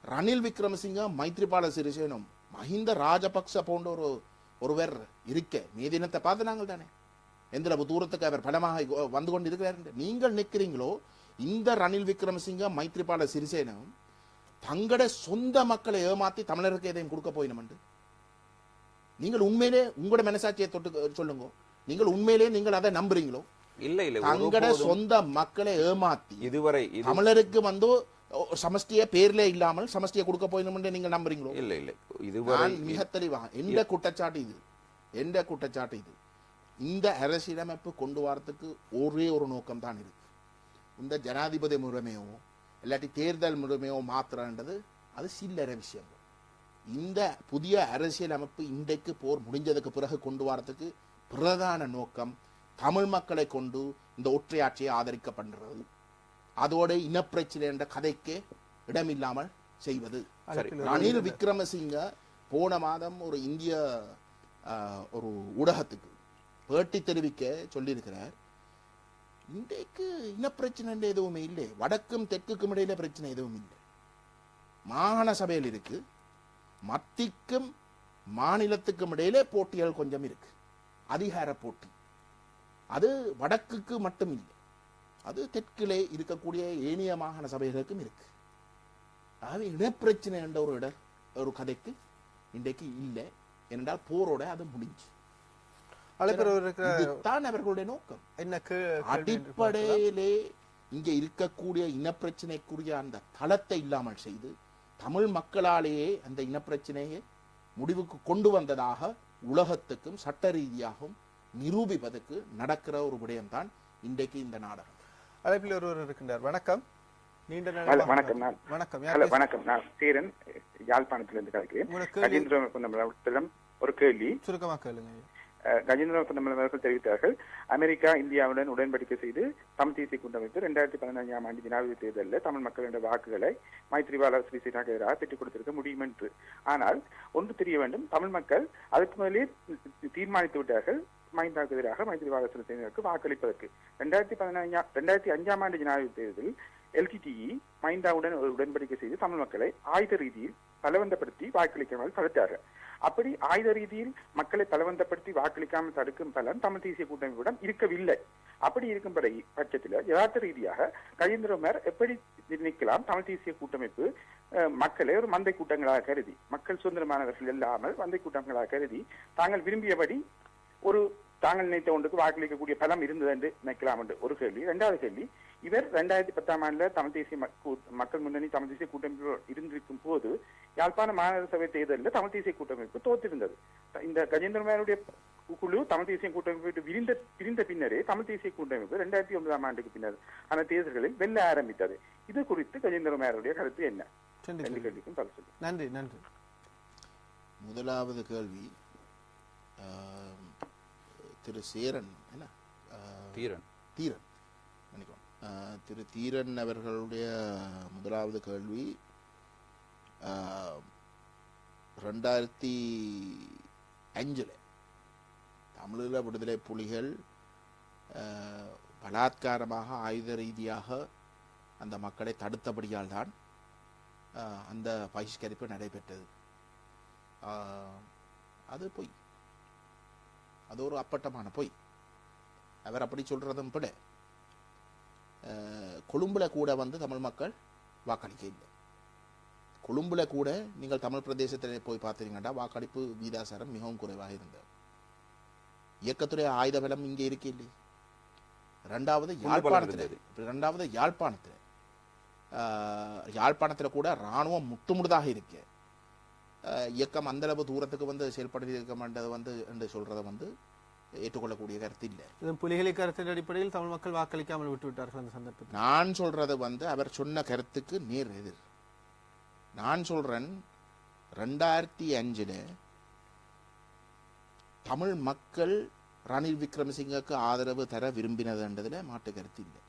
ரணில் விக்ரமசிங்க, மைத்ரிபால சிறிசேனம், மஹிந்த ராஜபக்ச போன்ற ஒருவர் இருக்க மேதினத்தை பார்த்து நாங்கள் தானே எந்த தூரத்துக்கு அவர் படமாக வந்து கொண்டு இருக்கிறார். நீங்கள் நிற்கிறீங்களோ இந்த ரணில் விக்ரமசிங்க, மைத்ரிபால சிறிசேனம் தங்களோட சொந்த மக்களை ஏமாத்தி தமிழருக்கு எதையும் கொடுக்க போயினோம். நீங்கள் உண்மையிலே உங்களோட மனசாட்சியை தொட்டு சொல்லுங்க. நீங்கள் உண்மையிலே நீங்கள் அதை நம்புறீங்களோ? இல்ல தங்கட ஒருபோதும் சொந்த மக்களை ஏமாத்தி இதுவரை தமிழருக்கு வந்து சமஷ்டிய பேர்ல இல்லாமல் சமஷ்டியை கொடுக்க போயிடும் நீங்க நம்புறீங்களோ? இல்ல இதுவரை நான் மிக தெளிவாக எந்த குற்றச்சாட்டு இது இந்த அரசியலமைப்பு கொண்டு வரதுக்கு ஒரே ஒரு நோக்கம் தான் இருக்கு. இந்த ஜனாதிபதி முறைமையோ இல்லாட்டி தேர்தல் முறைமையோ மாத்திரன்றது அது சில்லறை விஷயம். இந்த புதிய அரசியலமைப்பு இன்றைக்கு போர் முடிஞ்சதுக்கு பிறகு கொண்டு வரதுக்கு பிரதான நோக்கம் தமிழ் மக்களை கொண்டு இந்த ஒற்றையாட்சியை ஆதரிக்கப்படுறது, அதோட இனப்பிரச்சனை என்ற கதைக்கு இடமில்லாமல் செய்வது. ரணில் விக்ரமசிங்க போன மாதம் ஒரு இந்திய ஒரு ஊடகத்துக்கு பேட்டி தெரிவிக்க சொல்லியிருக்கிறார், இன்றைக்கு இனப்பிரச்சனை எதுவுமே இல்லை, வடக்கும் தெற்குக்கும் இடையில பிரச்சனை எதுவும் இல்லை, மாகாண சபையில் இருக்கு, மத்திக்கும் மாநிலத்துக்கும் இடையிலே போட்டிகள் கொஞ்சம் இருக்கு, அதிகார போட்டி. அது வடக்குக்கு மட்டும் இல்லை, அது தெற்கிலே இருக்கக்கூடிய ஏனைய மாகாண சபைகளுக்கும் இருக்கு. ஆகவே இனப்பிரச்சனை என்ற ஒரு கதைக்கு இன்றைக்கு இல்லை என்றால் போரோட அது முடிஞ்சு. இதுதான் அவர்களுடைய நோக்கம். அடிப்படையிலே இங்க இருக்கக்கூடிய இனப்பிரச்சனைக்குரிய அந்த தளத்தை இல்லாமல் செய்து தமிழ் மக்களாலேயே அந்த இனப்பிரச்சனையை முடிவுக்கு கொண்டு வந்ததாக உலகத்துக்கும் சட்ட ரீதியாகவும் நிரூபிப்பதற்கு நடக்கிற ஒரு விடயம்தான் இன்றைக்கு இந்த நாடகம். அழைப்பில் ஒருவர் இருக்கின்றார். வணக்கம். நீண்ட வணக்கம். நான் சீரன் யாழ்ப்பாணத்திலிருந்து கலைக்கிறேன். ஒரு கேள்வி சுருக்கமாக கேளுங்க. கஜேந்திரன் அவர்கள் தெரிவித்தார்கள், அமெரிக்கா இந்தியாவுடன் உடன்படிக்கை செய்து தமிழ் தேசிய கூட்டமைப்பு 2015ஆம் ஆண்டு ஜனாதிபதி தேர்தலில் தமிழ் மக்களின் வாக்குகளை மைத்ரிபால சிறிசேனாவுக்கு எதிராக பெற்றுக் கொடுத்திருக்க முடியும் என்று. ஆனால் ஒன்று தெரிய வேண்டும், தமிழ் மக்கள் அதுக்கு முதலே தீர்மானித்து விட்டார்கள் மஹிந்தாவுக்கு எதிராக மைத்ரிபால சிறிசேனாவுக்கு வாக்களிப்பதற்கு. 2005ஆம் ஆண்டு ஜனாதிபதி தேர்தலில் எல்டிடிஇ மஹிந்தாவுடன் ஒரு உடன்படிக்கை செய்து தமிழ் மக்களை ஆயுத ரீதியில் பலவந்தப்படுத்தி வாக்களிக்காமல் தடுத்தார்கள். அப்படி ஆயுத ரீதியில் மக்களை பலவந்தப்படுத்தி வாக்களிக்காமல் தடுக்கும் பலன் தமிழ் தேசிய கூட்டமைப்பிடம் இருக்கவில்லை. அப்படி இருக்கும் பட்சத்தில் யதார்த்த ரீதியாக கஜேந்திரமர் எப்படி நிர்ணயிக்கலாம்? தமிழ் தேசிய கூட்டமைப்பு மக்களை ஒரு மந்தை கூட்டங்களாக கருதி, மக்கள் சுதந்திரமானவர்கள் இல்லாமல் மந்தை கூட்டங்களாக கருதி தாங்கள் விரும்பியபடி ஒரு தாங்கள் நினைத்த ஒன்றுக்கு வாக்களிக்கக்கூடிய பலம் இருந்தது என்று நினைக்கலாம் என்று ஒரு கேள்வி. இரண்டாவது கேள்வி, இவர் 2010ஆம் ஆண்டுல தமிழ் தேசிய மக்கள் முன்னணி தமிழ் தேசிய கூட்டமைப்பு இருந்திருக்கும் போது யாழ்ப்பாண மாநகர சபை தேர்தலில் தமிழ் தேசிய கூட்டமைப்பு தோற்றிருந்தது. இந்த கஜேந்திரமேருடைய குழு தமிழ் தேசிய கூட்டமைப்பு பிரிந்த பின்னரே தமிழ் தேசிய கூட்டமைப்பு 2009ஆம் ஆண்டுக்கு பின்னர் அந்த தேர்தல்களில் வெல்ல ஆரம்பித்தது. இது குறித்து கஜேந்திரமேருடைய கருத்து என்ன? நன்றி. நன்றி. முதலாவது கேள்வி திரு சேரன் என்ன தீரன் திரு தீரன் அவர்களுடைய முதலாவது கேள்வி 2005 தமிழீழ விடுதலை புலிகள் பலாத்காரமாக ஆயுத ரீதியாக அந்த மக்களை தடுத்தபடியால் தான் அந்த பகிஷ்கரிப்பு நடைபெற்றது. அது பொய், அது ஒரு அப்பட்டமான பொய். அவர் அப்படி சொல்றதும் பிழை. கொழும்புல கூட வந்து தமிழ் மக்கள் வாக்களிக்க இல்லை. கொழும்புல கூட நீங்கள் தமிழ் பிரதேசத்தில் போய் பார்த்தீங்கன்னா வாக்களிப்பு வீதாசாரம் மிகவும் குறைவாக இருந்தது. இயக்கத்துடைய ஆயுத பலம் இங்கே இருக்க இல்லை. ரெண்டாவது யாழ்ப்பாணத்தில் கூட இராணுவம் முட்டுமுடுதாக இருக்கு. இயக்கம் அந்த அளவு தூரத்துக்கு வந்து செயல்படுத்தி இருக்க மாட்டது வந்து என்று சொல்றதை வந்து ஏற்றுக்கொள்ளக்கூடிய கருத்து இல்லை. புலிகளை கருத்தின் அடிப்படையில் தமிழ் மக்கள் வாக்களிக்காமல் விட்டுவிட்டார்கள் அந்த சந்தர்ப்பத்தில். நான் சொல்றது வந்து அவர் சொன்ன கருத்துக்கு நேர் எதிர். நான் சொல்றேன் 2005 தமிழ் மக்கள் ரணில் விக்ரமசிங்கக்கு ஆதரவு தர விரும்பினதுன்றதுல மாட்டு கருத்து இல்லை.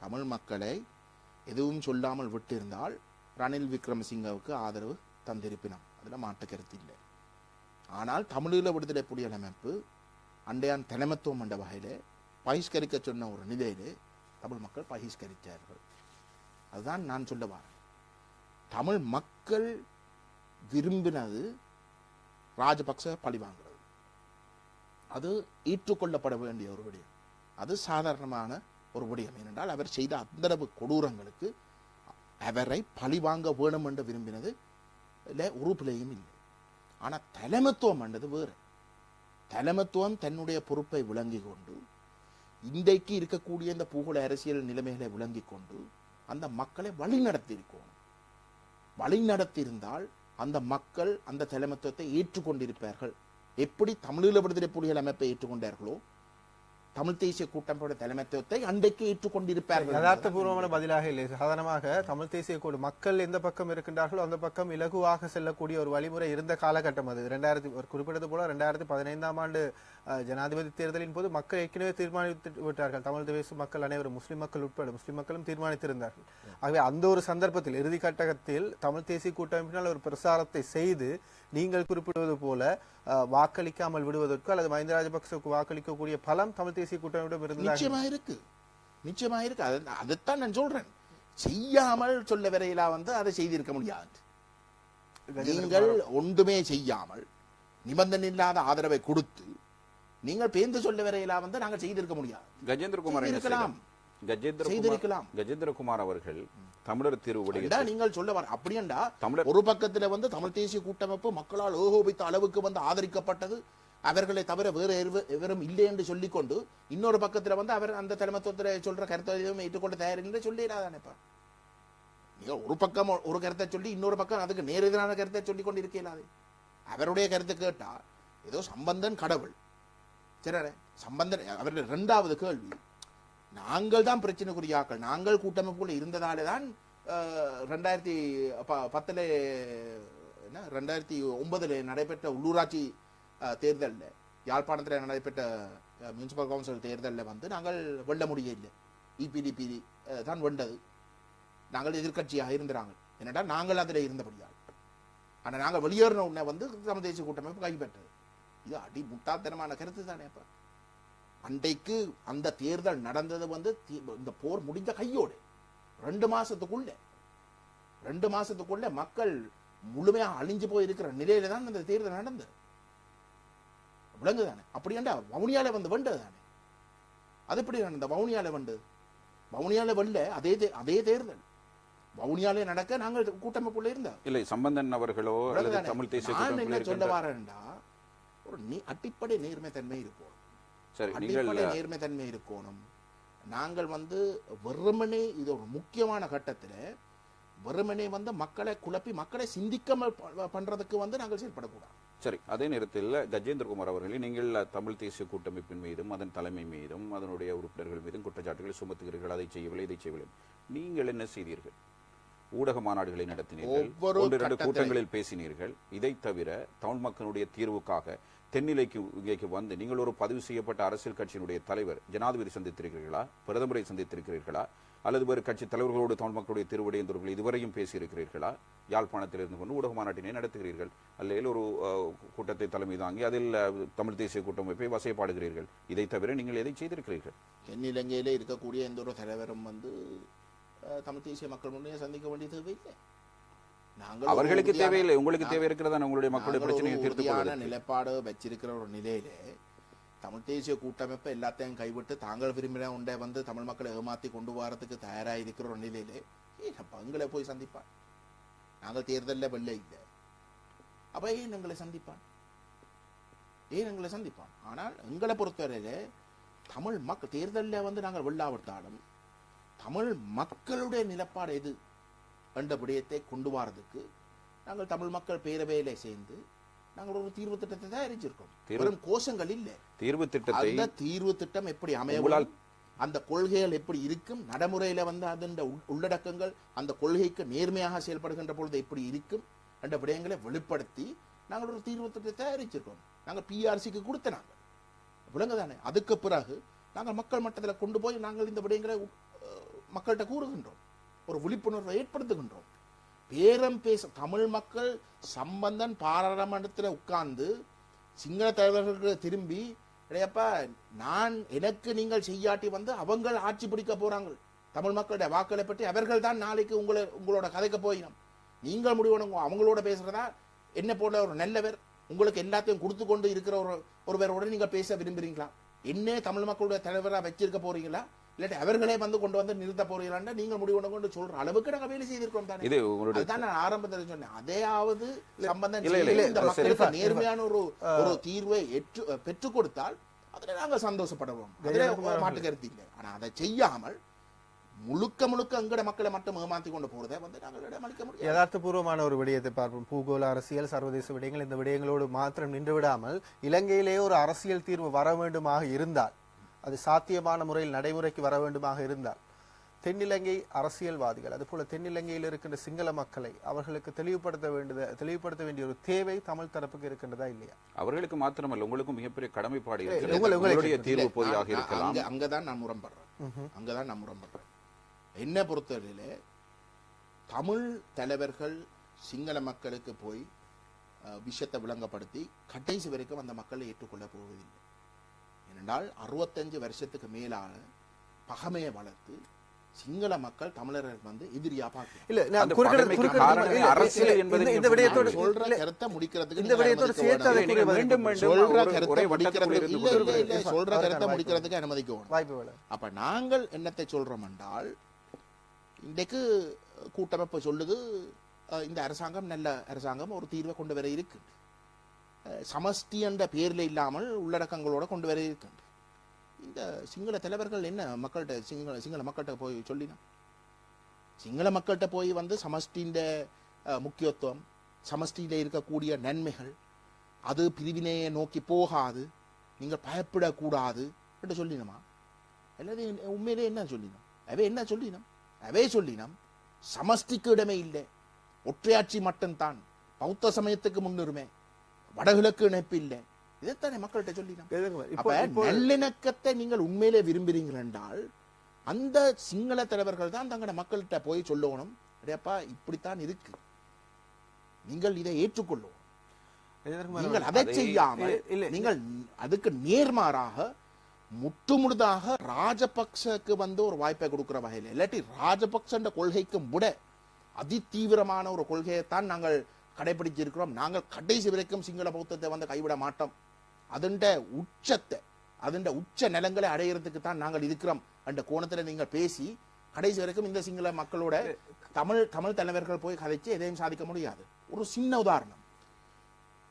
தமிழ் மக்களை எதுவும் சொல்லாமல் விட்டிருந்தால் ரணில் விக்ரமசிங்கவுக்கு ஆதரவு தந்திருப்பினோம், அதில் மாட்டு கருத்து இல்லை. ஆனால் தமிழீழ விடுதலை புலிகள் அமைப்பு அண்டையான் தலைமத்துவம் என்ற வகையிலே பகிஷ்கரிக்க சொன்ன ஒரு நிலையிலே தமிழ் மக்கள் பகிஷ்கரித்தார்கள். அதுதான் நான் சொல்ல வரேன். தமிழ் மக்கள் விரும்பினது ராஜபக்ச பழி வாங்குறது. அது ஏற்றுக்கொள்ளப்பட வேண்டிய ஒரு விடயம். அது சாதாரணமான ஒரு விடயம். ஏனென்றால் அவர் செய்த அந்தளவு கொடூரங்களுக்கு அவரை பழி வாங்க வேணும் என்று விரும்பினது இல்லை, ஒரு பிள்ளையும் இல்லை. ஆனால் தலைமத்துவம் என்றது வேறு. தலைமத்துவம் தன்னுடைய பொறுப்பை விளங்கி கொண்டு இன்றைக்கு இருக்கக்கூடிய இந்த பூகோள அரசியல் நிலைமைகளை விளங்கிக் கொண்டு அந்த மக்களை வழிநடத்தி இருக்கணும். வழிநடத்தியிருந்தால் அந்த மக்கள் அந்த தலைமைத்துவத்தை ஏற்றுக்கொண்டிருப்பார்கள். எப்படி தமிழீழ விடுதலை புலிகள் அமைப்பை ஏற்றுக்கொண்டார்களோ தமிழ் தேசிய கூட்டமைப்போட தலைமைத்துவத்தை அன்றைக்கு ஏற்றுக்கொண்டிருப்பார்கள். யதார்த்தபூர்வமான பதிலாக இல்லை. சாதாரணமாக தமிழ் தேசிய கூட்டு மக்கள் எந்த பக்கம் இருக்கின்றார்களோ அந்த பக்கம் இலகுவாக செல்லக்கூடிய ஒரு வழிமுறை இருந்த காலகட்டம் அது. குறிப்பிட்டது போல 2015ஆம் ஆண்டு ஜனாதிபதி தேர்தலின் போது மக்கள் ஏற்கனவே தீர்மானித்து விட்டார்கள். தமிழ் தேசிய மக்கள் அனைவரும், முஸ்லிம் மக்கள் உட்பட முஸ்லிம் மக்களும் தீர்மானித்திருந்தார்கள். ஆகவே அந்த ஒரு சந்தர்ப்பத்தில் இறுதி கட்டத்தில் தமிழ் தேசிய கூட்டமைப்பினால் ஒரு பிரசாரத்தை செய்து நீங்கள் குறிப்பிடுவது போல வாக்களிக்காமல் விடுவதற்கு அல்லது மஹிந்த ராஜபக்சவுக்கு வாக்களிக்கக்கூடிய பலம் தமிழ் தேசிய கூட்டமைப்பிடம் இருந்தது. நிச்சயமா இருக்கு. அதைத்தான் நான் சொல்றேன். செய்யாமல் சொல்ல வரையிலா அதை செய்திருக்க முடியாது. நீங்கள் ஒன்றுமே செய்யாமல் நிபந்தனை இல்லாத ஆதரவை கொடுத்து நீங்கள் பேந்து சொல்ல வரையிலா நாங்கள் செய்திருக்க முடியாது. கஜேந்திரகுமார் அவர்கள் தமிழர் தீர்வு நீங்கள் சொல்ல வர அப்படியேண்டா ஒரு பக்கத்துல தமிழ் தேசிய கூட்டமைப்பு மக்களால் ஏகோபித்த அளவுக்கு ஆதரிக்கப்பட்டது, அவர்களை தவிர வேறு எவரும் இல்லை என்று சொல்லிக்கொண்டு இன்னொரு பக்கத்துல அவர் அந்த தலைமைத்துவத்துல சொல்ற கருத்தை ஏற்றுக்கொண்டு தயார் என்று சொல்லிடாதானேப்பா. நீங்க ஒரு பக்கம் ஒரு கருத்தை சொல்லி இன்னொரு பக்கம் அதுக்கு நேர் எதிரான கருத்தை சொல்லிக் கொண்டு இருக்கலாது. அவருடைய கருத்தை கேட்டா ஏதோ சம்பந்தன் கடவுள் சரி, சம்பந்தன் அவருடைய 2வது கேள்வி, நாங்கள் தான் பிரச்சனைக்குரியாக்கள், நாங்கள் கூட்டமைப்புக்குள்ள இருந்ததாலே தான் 2009 நடைபெற்ற உள்ளூராட்சி தேர்தலில், யாழ்ப்பாணத்தில் நடைபெற்ற முனிசிபல் கவுன்சில் தேர்தலில் நாங்கள் வெல்ல முடியவில்லை. இபிடிபி தான் வெண்டது. நாங்கள் எதிர்கட்சியாக இருந்தாங்க. என்னடா நாங்கள் அதில் இருந்தபடியால். ஆனால் நாங்கள் வெளியேறின உடனே தமிழ் தேசிய கூட்டமைப்பு கைப்பற்றது. இது அடி முட்டாள்தனமான கருத்து தானே. அப்ப அன்றைக்கு அந்த தேர்தல் நடந்தது இந்த போர் முடிந்த கையோடு 2 மாசத்துக்குள்ள மக்கள் முழுமையாக அழிஞ்சு போயிருக்கிற நிலையில தான் அந்த தேர்தல் நடந்தது. விளங்குதானே? அப்படியாண்டா வவுனியால வெண்டது தானே. அது எப்படி நடந்த வவுனியால வெண்டது? வவுனியால வெல்ல அதே தேர்தல் வவுனியாலே நடக்க நாங்கள் கூட்டமைப்புள்ள இருந்தா இல்லை. சம்பந்தன் அவர்களோ தமிழ் தேசிய கூட்டமைப்பு சொல்ல வாரேன்டா ஒரு அடிப்படை நேர்மை தன்மை இருக்கும். நேர்மை தன்மை இருக்கணும். நாங்கள் வெறுமனே இது ஒரு முக்கியமான கட்டத்துல வெறுமனே மக்களை குழப்பி மக்களை சிந்திக்காமல் பண்றதுக்கு நாங்கள் செயல்படக்கூடாது. சரி, அதே நேரத்தில் கஜேந்திரகுமார் அவர்களே, நீங்கள் தமிழ் தேசிய கூட்டமைப்பின் மீதும் அதன் தலைமை மீதும் அதனுடைய உறுப்பினர்கள் மீதும் குற்றச்சாட்டுகளை சுமத்துகிறீர்கள். அதை செய்யவில்லை, இதை செய்யவில்லை. நீங்கள் என்ன செய்தீர்கள்? ஊடக மாநாடுகளை நடத்தினீர்கள், 1-2 கூட்டங்களில் பேசினீர்கள். இதை தவிர தமிழ் மக்களுடைய தீர்வுக்காக தென்னிலைக்கு வந்து நீங்கள் ஒரு பதிவு செய்யப்பட்ட அரசியல் கட்சியினுடைய தலைவர் ஜனாதிபதி சந்தித்திருக்கிறீர்களா, பிரதமரை சந்தித்திருக்கிறீர்களா, அல்லது வேறு கட்சி தலைவர்களோடு தமிழ் மக்களுடைய தீர்வுடையவர்கள் இதுவரையும் பேசியிருக்கிறீர்களா? யாழ்ப்பாணத்தில் இருந்து கொண்டு ஊடக மாநாட்டினை நடத்துகிறீர்கள், அல்லது ஒரு கூட்டத்தை தலைமை தாங்கி அதில் தமிழ் தேசிய கூட்டமைப்பை வசைப்பாடுகிறீர்கள். இதை தவிர நீங்கள் எதை செய்திருக்கிறீர்கள்? தென்னிலங்கையிலே இருக்கக்கூடிய எந்த ஒரு தலைவரும் தமிழ் தேசிய மக்கள் முன்னே சந்திக்க வேண்டிய தேவையில்லை. அவர்களுக்கு தேவையில்லை, உங்களுக்கு தேவை இருக்கிறதா? உங்களுடைய மக்களுடைய பிரச்சனையை தீர்த்து நிலைப்பாடு வச்சிருக்கிற ஒரு நிலையில தமிழ் தேசிய கூட்டமைப்பை எல்லாத்தையும் கைவிட்டு தாங்கள் விரும்பின உண்டை தமிழ் மக்களை ஏமாத்தி கொண்டு வரதுக்கு தயாராக இருக்கிற ஒரு நிலையிலே எங்களை போய் சந்திப்பான். நாங்கள் தேர்தலில் வெல்ல இல்லை, அப்ப ஏன் எங்களை சந்திப்பான்? ஆனால் எங்களை பொறுத்தவரையில தமிழ் மக்கள் தேர்தலில் நாங்கள் வெல்லாவிட்டாலும் தமிழ் மக்களுடைய நிலப்பாடு எது என்ற விடயத்தை கொண்டு வரதுக்கு நாங்கள் தமிழ் மக்கள் பேரவையில சேர்ந்து நாங்கள் ஒரு தீர்வு திட்டத்தை தயாரிச்சிருக்கோம். வெறும் கோஷங்கள் இல்லை. தீர்வு திட்டம் எப்படி அமையலாம், அந்த கொள்கைகள் எப்படி இருக்கும், நடைமுறையில அதன் உள்ளடக்கங்கள் அந்த கொள்கைக்கு நேர்மையாக செயல்படுகின்ற பொழுது எப்படி இருக்கும் என்ற விடயங்களை வெளிப்படுத்தி நாங்கள் ஒரு தீர்வு திட்டத்தை தயாரிச்சிருக்கோம். நாங்கள் பிஆர்சிக்கு கொடுத்த நாங்கள் விளங்குதானே. அதுக்கு பிறகு நாங்கள் மக்கள் மட்டத்தில் கொண்டு போய் நாங்கள் இந்த விடயங்களை மக்கள்கிட்ட கூறுகின்றோம், ஒரு விழிப்புணர்வை ஏற்படுத்துகின்றோம். பேரம் பேச தமிழ் மக்கள் சம்பந்தன் பாராளுமன்றத்தில் உட்கார்ந்து சிங்கள தலைவர்களுக்கு திரும்பி எனக்கு நீங்கள் செய்யாட்டி அவங்க ஆட்சி பிடிக்க போறாங்க, தமிழ் மக்களுடைய வாக்களை பற்றி அவர்கள் தான் நாளைக்கு உங்களோட கதைக்க போயிடும், நீங்கள் முடிவு அவங்களோட பேசுறதா என்ன போல ஒரு நல்லவர் உங்களுக்கு எல்லாத்தையும் கொடுத்து கொண்டு இருக்கிற ஒருவரோட நீங்க பேச விரும்புறீங்களா? என்ன தமிழ் மக்களுடைய தலைவராக வச்சிருக்க போறீங்களா, இல்லாட்டி அவர்களே கொண்டு நிறுத்த போறீங்களா நீங்கள் முடிவு கொண்டு சொல்ற அளவுக்கு நாங்கள் வேலை செய்திருக்கோம் தானே. அதுதான் நான் ஆரம்பத்தில் சொன்னேன். அதையாவது சம்பந்தம் நேர்மையான ஒரு தீர்வை பெற்றுக் கொடுத்தால் அதுல நாங்க சந்தோஷப்படுவோம், அதுல மாட்டு கருத்து இல்லை. ஆனா அதை செய்யாமல் முழுக்க எங்கட மக்களை மட்டும் ஏமாத்தி கொண்டு போறதை வந்து நாங்கள் இடமளிக்க முடியும். யதார்த்தபூர்வமான ஒரு விடயத்தை பார்ப்போம். பூகோள அரசியல், சர்வதேச விடயங்கள், இந்த விடயங்களோடு மாத்திரம் நின்று விடாமல் இலங்கையிலேயே ஒரு அரசியல் தீர்வு வர வேண்டுமாக இருந்தால், அது சாத்தியமான முறையில் நடைமுறைக்கு வர வேண்டுமாக இருந்தால், தென்னிலங்கை அரசியல்வாதிகள் அதுபோல தென்னிலங்கையில் இருக்கின்ற சிங்கள மக்களை அவர்களுக்கு தெளிவுபடுத்த வேண்டிய ஒரு தேவை தமிழ் தரப்புக்கு இருக்கின்றதா இல்லையா? அவர்களுக்கு மாத்திரமல்ல, உங்களுக்கும் மிகப்பெரிய கடமைப்பாடு இருக்கிறது. தீர்வு பொறியாக இருக்கலாம். அங்கதான் நான் முரண்படுறேன். என்ன பொறுத்தவரையிலே தமிழ் தலைவர்கள் சிங்கள மக்களுக்கு போய் விஷயத்தை விளங்கப்படுத்தி கடைசி வரைக்கும் அந்த மக்களை ஏற்றுக்கொள்ள போவதில்லை. ஏனென்றால் 65 வருஷத்துக்கு மேலான பகமையை வளர்த்து சிங்கள மக்கள் தமிழர்கள் வந்து எதிரியா பார்க்க முடிக்கிறதுக்கு அனுமதிக்கணும். அப்ப நாங்கள் என்னத்தை சொல்றோம் என்றால், இன்றைக்கு கூட்டமைப்பு சொல்லுது இந்த அரசாங்கம் நல்ல அரசாங்கம், ஒரு தீர்வை கொண்டு வர இருக்கு, சமஷ்டி என்ற பேர்ல இல்லாமல் உள்ளடக்கங்களோட கொண்டு வர இருக்கு. இந்த சிங்கள தலைவர்கள் என்ன மக்கள்கிட்ட சிங்கள மக்கள்கிட்ட போய் சொல்லினா, சிங்கள மக்கள்கிட்ட போய் வந்து சமஷ்டியின் முக்கியத்துவம், சமஷ்டியில இருக்கக்கூடிய நன்மைகள், அது பிரிவினையை நோக்கி போகாது, நீங்கள் பயப்படக்கூடாது என்று சொல்லினோமா? அல்லது உண்மையிலே என்ன சொல்லினோம்? அவே சொல்லினோம் சமஷ்டிக்கு இடமே இல்லை, ஒற்றையாட்சி மட்டும்தான், பௌத்த சமயத்துக்கு முன்னுரிமை, வடகிழக்கு இணைப்பு இல்லை. இதைத்தானே மக்கள்கிட்ட சொல்லினோம். நல்லிணக்கத்தை நீங்கள் உண்மையிலே விரும்புகிறீர்கள் என்றால் அந்த சிங்கள தலைவர்கள் தான் தங்களோட மக்கள்கிட்ட போய் சொல்லணும், அடையப்பா இப்படித்தான் இருக்கு, நீங்கள் இதை ஏற்றுக்கொள்ளுவோம். நீங்கள் அதை செய்யாமல் நீங்கள் அதுக்கு நேர்மாறாக முற்றுமுழுதாக ராஜபக்சக்கு வந்து ஒரு வாய்ப்பை கொடுக்கிற வகையில், இல்லாட்டி ராஜபக்ச கொள்கைக்கும் விட அதிதீவிரமான ஒரு கொள்கையைத்தான் நாங்கள் கடைபிடிச்சிருக்கிறோம். நாங்கள் கடைசி வரைக்கும் சிங்கள பௌத்தத்தை வந்து கைவிட மாட்டோம், அதன் உச்ச நிலங்களை அடையிறதுக்கு தான் நாங்கள் இருக்கிறோம் என்ற கோணத்தில் நீங்கள் பேசி கடைசி வரைக்கும் இந்த சிங்கள மக்களோட தமிழ் தலைவர்கள் போய் கதைச்சு எதையும் சாதிக்க முடியாது. ஒரு சின்ன உதாரணம்,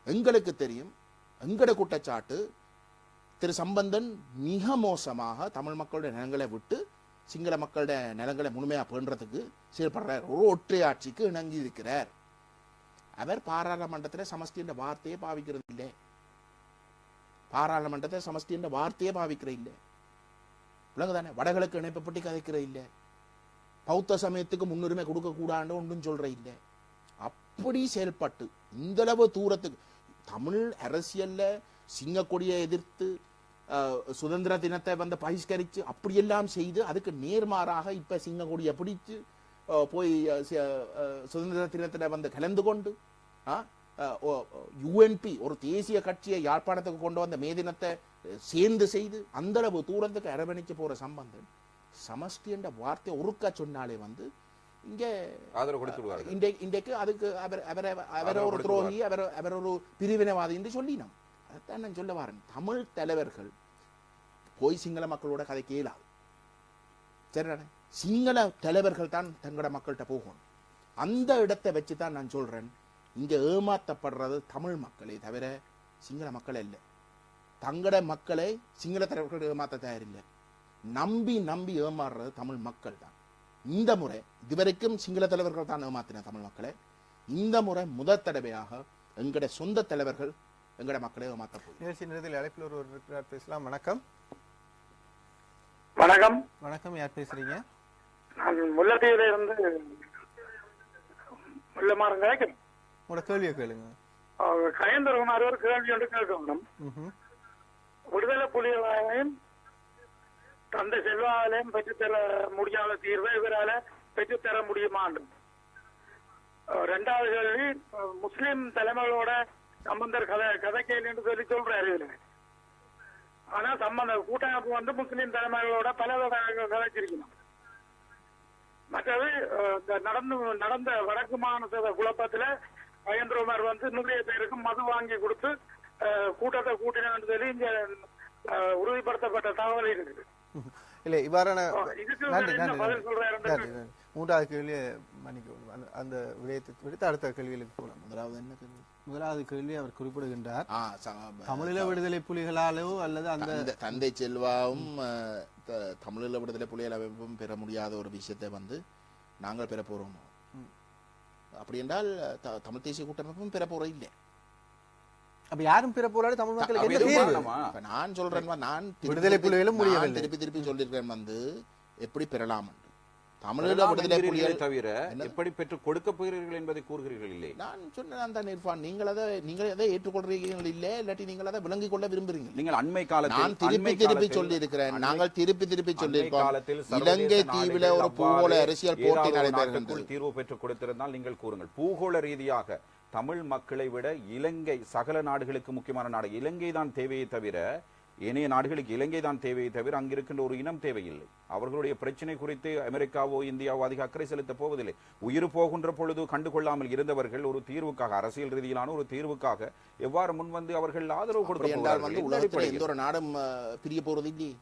எங்களுக்கு தெரியும், எங்கட குற்றச்சாட்டு திரு சம்பந்தன் மிக மோசமாக தமிழ் மக்களுடைய நிலங்களை விட்டு சிங்கள மக்களுடைய நிலங்களை முழுமையா பேணுறதுக்கு செயல்படுறார், ஒரு ஒற்றையாட்சிக்கு இணங்கி இருக்கிறார். அவர் பாராளுமன்றத்தில் சமஷ்டி என்ற வார்த்தையை பாவிக்கிறது இல்லை, பாராளுமன்றத்தை சமஷ்டி என்ற வார்த்தையை பாவிக்கிற இல்லை, விளங்குதானே? வடகிழக்கு இணைப்பை பற்றி கதைக்கிற இல்லை, பௌத்த சமயத்துக்கு முன்னுரிமை கொடுக்க கூடாது ஒன்றும் சொல்ற இல்லை. அப்படி செயல்பட்டு இந்த அளவு தூரத்துக்கு தமிழ் அரசியல்ல சிங்கக்கொடியை எதிர்த்து சுதந்திர தினத்தை வந்து பகிஷ்கரித்து அப்படியெல்லாம் செய்து அதுக்கு நேர்மாறாக இப்ப சிங்கக்கொடியை பிடிச்சு போய் சுதந்திர தினத்தில் வந்து கலந்து கொண்டு யுஎன்பி ஒரு தேசிய கட்சியை யாழ்ப்பாணத்துக்கு கொண்டு வந்த மே தினத்தை சேர்ந்து செய்து அந்த அளவு தூரத்துக்கு அரவணைச்சு போற சம்பந்தம் சமஷ்டி என்ற வார்த்தை ஒருக்கா சொன்னாலே வந்து இங்கே இன்றைக்கு அதுக்கு அவரை ஒரு துரோகி, அவர் ஒரு பிரிவினைவாதி என்று சொல்லினோம். அதான் நான் சொல்ல வரேன், தமிழ் தலைவர்கள் போய் சிங்கள மக்களோட கதை கேளாது. சரிதானே? சிங்கள தலைவர்கள் தான் தங்களோட மக்கள்கிட்ட போகணும். அந்த இடத்தை வச்சுதான் நான் சொல்றேன், இங்க ஏமாத்தப்படுறது தமிழ் மக்களே தவிர சிங்கள மக்கள் இல்லை. தங்களோட மக்களை சிங்கள தலைவர்கள் ஏமாத்த தயாரில்லை, நம்பி ஏமாறுறது தமிழ் மக்கள் தான். இந்த முறை இதுவரைக்கும் சிங்கள தலைவர்கள் தான் ஏமாத்தின தமிழ் மக்களை, இந்த முறை முதல் தடவையாக எங்கட சொந்த தலைவர்கள் எங்கட மக்களை ஏமாத்த போய். நிகழ்ச்சி நிறுவனத்தில் அழைப்பில் ஒருவர் இருக்கிறார், பேசலாம். வணக்கம். வணக்கம். வணக்கம், யார் பேசுறீங்க? நான் முல்லைத்தீவுல இருந்து முல்லமாறன் கேட்கிறேன். உங்களோட கேள்வியை கேளுங்க. கயேந்திரகுமார் ஒரு கேள்வி ஒன்று கேட்கணும். விடுதலை புலிகளையும் தந்தை செல்வாலையும் பெற்றுத்தர முடியாத தீர்வை இவரால பெற்றுத்தர முடியுமான்னு. ரெண்டாவது கேள்வி, முஸ்லிம் தலைமைகளோட சம்பந்தர் கதை கேள்வி என்று சொல்லி சொல்றாரு இதுல. ஆனா கூட்டமைப்பு வந்து முஸ்லிம் தலைமைகளோட பல கதைச்சிருக்கணும். மற்றது நடந்த வடக்கு மாநில குழப்பத்துல கயேந்திரகுமார் வந்து நிறைய பேருக்கு மது வாங்கி கொடுத்து கூட்டத்தை கூட்டினான்னு சொல்லி இங்க உறுதிப்படுத்தப்பட்ட தகவல் இருக்குது. இல்லை, இவ்வாறான மூன்றாவது கேள்வியை மன்னிக்க அந்த விடயத்தை விடுத்து அடுத்த கேள்விகளுக்கு போகலாம். முதலாவது என்ன கேள்வி? முதலாவது கேள்வி அவர் குறிப்பிடுகின்றார் ஆ, தமிழீழ விடுதலை புலிகளாலோ அல்லது அந்த தந்தை செல்வாவும் தமிழீழ விடுதலை புலிகள் அமைப்பும் பெற முடியாத ஒரு விஷயத்தை வந்து நாங்கள் பெற போறோம். அப்படி என்றால் தமிழ் தேசிய கூட்டமைப்பும் பெற போறோம் இல்லை. அப்ப யாரும் பெற போறாரு தமிழ் மக்களுக்கு என்ன தீர்வு? நான் சொல்றேன், நான் விடுதலை புலிகளும் முடியவில்லை. திருப்பி சொல்லியிருக்கேன் வந்து எப்படி பெறலாம் என்று. தமிழீழ விடுதலை புலிகள் தவிர எப்படி பெற்று கொடுக்க போகிறீர்கள் என்பதை கூறுகிறீர்கள் இல்லை. நான் சொன்னேன் தான் இர்ஃபான், நீங்கள் அதை ஏற்றுக்கொள்றீர்கள் இல்லை, இல்லாட்டி நீங்கள் அதை விளங்கிக் கொள்ள விரும்புறீங்க. நீங்கள் அண்மை காலத்தில் நான் திருப்பி சொல்லி இருக்கிறேன், நாங்கள் திருப்பி சொல்லியிருக்கோம். இலங்கை தீவில ஒரு பூகோள அரசியல் போட்டி நடைபெறுகிறது. தீர்வு பெற்றுக் கொடுத்திருந்தால் நீங்கள் கூறுங்கள். பூகோள ரீதியாக தமிழ் மக்களை விட இலங்கை சகல நாடுகளுக்கு முக்கியமான நாடு இலங்கை தான் தேவையை தவிர ஏனைய நாடுகளுக்கு இலங்கை தான் தேவையை தவிர அங்கிருக்கின்ற ஒரு இனம் தேவையில்லை. அவர்களுடைய பிரச்சனை குறித்து அமெரிக்காவோ இந்தியாவோ அதிக அக்கறை செலுத்த போவதில்லை. உயிர் போகின்ற பொழுது கண்டுகொள்ளாமல் இருந்தவர்கள் ஒரு தீர்வுக்காக, அரசியல் ரீதியிலான ஒரு தீர்வுக்காக எவ்வாறு முன்வந்து அவர்கள் ஆதரவு கொடுக்க எந்த ஒரு நாடும் பிரிய போறது இல்லையே.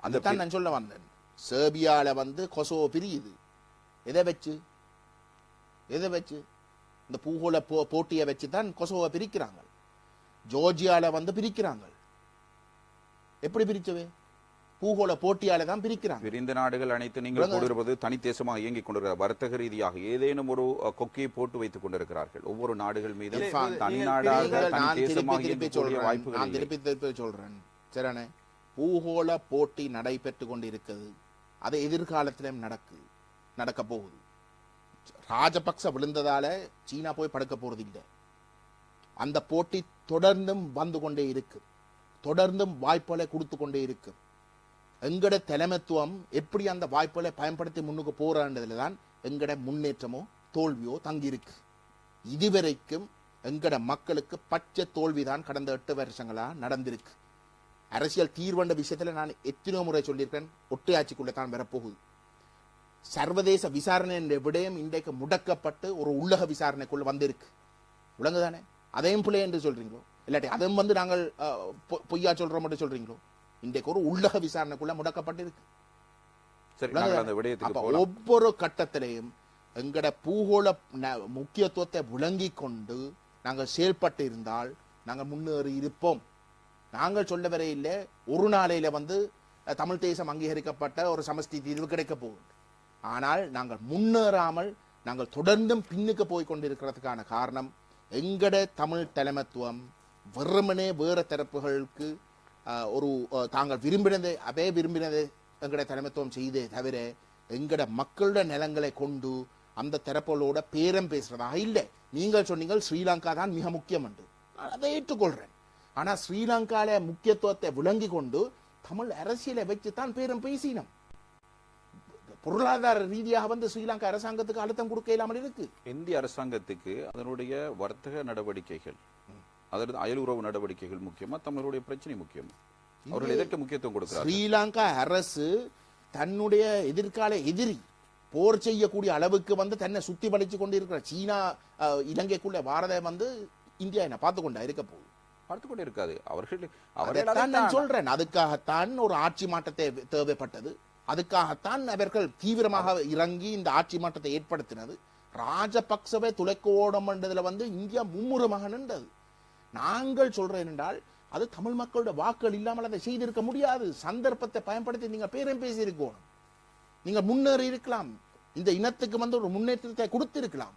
அதுதான் நான் சொல்ல வந்தேன். சேர்பியால வந்து கொசோவோ பிரியுது. எதை வச்சு இந்த பூகோள போட்டியை வச்சு தான் கொசோவோ பிரிக்கிறாங்க. ஜோர்ஜியால வந்து பிரிக்கிறாங்க. எப்படி பிரிச்சவே? பூகோள போட்டியால தான் பிரிக்கிறாங்க. விரிந்த நாடுகள் அனைத்து நீங்கள் கூறுவது தனி தேசமாக இயங்கிக் கொண்டிருக்கிறார். வர்த்தக ரீதியாக ஏதேனும் ஒரு கொக்கையை போட்டு வைத்துக் கொண்டிருக்கிறார்கள். ஒவ்வொரு நாடுகள் மீது தனி நாடாக நான் திருப்பி சொல்றேன் சரிண்ணே. பூகோள போட்டி நடைபெற்று கொண்டிருக்கிறது. அது எதிர்காலத்திலும் நடக்க போகுது. ராஜபக்ச விழுந்ததால சீனா போய் படுக்க போறது இல்லை. அந்த போட்டி தொடர்ந்தும் வந்து கொண்டே இருக்கு. தொடர்ந்தும் வாய்ப்புகளை கொடுத்து கொண்டே இருக்கு. எங்கட தலைமைத்துவம் எப்படி அந்த வாய்ப்புகளை பயன்படுத்தி முன்னுக்கு போறதுல தான் எங்கட முன்னேற்றமோ தோல்வியோ தங்கி இருக்கு. இதுவரைக்கும் எங்கட மக்களுக்கு பச்சை தோல்விதான் கடந்த 8 வருஷங்களா நடந்திருக்கு. அரசியல் தீர்வண்ட விஷயத்துல நான் எத்தனையோ முறை சொல்லியிருக்கேன். ஒற்றையாட்சிக்குள்ள தான் வரப்போகுது. சர்வதேச விசாரணை என்ற விடயம் இன்றைக்கு முடக்கப்பட்டு ஒரு உள்ளக விசாரணைக்குள்ள வந்திருக்கு. உலகதானே? அதையும் பிள்ளை என்று சொல்றீங்களோ, இல்லாட்டி அதுவும் வந்து நாங்கள் பொய்யா சொல்றோம் மட்டும் சொல்றீங்களோ? இன்றைக்கு ஒரு உள்ளக விசாரணைக்குள்ள முடக்கப்பட்டிருக்கு. ஒவ்வொரு கட்டத்திலையும் எங்கட பூகோள முக்கியத்துவத்தை விளங்கி கொண்டு நாங்கள் செயல்பட்டு இருந்தால் நாங்கள் முன்னேறி இருப்போம். நாங்கள் சொல்ல வரை இல்லை ஒரு நாளையில வந்து தமிழ் தேசம் அங்கீகரிக்கப்பட்ட ஒரு சமஷ்டி தீர்வு கிடைக்க போகுது. ஆனால் நாங்கள் முன்னேறாமல் நாங்கள் தொடர்ந்தும் பின்னுக்கு போய் கொண்டிருக்கிறதுக்கான காரணம் எங்கட தமிழ் தலைமைத்துவம் வெறுமனே வேற தரப்புகளுக்கு ஒரு தாங்கள் விரும்பினதை எங்கட தலைமைத்துவம் செய்தே தவிர எங்கட மக்களோட நிலங்களை கொண்டு அந்த தரப்புகளோட பேரம் பேசுறதாக இல்லை. நீங்கள் சொன்னீங்க ஸ்ரீலங்கா தான் மிக முக்கியம் என்று. அதை ஏற்றுக்கொள்றேன். ஆனா ஸ்ரீலங்கால முக்கியத்துவத்தை விளங்கி கொண்டு தமிழ் அரசியலை வச்சுத்தான் பேரம் பேசினோம். பொருளாதார ரீதியாக வந்து ஸ்ரீலங்கா அரசாங்கத்துக்கு அழுத்தம் கொடுக்க இல்லாமல் இருக்கு. இந்திய அரசாங்கத்துக்கு அதனுடைய வர்த்தக நடவடிக்கைகள், அதற்கு அயலுறவு நடவடிக்கைகள் முக்கியமா, தமிழருடைய பிரச்சனை முக்கியமா? அவர்கள் எதற்கு முக்கியத்துவம் கொடுக்கிறார்? ஸ்ரீலங்கா அரசு தன்னுடைய எதிர்கால எதிரி போர் செய்யக்கூடிய அளவுக்கு வந்து தன்னை சுத்தி வளைச்சு கொண்டு இருக்கிற சீனா இலங்கைக்குள்ள வாரதை வந்து இந்தியா என்ன பார்த்து கொண்டா இருக்க போகுது? பார்த்து கொண்டே இருக்காது. நான் சொல்றேன், அதுக்காகத்தான் ஒரு ஆட்சி மாற்றத்தை தேவைப்பட்டது. அதுக்காகத்தான் அவர்கள் தீவிரமாக இறங்கி இந்த ஆட்சி மாற்றத்தை ஏற்படுத்தினது. ராஜபக்சவை துளைக்க ஓடம் என்றதுல வந்து இந்தியா மும்முரமாக நின்றது. நாங்கள் சொல்றேன் என்றால் அது தமிழ் மக்களோட வாக்குகள் இல்லாமல் அதை செய்திருக்க முடியாது. சந்தர்ப்பத்தை பயன்படுத்தி நீங்க பேரம் பேசி இருக்கணும். நீங்க முன்னேறி இருக்கலாம். இந்த இனத்துக்கு வந்து ஒரு முன்னேற்றத்தை கொடுத்திருக்கலாம்.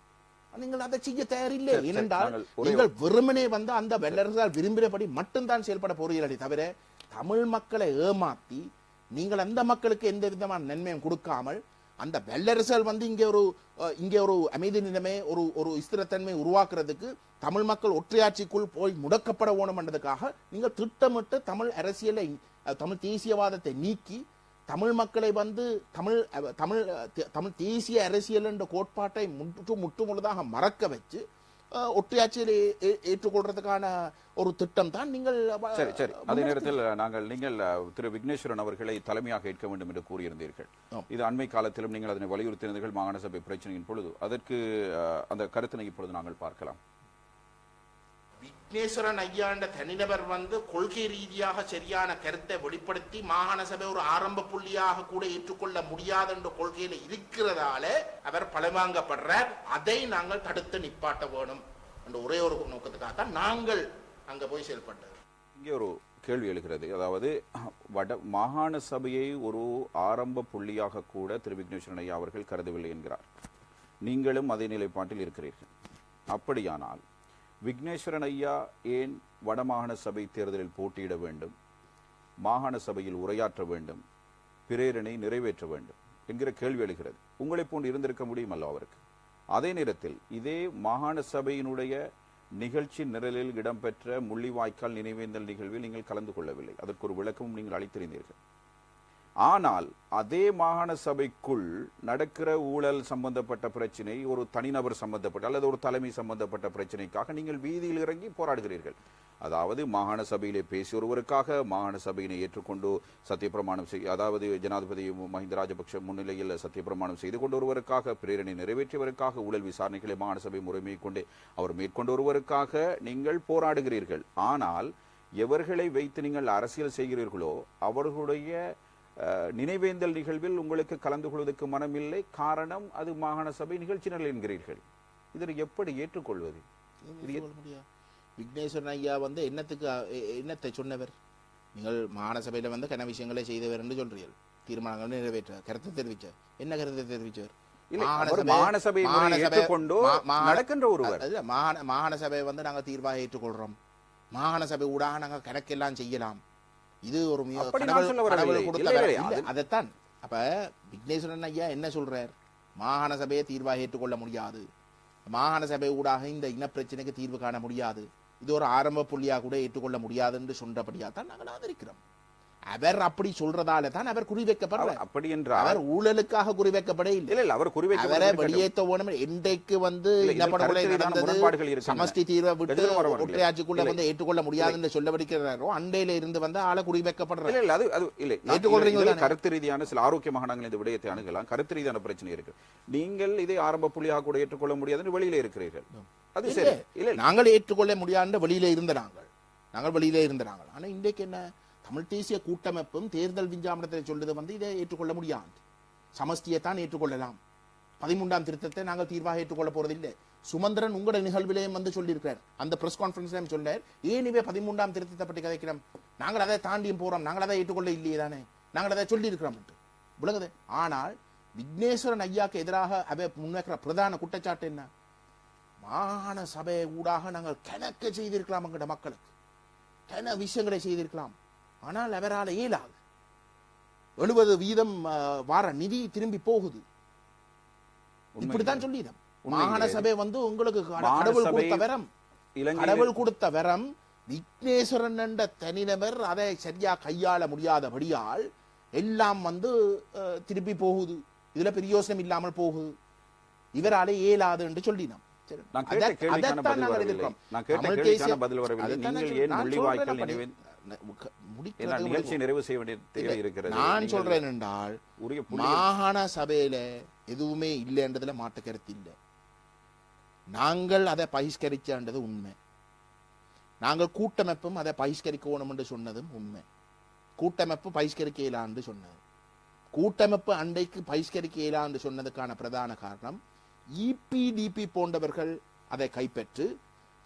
நீங்கள் அதை செய்ய தயாரில்லை. ஏனென்றால் நீங்கள் வெறுமனே வந்து அந்த வல்லரசால் விரும்பினபடி மட்டும்தான் செயல்பட போறீர்களே தவிர தமிழ் மக்களை ஏமாத்தி நீங்கள் அந்த மக்களுக்கு எந்த விதமான நன்மையும் கொடுக்காமல் அந்த வல்லரசல் வந்து இங்கே ஒரு அமைதி நிலைமை, ஒரு ஸ்திரத்தன்மை உருவாக்குறதுக்கு தமிழ் மக்கள் ஒற்றையாட்சிக்குள் போய் முடக்கப்பட வேணும் என்றதுக்காக நீங்கள் திட்டமிட்டு தமிழ் அரசியலை, தமிழ் தேசியவாதத்தை நீக்கி தமிழ் மக்களை வந்து தமிழ் தேசிய அரசியல் என்ற கோட்பாட்டை முற்றுமுழுதாக மறக்க வச்சு ஒற்றையாட்சியில் ஏற்றுக்கொள்றதுக்கான ஒரு திட்டம் தான் நீங்கள். சரி, அதே நேரத்தில் நீங்கள் திரு விக்னேஸ்வரன் அவர்களை தலைமையாக ஏற்க வேண்டும் என்று கூறியிருந்தீர்கள். இது அண்மை காலத்திலும் நீங்கள் அதனை வலியுறுத்தினீர்கள் மாகாண சபை பிரச்சனையின் பொழுது. அதற்கு அந்த கருத்தினை இப்பொழுது நாங்கள் பார்க்கலாம். விக்னேஸ்வரன் ஐயா என்ற தனிநபர் வந்து கொள்கை ரீதியாக சரியான கருத்தை வெளிப்படுத்தி மாகாண சபை ஒரு ஆரம்ப புள்ளியாக கூட ஏற்றுக்கொள்ள முடியாது என்ற கொள்கையில இருக்கிறதால அவர் பழிவாங்கப்படுறார். அதை நாங்கள் தடுத்து நிப்பாட்ட வேணும். என்ற ஒரே ஒரு நோக்கத்துக்காகத்தான் நாங்கள் அங்க போய் செயல்பட்டது. இங்கே ஒரு கேள்வி எழுகிறது. அதாவது மாகாண சபையை ஒரு ஆரம்ப புள்ளியாக கூட திரு விக்னேஸ்வரன் ஐயா அவர்கள் கருதவில்லை என்கிறார். நீங்களும் அதே நிலைப்பாட்டில் இருக்கிறீர்கள். அப்படியானால் விக்னேஸ்வரன் ஐயா ஏன் வடமாகாண சபை தேர்தலில் போட்டியிட வேண்டும், மாகாண சபையில் உரையாற்ற வேண்டும், பிரேரணை நிறைவேற்ற வேண்டும் என்கிற கேள்வி எழுகிறது. உங்களை போன்று இருந்திருக்க முடியும் அல்ல அவருக்கு. அதே நேரத்தில் இதே மாகாண சபையினுடைய நிகழ்ச்சி நிரலில் இடம்பெற்ற முள்ளிவாய்க்கால் நினைவேந்தல் நிகழ்வில் நீங்கள் கலந்து கொள்ளவில்லை. அதற்கு ஒரு விளக்கமும் நீங்கள் அளித்திருந்தீர்கள். ஆனால் அதே மாகாண சபைக்குள் நடக்கிற ஊழல் சம்பந்தப்பட்ட பிரச்சனை, ஒரு தனிநபர் சம்பந்தப்பட்ட அல்லது ஒரு தலைமை சம்பந்தப்பட்ட பிரச்சனைக்காக நீங்கள் வீதியில் இறங்கி போராடுகிறீர்கள். அதாவது மாகாண சபையிலே பேசிய ஒருவருக்காக மாகாண சபையினை ஏற்றுக்கொண்டு சத்தியப்பிரமாணம் அதாவது ஜனாதிபதி மஹிந்த ராஜபக்ஷ முன்னிலையில் சத்தியப்பிரமாணம் செய்து கொண்டு ஒருவருக்காக, பிரேரணை நிறைவேற்றியவருக்காக, ஊழல் விசாரணைகளை மாகாண சபை முறைமை கொண்டு அவர் மேற்கொண்டு ஒருவருக்காக நீங்கள் போராடுகிறீர்கள். ஆனால் எவர்களை வைத்து நீங்கள் அரசியல் செய்கிறீர்களோ அவர்களுடைய நினைவேந்தல் நிகழ்வில் உங்களுக்கு கலந்து கொள்வதற்கு மனமில்லை. காரணம் அது மாகாண சபை நிகழ்ச்சி நிரல் என்கிறீர்கள். இதனை எப்படி ஏற்றுக்கொள்வது? விக்னேஸ்வரன் ஐயா வந்து என்னத்தை சொன்னவர்? நீங்கள் மாகாண சபையில வந்து கன விஷயங்களை செய்தவர் என்று சொல்றீர்கள். தீர்மானங்கள் நிறைவேற்ற கருத்து தெரிவிச்ச என்ன கருத்தை தெரிவிச்சவர்? மாகாண சபை ஏற்றுக்கொண்டு நடக்கின்ற ஒருவர். மாகாண சபையை வந்து நாங்கள் தீர்வாக ஏற்றுக்கொள்றோம், மாகாண சபை ஊடாக நாங்கள் கணக்கெல்லாம் செய்யலாம், இது ஒரு அதைத்தான். அப்ப விக்னேஸ்வரன் ஐயா என்ன சொல்றார்? மாகாண சபையை தீர்வாக ஏற்றுக்கொள்ள முடியாது, மாகாண சபை ஊடாக இந்த இனப்பிரச்சனைக்கு தீர்வு காண முடியாது, இது ஒரு ஆரம்ப புள்ளியாக கூட ஏற்றுக்கொள்ள முடியாது என்று சொன்னபடியா தான் நாங்கள் ஆதரிக்கிறோம். அவர் அப்படி சொல்றதால தான் அவர் குறிவைக்கப்படுறார். அப்படி என்றால் அவர் ஊழலுக்காக குறிவைக்கப்பட இல்லை. அவர் அவரை வெளியேற்ற ஓணும். இன்றைக்கு வந்து சமஷ்டி தீர்வை விட்டு ஒற்றையாட்சிக்குள்ள வந்து ஏற்றுக்கொள்ள முடியாது என்று சொல்லப்படுகிறாரோ அண்டையில இருந்து வந்து ஆளை குறிவைக்கப்படுறாரு. ஏற்றுக்கொள்றீங்க. கருத்து ரீதியான சில ஆரோக்கியமாக நாங்கள் இந்த விடயத்தை அணுகலாம். கருத்து ரீதியான பிரச்சனை இருக்கு. நீங்கள் இதை ஆரம்ப புள்ளியாக கூட ஏற்றுக்கொள்ள முடியாதுன்னு வெளியில இருக்கிறீர்கள். அது சரி. இல்லை, நாங்கள் ஏற்றுக்கொள்ள முடியாத வெளியில இருந்த நாங்கள் வெளியில இருந்த நாங்கள். ஆனா இன்றைக்கு என்ன, தமிழ் தேசிய கூட்டமைப்பும் தேர்தல் விஞ்ஞாபனத்தை சொல்றது வந்து இதை ஏற்றுக்கொள்ள முடியாது, சமஷ்டியை தான் ஏற்றுக்கொள்ளலாம், 13ஆம் திருத்தத்தை நாங்கள் தீர்வாக ஏற்றுக்கொள்ள போறதில்லை. சுமந்திரன் உங்களோட நிகழ்விலையும் வந்து சொல்லியிருக்கிறார், அந்த பிரஸ் கான்ஃபரன்ஸ்லையும் சொன்னார், ஏன் இவே 13ஆம் திருத்தத்தை பற்றி கதைக்கிறோம், நாங்கள் அதை தாண்டியும் போறோம், நாங்கள் அதை ஏற்றுக்கொள்ள இல்லையே தானே, நாங்கள் அதை சொல்லி இருக்கிறோம் விளங்குது. ஆனால் விக்னேஸ்வரன் ஐயாக்கு எதிராக அவை முன்வைக்கிற பிரதான குற்றச்சாட்டு என்ன? மாகாண சபை ஊடாக நாங்கள் கணக்க செய்திருக்கலாம், எங்கட மக்களுக்கு கன விஷயங்களை செய்திருக்கலாம், ஆனால் அவரால் இயலாது. 70% வார நிதி திரும்பி போகுது. இப்படித்தான் சொல்லிடும். மாகாண சபை வந்து உங்களுக்கு கடவுள் கொடுத்த வரம். விக்னேஸ்வரன் என்ற தனிநபர் அதை சரியா கையாள முடியாதபடியால் எல்லாம் வந்து திருப்பி போகுது, இதுல பிரயோசனம் இல்லாமல் போகுது, இவராலே இயலாது என்று சொல்லினோம். நிகழ்ச்சி நிறைவு செய்ய வேண்டிய தேவை இருக்கிறது. நான் சொல்றேன் என்றால் மாகாண சபையில எதுவுமே இல்லைன்றதுல மாற்று கருத்து இல்லை. நாங்கள் அதை பகிஷ்கரிச்சது உண்மை, நாங்கள் கூட்டமைப்பும் அதை பகிஷ்கரிக்கணும் என்று சொன்னதும் உண்மை. கூட்டமைப்பு பகிஷ்கரிக்க இயலாண்டு சொன்னது, கூட்டமைப்பு அண்டைக்கு பகிஷ்கரிக்க இயலாண்டு சொன்னதுக்கான பிரதான காரணம் இபிடிபி போன்றவர்கள் அதை கைப்பற்று,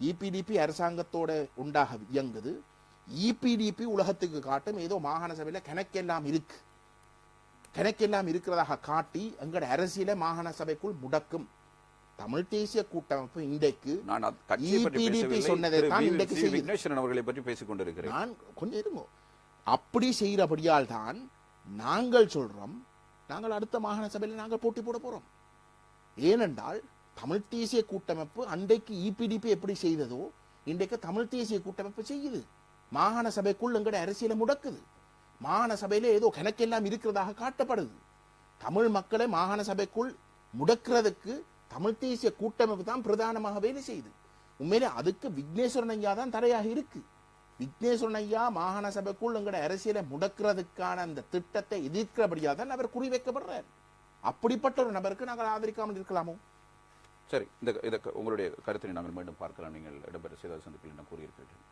இபிடிபி அரசாங்கத்தோட உண்டாக இயங்குது, இபிடிபி உலகத்துக்கு காட்டும் ஏதோ மாகாண சபையில கணக்கெல்லாம் இருக்கிறதாக காட்டி எங்கட அரசியல மாகாண சபைக்குள் முடக்கும். தமிழ் தேசிய கூட்டமைப்பு இன்றைக்கு அவர்களை பற்றி பேசிக் கொண்டிருக்கிறேன். நான் கொஞ்சம் இருங்கோ. அப்படி செய்யறபடியால் தான் நாங்கள் சொல்றோம், நாங்கள் அடுத்த மாகாண சபையில நாங்கள் போட்டி போட போறோம். ஏனென்றால் தமிழ் தேசிய கூட்டமைப்பு அன்றைக்கு இபிடிபி எப்படி செய்ததோ இன்றைக்கு தமிழ் தேசிய கூட்டமைப்பு செய்யுது. மாகாண சபைக்குள் எங்கட அரசியலை முடக்குது, மாகாண சபையில ஏதோ கணக்கெல்லாம் இருக்கிறதாக காட்டப்படுது. தமிழ் மக்களை மாகாண சபைக்குள் முடக்கிறதுக்கு தமிழ் தேசிய கூட்டமைப்பு தான் பிரதானமாக வேலை செய்யுது. உண்மையிலே அதுக்கு விக்னேஸ்வரன் ஐயா தான் தடையாக இருக்கு. விக்னேஸ்வரன் ஐயா மாகாண சபைக்குள் எங்கட அரசியலை முடக்கிறதுக்கான அந்த திட்டத்தை எதிர்க்கிறபடியா தான் அவர் குறிவைக்கப்படுறார். அப்படிப்பட்ட ஒரு நபருக்கு நாங்கள் ஆதரிக்காமல் இருக்கலாமோ? சரி, இந்த உங்களுடைய கருத்தை நாங்கள் மீண்டும் பார்க்கலாம். நீங்கள் இடம்பெற்ற செய்தி சந்திப்பில் என்ன கூறியிருக்கிறீர்கள்?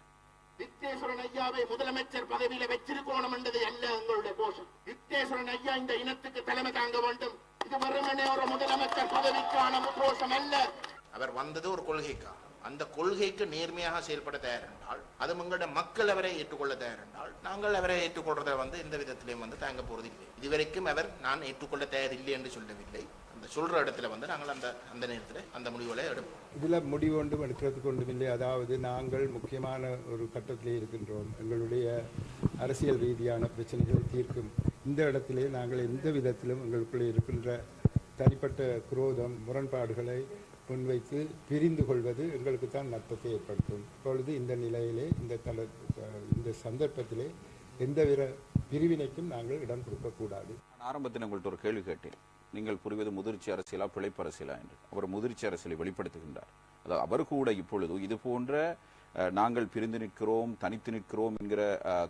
விக்னேஸ்வரன் ஐயாவை முதலமைச்சர் பதவியில வச்சிருக்கணும் என்றது அல்ல எங்களுடைய கோஷம். விக்னேஸ்வரன் ஐயா இந்த இனத்துக்கு தலைமை தாங்க வேண்டும். இது வெறுமனே ஒரு முதலமைச்சர் பதவிக்கான கோஷம் அல்ல. அவர் வந்தது ஒரு கொள்கைக்காக. அந்த கொள்கைக்கு நேர்மையாக செயல்பட தயார் என்றால், அது எங்களுடைய மக்கள் அவரை ஏற்றுக்கொள்ள தயார் என்றால், நாங்கள் அவரை ஏற்றுக்கொள்றதை எந்த விதத்திலையும் தாங்க போறது இல்லை. இதுவரைக்கும் அவர் நான் ஏற்றுக்கொள்ள தயார் இல்லை என்று சொல்லவில்லை. அந்த சொல்ற இடத்துல நாங்கள் அந்த நேரத்தில் அந்த முடிவுகளை எடுப்போம். இதுல முடிவு ஒன்றும் எடுக்கிறதுக்கு ஒன்றும் இல்லை. அதாவது நாங்கள் முக்கியமான ஒரு கட்டத்திலே இருக்கின்றோம். எங்களுடைய அரசியல் ரீதியான பிரச்சனைகளை தீர்க்கும் இந்த இடத்திலே நாங்கள் எந்த விதத்திலும் எங்களுக்குள்ளே இருக்கின்ற தனிப்பட்ட குரோதம், முரண்பாடுகளை முன்வைத்து பிரிந்து கொள்வது எங்களுக்கு தான் நட்பத்தை ஏற்படுத்தும். இப்பொழுது இந்த நிலையிலே இந்த சந்தர்ப்பத்திலே எந்தவித பிரிவினைக்கும் நாங்கள் இடம் கொடுக்கக்கூடாது. ஆரம்பத்தில் உங்கள்கிட்ட ஒரு கேள்வி கேட்டேன். நீங்கள் புரிவது முதிர்ச்சி அரசியலா பிழைப்பு அரசியலா என்று. அவர் முதிர்ச்சி அரசியலை வெளிப்படுத்துகின்றார். அதாவது அவர் கூட இப்பொழுது இது போன்ற நாங்கள் பிரிந்து நிற்கிறோம், தனித்து நிற்கிறோம் என்கிற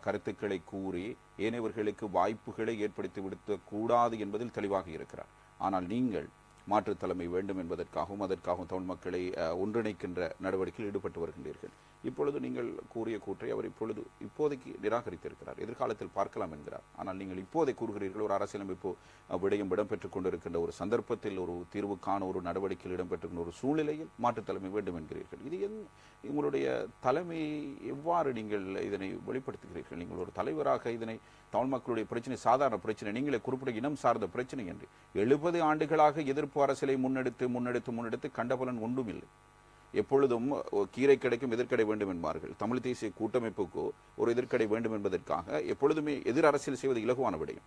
கருத்துக்களை கூறி ஏனையவர்களுக்கு வாய்ப்புகளை ஏற்படுத்தி விடுத்த கூடாது என்பதில் தெளிவாக இருக்கிறார். ஆனால் நீங்கள் மாற்றுத் தலைமை வேண்டும் என்பதற்காகவும் அதற்காகவும் தமிழ் மக்களை ஒன்றிணைக்கின்ற நடவடிக்கையில் ஈடுபட்டு வருகின்றீர்கள். இப்பொழுது நீங்கள் கூறிய கூற்றை அவர் இப்போதைக்கு நிராகரித்திருக்கிறார். எதிர்காலத்தில் பார்க்கலாம் என்கிறார். ஆனால் நீங்கள் இப்போதை கூறுகிறீர்கள் ஒரு அரசியலமைப்பு விடயம் இடம்பெற்றுக் கொண்டிருக்கின்ற ஒரு சந்தர்ப்பத்தில் ஒரு தீர்வுக்கான ஒரு நடவடிக்கையில் இடம்பெற்றுக்கின்ற ஒரு சூழ்நிலையில் மாற்றுத் தலைமை வேண்டும் என்கிறீர்கள். இது உங்களுடைய தலைமை எவ்வாறு நீங்கள் இதனை வெளிப்படுத்துகிறீர்கள்? நீங்கள் ஒரு தலைவராக இதனை தமிழ் மக்களுடைய பிரச்சனை சாதாரண பிரச்சனை, நீங்களே குறிப்பிட்ட இனம் சார்ந்த பிரச்சனை என்று 70 ஆண்டுகளாக எதிர்ப்பு அரசியலை முன்னெடுத்து கண்டபலன் ஒன்றும் இல்லை. எப்பொழுதும் கீரை கிடைக்கும் எதிர்க்கடை வேண்டும் என்பார்கள். தமிழ் தேசிய கூட்டமைப்புக்கு ஒரு எதிர்க்கடை வேண்டும் என்பதற்காக எப்பொழுதுமே எதிர் அரசியல் செய்வது இலகுவான விடயம்.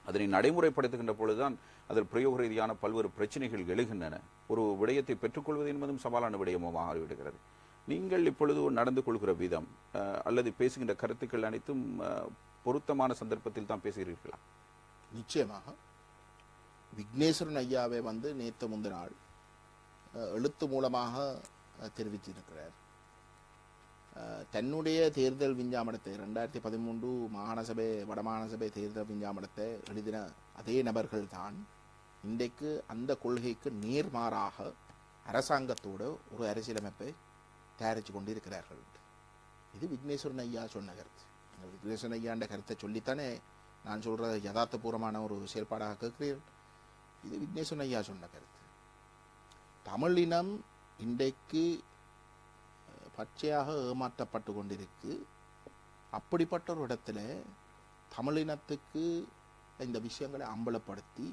அதனை நடைமுறைப்படுத்துகின்ற பொழுதுதான் அதில் பிரயோக ரீதியான பல்வேறு பிரச்சனைகள் எழுகின்றன. ஒரு விடயத்தை பெற்றுக்கொள்வது என்பதும் சவாலான விடயமாக மாறிவிடுகிறது. நீங்கள் இப்பொழுது நடந்து கொள்கிற விதம் அல்லது பேசுகின்ற கருத்துக்கள் அனைத்தும் பொருத்தமான சந்தர்ப்பத்தில் தான் பேசுகிறீர்களா? நிச்சயமாக விக்னேஸ்வரன் ஐயாவை நேற்று முந்த நாள் எழுத்து மூலமாக தெரிவித்திருக்கிறார். தன்னுடைய தேர்தல் விஞ்ஞாபனத்தை 2013 மாகாண சபை வடமாகாண சபை தேர்தல் விஞ்ஞாபனத்தை எழுதின அதே நபர்கள் தான் இன்றைக்கு அந்த கொள்கைக்கு நேர்மாறாக அரசாங்கத்தோடு ஒரு அரசியலமைப்பை தயாரித்து கொண்டிருக்கிறார்கள். இது விக்னேஸ்வரன் ஐயா சொன்ன கருத்து. விக்னேஸ்வரன் ஐயாண்ட கருத்தை சொல்லித்தானே நான் சொல்கிற யதார்த்தபூர்வமான ஒரு செயல்பாடாக கேட்கிறீர்கள். இது விக்னேஸ்வரன் ஐயா சொன்ன கருத்து. தமிழினம் இன்றைக்கு பச்சையாக ஏமாற்றப்பட்டு கொண்டிருக்கு. அப்படிப்பட்ட ஒரு இடத்துல தமிழினத்துக்கு இந்த விஷயங்களை அம்பலப்படுத்தி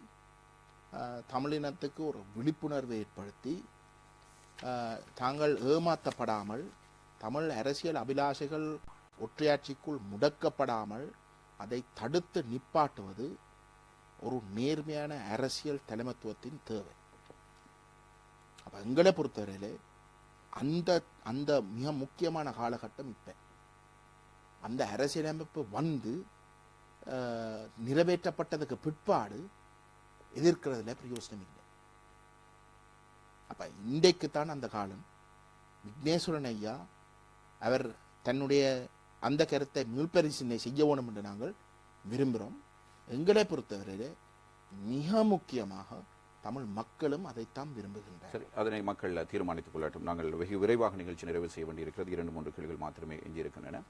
தமிழினத்துக்கு ஒரு விழிப்புணர்வை ஏற்படுத்தி தாங்கள் ஏமாற்றப்படாமல் தமிழ் அரசியல் அபிலாஷைகள் ஒற்றையாட்சிக்குள் முடக்கப்படாமல் அதை தடுத்து நிப்பாட்டுவது ஒரு நேர்மையான அரசியல் தலைமைத்துவத்தின் தேவை. அப்போ எங்களை பொறுத்தவரையிலே அந்த அந்த மிக முக்கியமான காலகட்டம் இப்போ அந்த அரசியலமைப்பு நிறைவேற்றப்பட்டதுக்கு பிற்பாடு எதிர்க்கிறதுல பிரயோசனம் இல்லை. அப்போ இன்றைக்குத்தான் அந்த காலம். விக்னேஸ்வரன் ஐயா அவர் தன்னுடைய அந்த கருத்தை மீள்பரிசீலனை செய்ய வேணும் என்று நாங்கள் விரும்புகிறோம். எங்களை பொறுத்தவரையிலே மிக முக்கியமாக தமிழ் மக்களும் அதைத்தான் விரும்புகின்றனர். சரி, அதனை மக்கள் தீர்மானித்துக் கொள்ளட்டும். நாங்கள் வெகு விரைவாக நிகழ்ச்சி நிறைவு செய்ய வேண்டியிருக்கிறது. 2-3 கேள்விகள் மாத்திரமே எஞ்சியிருக்கின்றன.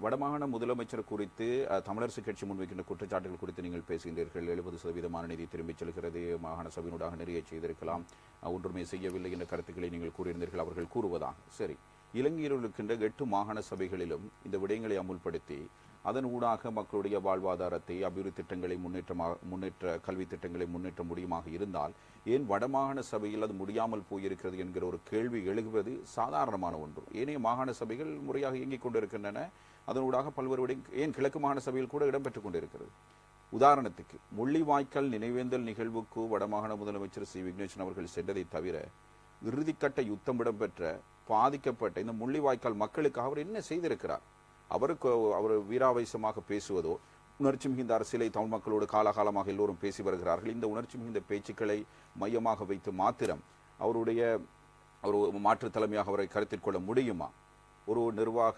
வடமாகாண முதலமைச்சர் குறித்து தமிழரசு கட்சி முன்வைக்கின்ற குற்றச்சாட்டுகள் குறித்து நீங்கள் பேசுகின்றீர்கள். 70% நிதி திரும்பிச் செல்கிறது, மாகாண சபையினூடாக நிறைய செய்திருக்கலாம், ஒன்றுமே செய்யவில்லை என்ற கருத்துக்களை நீங்கள் கூறியிருந்தீர்கள். அவர்கள் கூறுவதாக சரி, இலங்கையில் இருக்கின்ற 8 மாகாண சபைகளிலும் இந்த விடயங்களை அமுல்படுத்தி அதன் ஊடாக மக்களுடைய வாழ்வாதாரத்தை, அபிவிருத்தி திட்டங்களை முன்னேற்ற கல்வி திட்டங்களை முன்னேற்ற முடியுமாக இருந்தால் ஏன் வடமாகாண சபையில் அது முடியாமல் போயிருக்கிறது என்கிற ஒரு கேள்வி எழுகுவது சாதாரணமான ஒன்று. ஏனைய மாகாண சபைகள் முறையாக இயங்கிக் கொண்டிருக்கின்றன. அதனூடாக பல்வேறு விடயம் ஏன் கிழக்கு மாகாண சபையில் கூட இடம்பெற்றுக் கொண்டிருக்கிறது. உதாரணத்துக்கு முள்ளிவாய்க்கால் நினைவேந்தல் நிகழ்வுக்கு வடமாகாண முதலமைச்சர் சி விக்னேஸ்வரன் அவர்கள் சென்றதை தவிர இறுதிக்கட்ட யுத்தம் இடம்பெற்ற பாதிக்கப்பட்ட இந்த முள்ளிவாய்க்கால் மக்களுக்கு அவர் என்ன செய்திருக்கிறார்? அவர் வீராவேசமாக பேசுவதோ, உணர்ச்சி மிகுந்த அரசியலை தமிழ் மக்களோடு காலகாலமாக எல்லோரும் பேசி வருகிறார்கள். இந்த உணர்ச்சி மிகுந்த பேச்சுக்களை மையமாக வைத்து மாத்திரம் அவருடைய ஒரு மாற்றுத் தலைமையாக அவரை கருத்தில் கொள்ள முடியுமா? ஒரு நிர்வாக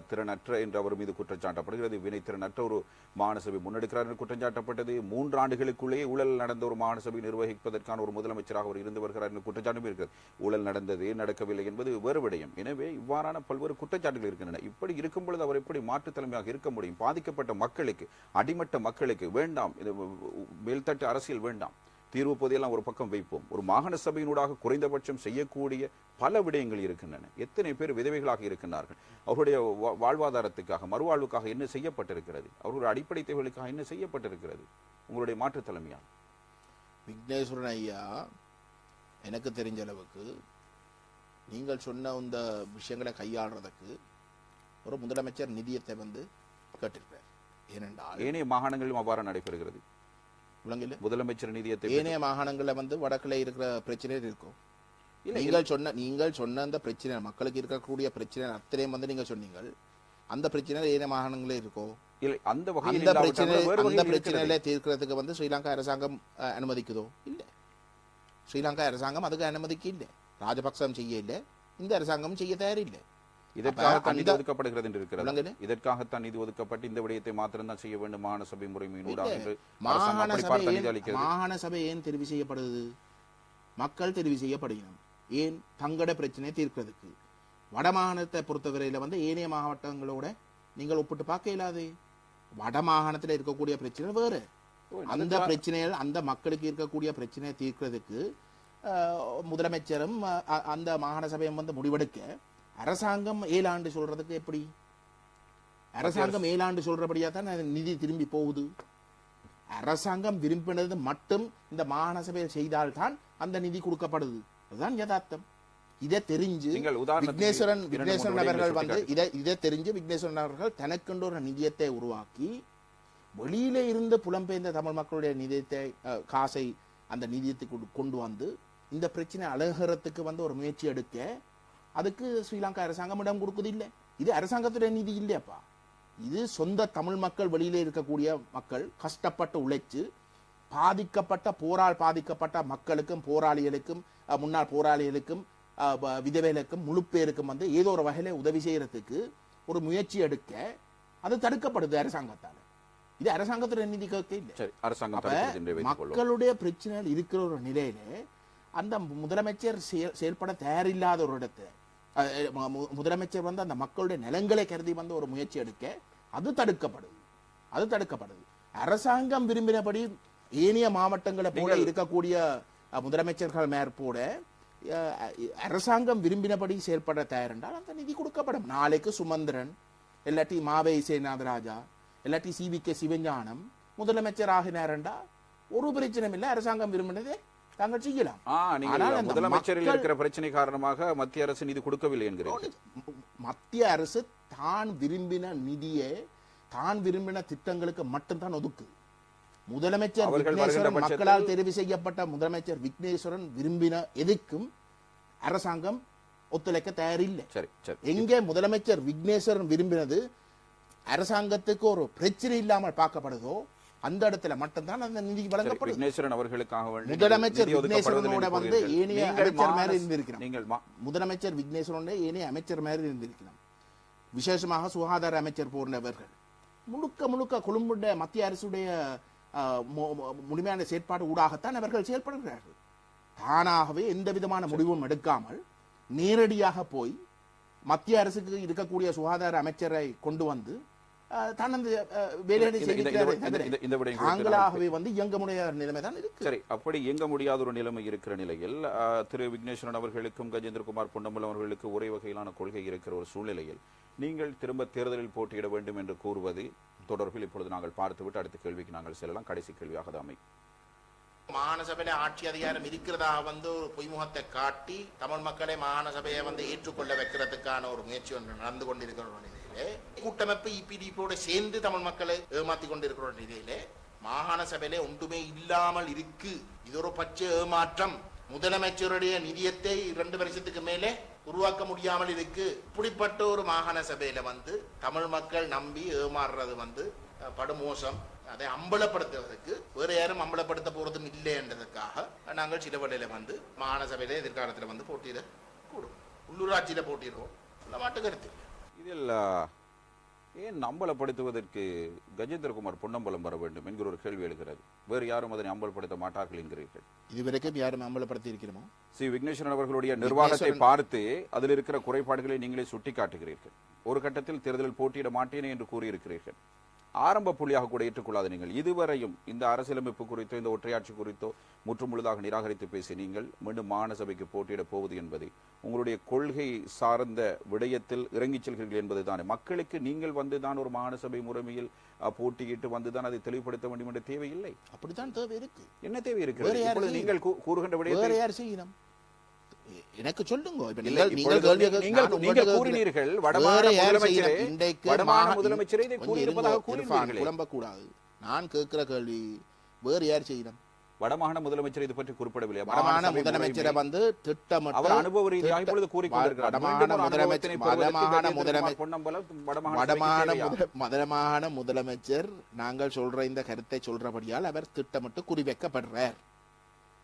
திறனற்ற என்று அவர் மீது குற்றச்சாட்டப்படுகிறது. வினை திறனற்ற ஒரு மாகாணசபை முன்னெடுக்கிறார் என்று குற்றச்சாட்டப்பட்டது. 3 ஆண்டுகளுக்குள்ளேயே ஊழல் நடந்த ஒரு மாகாணசபை நிர்வகிப்பதற்கான ஒரு முதலமைச்சராக அவர் இருந்து வருகிறார் என்று குற்றச்சாட்டும் இருக்கிறது. ஊழல் நடந்தது, நடக்கவில்லை என்பது வேறு விடயம். எனவே இவ்வாறான பல்வேறு குற்றச்சாட்டுகள் இருக்கின்றன. இப்படி இருக்கும் பொழுது அவர் எப்படி மாற்றுத் தலைமையாக இருக்க முடியும்? பாதிக்கப்பட்ட மக்களுக்கு, அடிமட்ட மக்களுக்கு வேண்டாம், மேல்தட்டு அரசியல் வேண்டாம், தீர்வு பொதியெல்லாம் ஒரு பக்கம் வைப்போம். ஒரு மாகாண சபையினூடாக குறைந்தபட்சம் செய்யக்கூடிய பல விடயங்கள் இருக்கின்றன. எத்தனை பேர் விதவைகளாக இருக்கின்றார்கள்? அவர்களுடைய வாழ்வாதாரத்துக்காக, மறுவாழ்வுக்காக என்ன செய்யப்பட்டிருக்கிறது? அவர்களுடைய அடிப்படை தேவைகளுக்காக என்ன செய்யப்பட்டிருக்கிறது? உங்களுடைய மாற்று தலைமையால் விக்னேஸ்வரன் ஐயா, எனக்கு தெரிஞ்ச அளவுக்கு நீங்கள் சொன்ன இந்த விஷயங்களை கையாளுறதுக்கு ஒரு முதலமைச்சர் நிதியத்தை கேட்டிருக்கிறார். ஏனென்றால் ஏனைய மாகாணங்களிலும் அவ்வாறு நடைபெறுகிறது. முதலமைச்சர் நிதியத்தை ஏனைய மாகாணங்களில் வடக்கில் இருக்கிற பிரச்சனை இருக்கும். நீங்கள் சொன்ன அந்த பிரச்சனை, மக்களுக்கு இருக்கக்கூடிய பிரச்சனை அத்தனையும் நீங்க சொன்னீங்க. அந்த பிரச்சனை ஏனைய மாகாணங்களே இருக்கோ? அந்த பிரச்சனையில தீர்க்கிறதுக்கு ஸ்ரீலங்கா அரசாங்கம் அனுமதிக்குதோ? இல்ல. ஸ்ரீலங்கா அரசாங்கம் அதுக்கு அனுமதிக்கு இல்லை. ராஜபக்சம் செய்ய இல்லை, இந்த அரசாங்கம் செய்ய தயாரில்லை. இதற்காகத்தான் நிதி ஒதுக்கப்படுகிறது என்று இருக்கிறது. இதற்காகத்தான் நிதி ஒதுக்கப்பட்டு இந்த விடயத்தை மாத்திரம் தான் செய்ய வேண்டும் மாகாண சபை முறைமையினூடாக. மாகாண சபை ஏன் தெரிவு செய்யப்படுது? மக்கள் தெரிவு செய்யப்படுகிறோம். ஏன்? தங்கட பிரச்சனையை தீர்க்கிறதுக்கு. வடமாகாணத்தை பொறுத்தவரையில ஏனைய மாவட்டங்களோட நீங்கள் ஒப்பிட்டு பார்க்க இயலாது. வடமாகாணத்தில் இருக்கக்கூடிய பிரச்சனை வேறு. அந்த பிரச்சனைகள், அந்த மக்களுக்கு இருக்கக்கூடிய பிரச்சனையை தீர்க்கிறதுக்கு முதலமைச்சரும் அந்த மாகாண சபையும் முடிவெடுக்க அரசாங்கம் 7 ஆண்டு சொல்றதுக்கு எப்படி? அரசாங்கம் 7 ஆண்டு சொல்றபடியா தான் நிதி திரும்பி போகுது. அரசாங்கம் விரும்பினது மட்டும் இந்த மாகாண சபையில் செய்தால்தான் அந்த நிதி கொடுக்கப்படுது. அதுதான் யதார்த்தம். இதை தெரிஞ்சு விக்னேஸ்வரன் அவர்கள் இதை தெரிஞ்சு விக்னேஸ்வரன் அவர்கள் தனக்கென்று ஒரு நிதியத்தை உருவாக்கி வெளியில இருந்து புலம்பெயர்ந்த தமிழ் மக்களுடைய நிதியத்தை காசை அந்த நிதியத்துக்கு கொண்டு வந்து இந்த பிரச்சனை அழகிறதுக்கு ஒரு முயற்சி எடுக்க அதுக்கு ஸ்ரீலங்கா அரசாங்கம் இடம் கொடுக்குது இல்லை. இது அரசாங்கத்துடைய நிதி இல்லையாப்பா. இது சொந்த தமிழ் மக்கள், வெளியில இருக்கக்கூடிய மக்கள் கஷ்டப்பட்டு உழைச்சு போரால் பாதிக்கப்பட்ட மக்களுக்கும், போராளிகளுக்கும், முன்னாள் போராளிகளுக்கும், விதவைகளுக்கும், முழு பேருக்கும் ஏதோ ஒரு வகையில உதவி செய்யறதுக்கு ஒரு முயற்சி எடுக்க அது தடுக்கப்படுது அரசாங்கத்தால். இது அரசாங்கத்துடைய நிதி கேட்க இல்லை. மக்களுடைய பிரச்சனைகள் இருக்கிற ஒரு நிலையில அந்த முதலமைச்சர் செயல்பட தயாரில்லாத ஒரு இடத்தை முதலமைச்சர் அந்த மக்களுடைய நிலங்களை கருதி ஒரு முயற்சி எடுக்க அது தடுக்கப்படுது. அரசாங்கம் விரும்பினபடி ஏனைய மாவட்டங்களை போல இருக்கக்கூடிய முதலமைச்சர்கள் மேற்போட அரசாங்கம் விரும்பினபடி செயல்பட தயார் என்றால் அந்த நிதி கொடுக்கப்படும். நாளைக்கு சுமந்திரன் இல்லாட்டி மாவை சேனாதராஜா இல்லாட்டி CVK சிவஞானம் முதலமைச்சர் ஆகினார் என்றால் ஒரு பிரச்சனையும் இல்லை. அரசாங்கம் விரும்பினதே தாங்கள் செய்யலாம். முதலமைச்சரில் இருக்கிற பிரச்சனை காரணமாக மத்திய அரசு நிதி கொடுக்கவில்லை என்கிறீர்கள். மத்திய அரசு தான் விரும்பின நிதியை தான் விரும்பின திட்டங்களுக்கு மட்டும்தான் ஒதுக்கு. முதலமைச்சர் விக்னேஸ்வரன், மக்களால் தெரிவு செய்யப்பட்ட முதலமைச்சர் விக்னேஸ்வரன் விரும்பின எதுக்கும் அரசாங்கம் ஒத்துழைக்க தயாரில்லை. எங்கே முதலமைச்சர் விக்னேஸ்வரன் விரும்பினது அரசாங்கத்துக்கு ஒரு பிரச்சனை இல்லாமல் பார்க்கப்படுதோ அந்த இடத்துல மட்டும்தான் அந்த நிதி வழங்கப்படும். விக்னேஸ்வரன் அவர்களுக்காக முதலமைச்சர் விக்னேஸ்வரனோட ஏனைய அமைச்சர் மாதிரி இருந்திருக்கிறார். முதலமைச்சர் விக்னேஸ்வரனோட ஏனைய அமைச்சர் மாதிரி இருந்திருக்கிறார். விசேஷமாக சுகாதார அமைச்சர் போன்றவர்கள் முழுக்க கொழும்புடைய மத்திய அரசுடைய முழுமையான செயற்பாடு ஊடாகத்தான் அவர்கள் செயல்படுகிறார்கள். தானாகவே எந்த விதமான முடிவும் எடுக்காமல் நேரடியாக போய் மத்திய அரசுக்கு இருக்கக்கூடிய சுகாதார அமைச்சரை கொண்டு வந்து இயங்க முடியாத நிலைமை தான் இருக்கு. சரி, அப்படி இயங்க முடியாத ஒரு நிலைமை இருக்கிற நிலையில் திரு விக்னேஸ்வரன் அவர்களுக்கும் கஜேந்திரகுமார் பொன்னம்பலம் அவர்களுக்கு ஒரே வகையிலான கொள்கை இருக்கிற ஒரு சூழ்நிலையில் நீங்கள் திரும்ப தேர்தலில் போட்டியிட வேண்டும் என்று கூறுவது தொடர்பில் இப்பொழுது நாங்கள் பார்த்துவிட்டு அடுத்த கேள்விக்கு நாங்கள் செல்லலாம். கடைசி கேள்வியாக தான் அமையும். மாகாண சபையில ஆட்சி அதிகாரம் இருக்கிறதாக ஒரு பொய்முகத்தை காட்டி தமிழ் மக்களை மாகாண சபையை ஏற்றுக்கொள்ள வைக்கிறதுக்கான ஒரு முயற்சி ஒன்று நடந்து கொண்டிருக்கிற ஒரு நிலையிலே கூட்டமைப்பு EPDP சேர்ந்து தமிழ் மக்களை ஏமாத்தி கொண்டிருக்கிற ஒரு நிலையிலே மாகாண சபையிலே ஒன்றுமே இல்லாமல் இருக்கு. இது ஒரு பச்சை ஏமாற்றம். முதலமைச்சருடைய நிதியத்தை 2 வருஷத்துக்கு மேலே உருவாக்க முடியாமல் இருக்கு. இப்படிப்பட்ட ஒரு மாகாண சபையில தமிழ் மக்கள் நம்பி ஏமாறுறது படுமோசம். அதை அம்பலப்படுத்துவதற்கு வேற யாரும் அம்பலப்படுத்த போறதும் இல்லை என்றதுக்காக நாங்கள் சில வேளையில மாகாண சபையில எதிர்காலத்தில் போட்டியிட கூடும். உள்ளூராட்சியில போட்டிடுவோம். மாட்டு கருத்து இதில் ஏன் அம்பலப்படுத்துவதற்கு கஜேந்திரகுமார் பொன்னம்பலம் வர வேண்டும் என்கிற ஒரு கேள்வி எழுகிறது. வேறு யாரும் அதனை அம்பலப்படுத்த மாட்டார்கள் என்கிறீர்கள். இதுவரைக்கும் யாரும் அம்பலப்படுத்தி இருக்கிறோமோ? விக்னேஸ்வரன் அவர்களுடைய நிர்வாகத்தை பார்த்து அதில் இருக்கிற குறைபாடுகளை நீங்களே சுட்டி காட்டுகிறீர்கள். ஒரு கட்டத்தில் தேர்தலில் போட்டியிட மாட்டேனே என்று கூறியிருக்கிறீர்கள். ஆரம்ப புள்ளியாக கூட ஏற்றுக்கொள்ளாத நீங்கள் இதுவரையும் இந்த அரசியலமைப்பு குறித்தோ இந்த ஒற்றையாட்சி குறித்தோ முற்றுமுழுதாக நிராகரித்து பேசி நீங்கள் மீண்டும் மாகாண சபைக்கு போட்டியிடப் போவது என்பது உங்களுடைய கொள்கை சார்ந்த விடயத்தில் இறங்கிச் செல்கிறீர்கள் என்பதுதானே. மக்களுக்கு நீங்கள் வந்துதான் ஒரு மாகாண சபை முறைமையில் போட்டியிட்டு வந்துதான் அதை தெளிவுபடுத்த வேண்டும் என்ற தேவையில்லை. அப்படித்தான் தேவை இருக்கு. என்ன தேவை இருக்கு? நீங்கள் கூறுகின்ற விடயத்தை யார் செய்யணும் எனக்கு சொல்லுங்க. நீங்கள் கூறினீர்கள் வடமாகாண முதலமைச்சரை இதை கூறியிருப்பதாக கூறினீர்கள். குழம்பக்கூடாது. நான் கேட்கிற கேள்வி வேறு யார் செய்யணும்? வடமாகாண முதலமைச்சர் இது பற்றி குறிப்பிடவில்லை. வடமாகாண முதலமைச்சரை வந்து திட்டமிட்டு அவர் அனுபவ ரீதியாக இப்பொழுது கூறிக்கொண்டிருக்கிறார். வடமாகாண முதலமைச்சர் நாங்கள் சொல்ற இந்த கருத்தை சொல்றபடியால் அவர் திட்டமிட்டு குறிவைக்கப்படுறார்.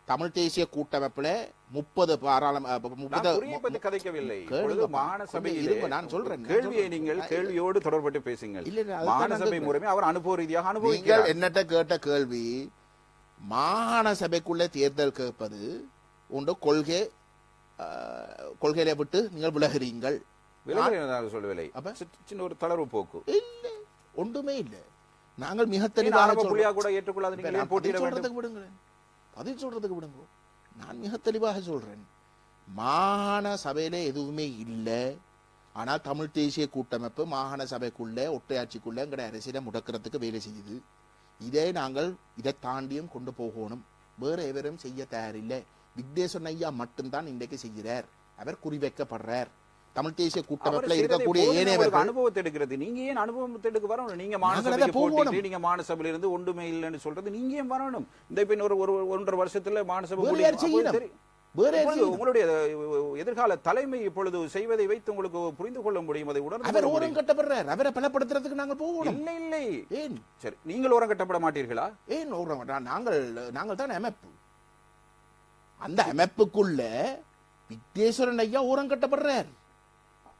தமிழ் தேசிய கூட்டமைப்புல 30 கதைக்கவில்லை. மாகாண சபையில் நான் சொல்றேன் கேள்வியை நீங்கள் கேள்வியோடு தொடர்பட்டு பேசுங்கள். மாகாண சபை முறைமை அவர் அனுபவ ரீதியாக அனுபவிக்கிறார். என்னட்ட கேட்ட கேள்வி மாகாண சபைக்குள்ளே தேர்தல் கேட்பது உண்டு கொள்கையை விட்டு நீங்கள் விலகிறீங்கள். சொல்லவில்லை. சின்ன ஒரு தளர்வு போக்கு இல்லை, ஒன்றுமே இல்லை. நாங்கள் மிக தெளிவாக கூட ஏற்றுக்கொள்ளாத விடுங்களேன், பதில் சொல்றதுக்கு விடுங்க. நான் மிக தெளிவாக சொல்றேன், மாகாண சபையில எதுவுமே இல்லை. ஆனால் தமிழ் தேசிய கூட்டமைப்பு மாகாண சபைக்குள்ள ஒற்றையாட்சிக்குள்ள எங்கட அரசியலை முடக்கிறதுக்கு வேலை செய்யுது. இதை தாண்டியும் கொண்டு போகணும். வேற எவரும் செய்ய தயாரில்லை. விக்னேஸ்வரன் ஐயா மட்டும்தான் இன்றைக்கு செய்கிறார். அவர் குறிவைக்கப்படுறார். தமிழ் தேசிய கூட்டமைப்புல இருக்கக்கூடிய அனுபவத்தை எடுக்கிறது. நீங்க ஏன் அனுபவத்தை எடுக்க வரணும்? நீங்க மாகாண சபையில இருந்து ஒன்றுமே இல்லைன்னு சொல்றது நீங்க ஏன் வரணும்? இந்த பின் ஒரு 1.5 வருஷத்துல மாகாண சபை உங்களுடைய எதிர்கால தலைமை இப்பொழுது செய்வதை வைத்து உங்களுக்கு புரிந்து கொள்ள முடியும். அதை உடனே ஓரம் கட்டப்படுறார். அவரை பலப்படுத்துறதுக்கு நாங்கள் போகணும். இல்லை இல்லை, ஏன் சரி நீங்கள் ஓரம் கட்டப்பட மாட்டீர்களா? ஏன் ஓரம்? நாங்கள் தான் அமைப்பு. அந்த அமைப்புக்குள்ள விக்னேஸ்வரன் ஐயா ஓரம் கட்டப்படுறார்.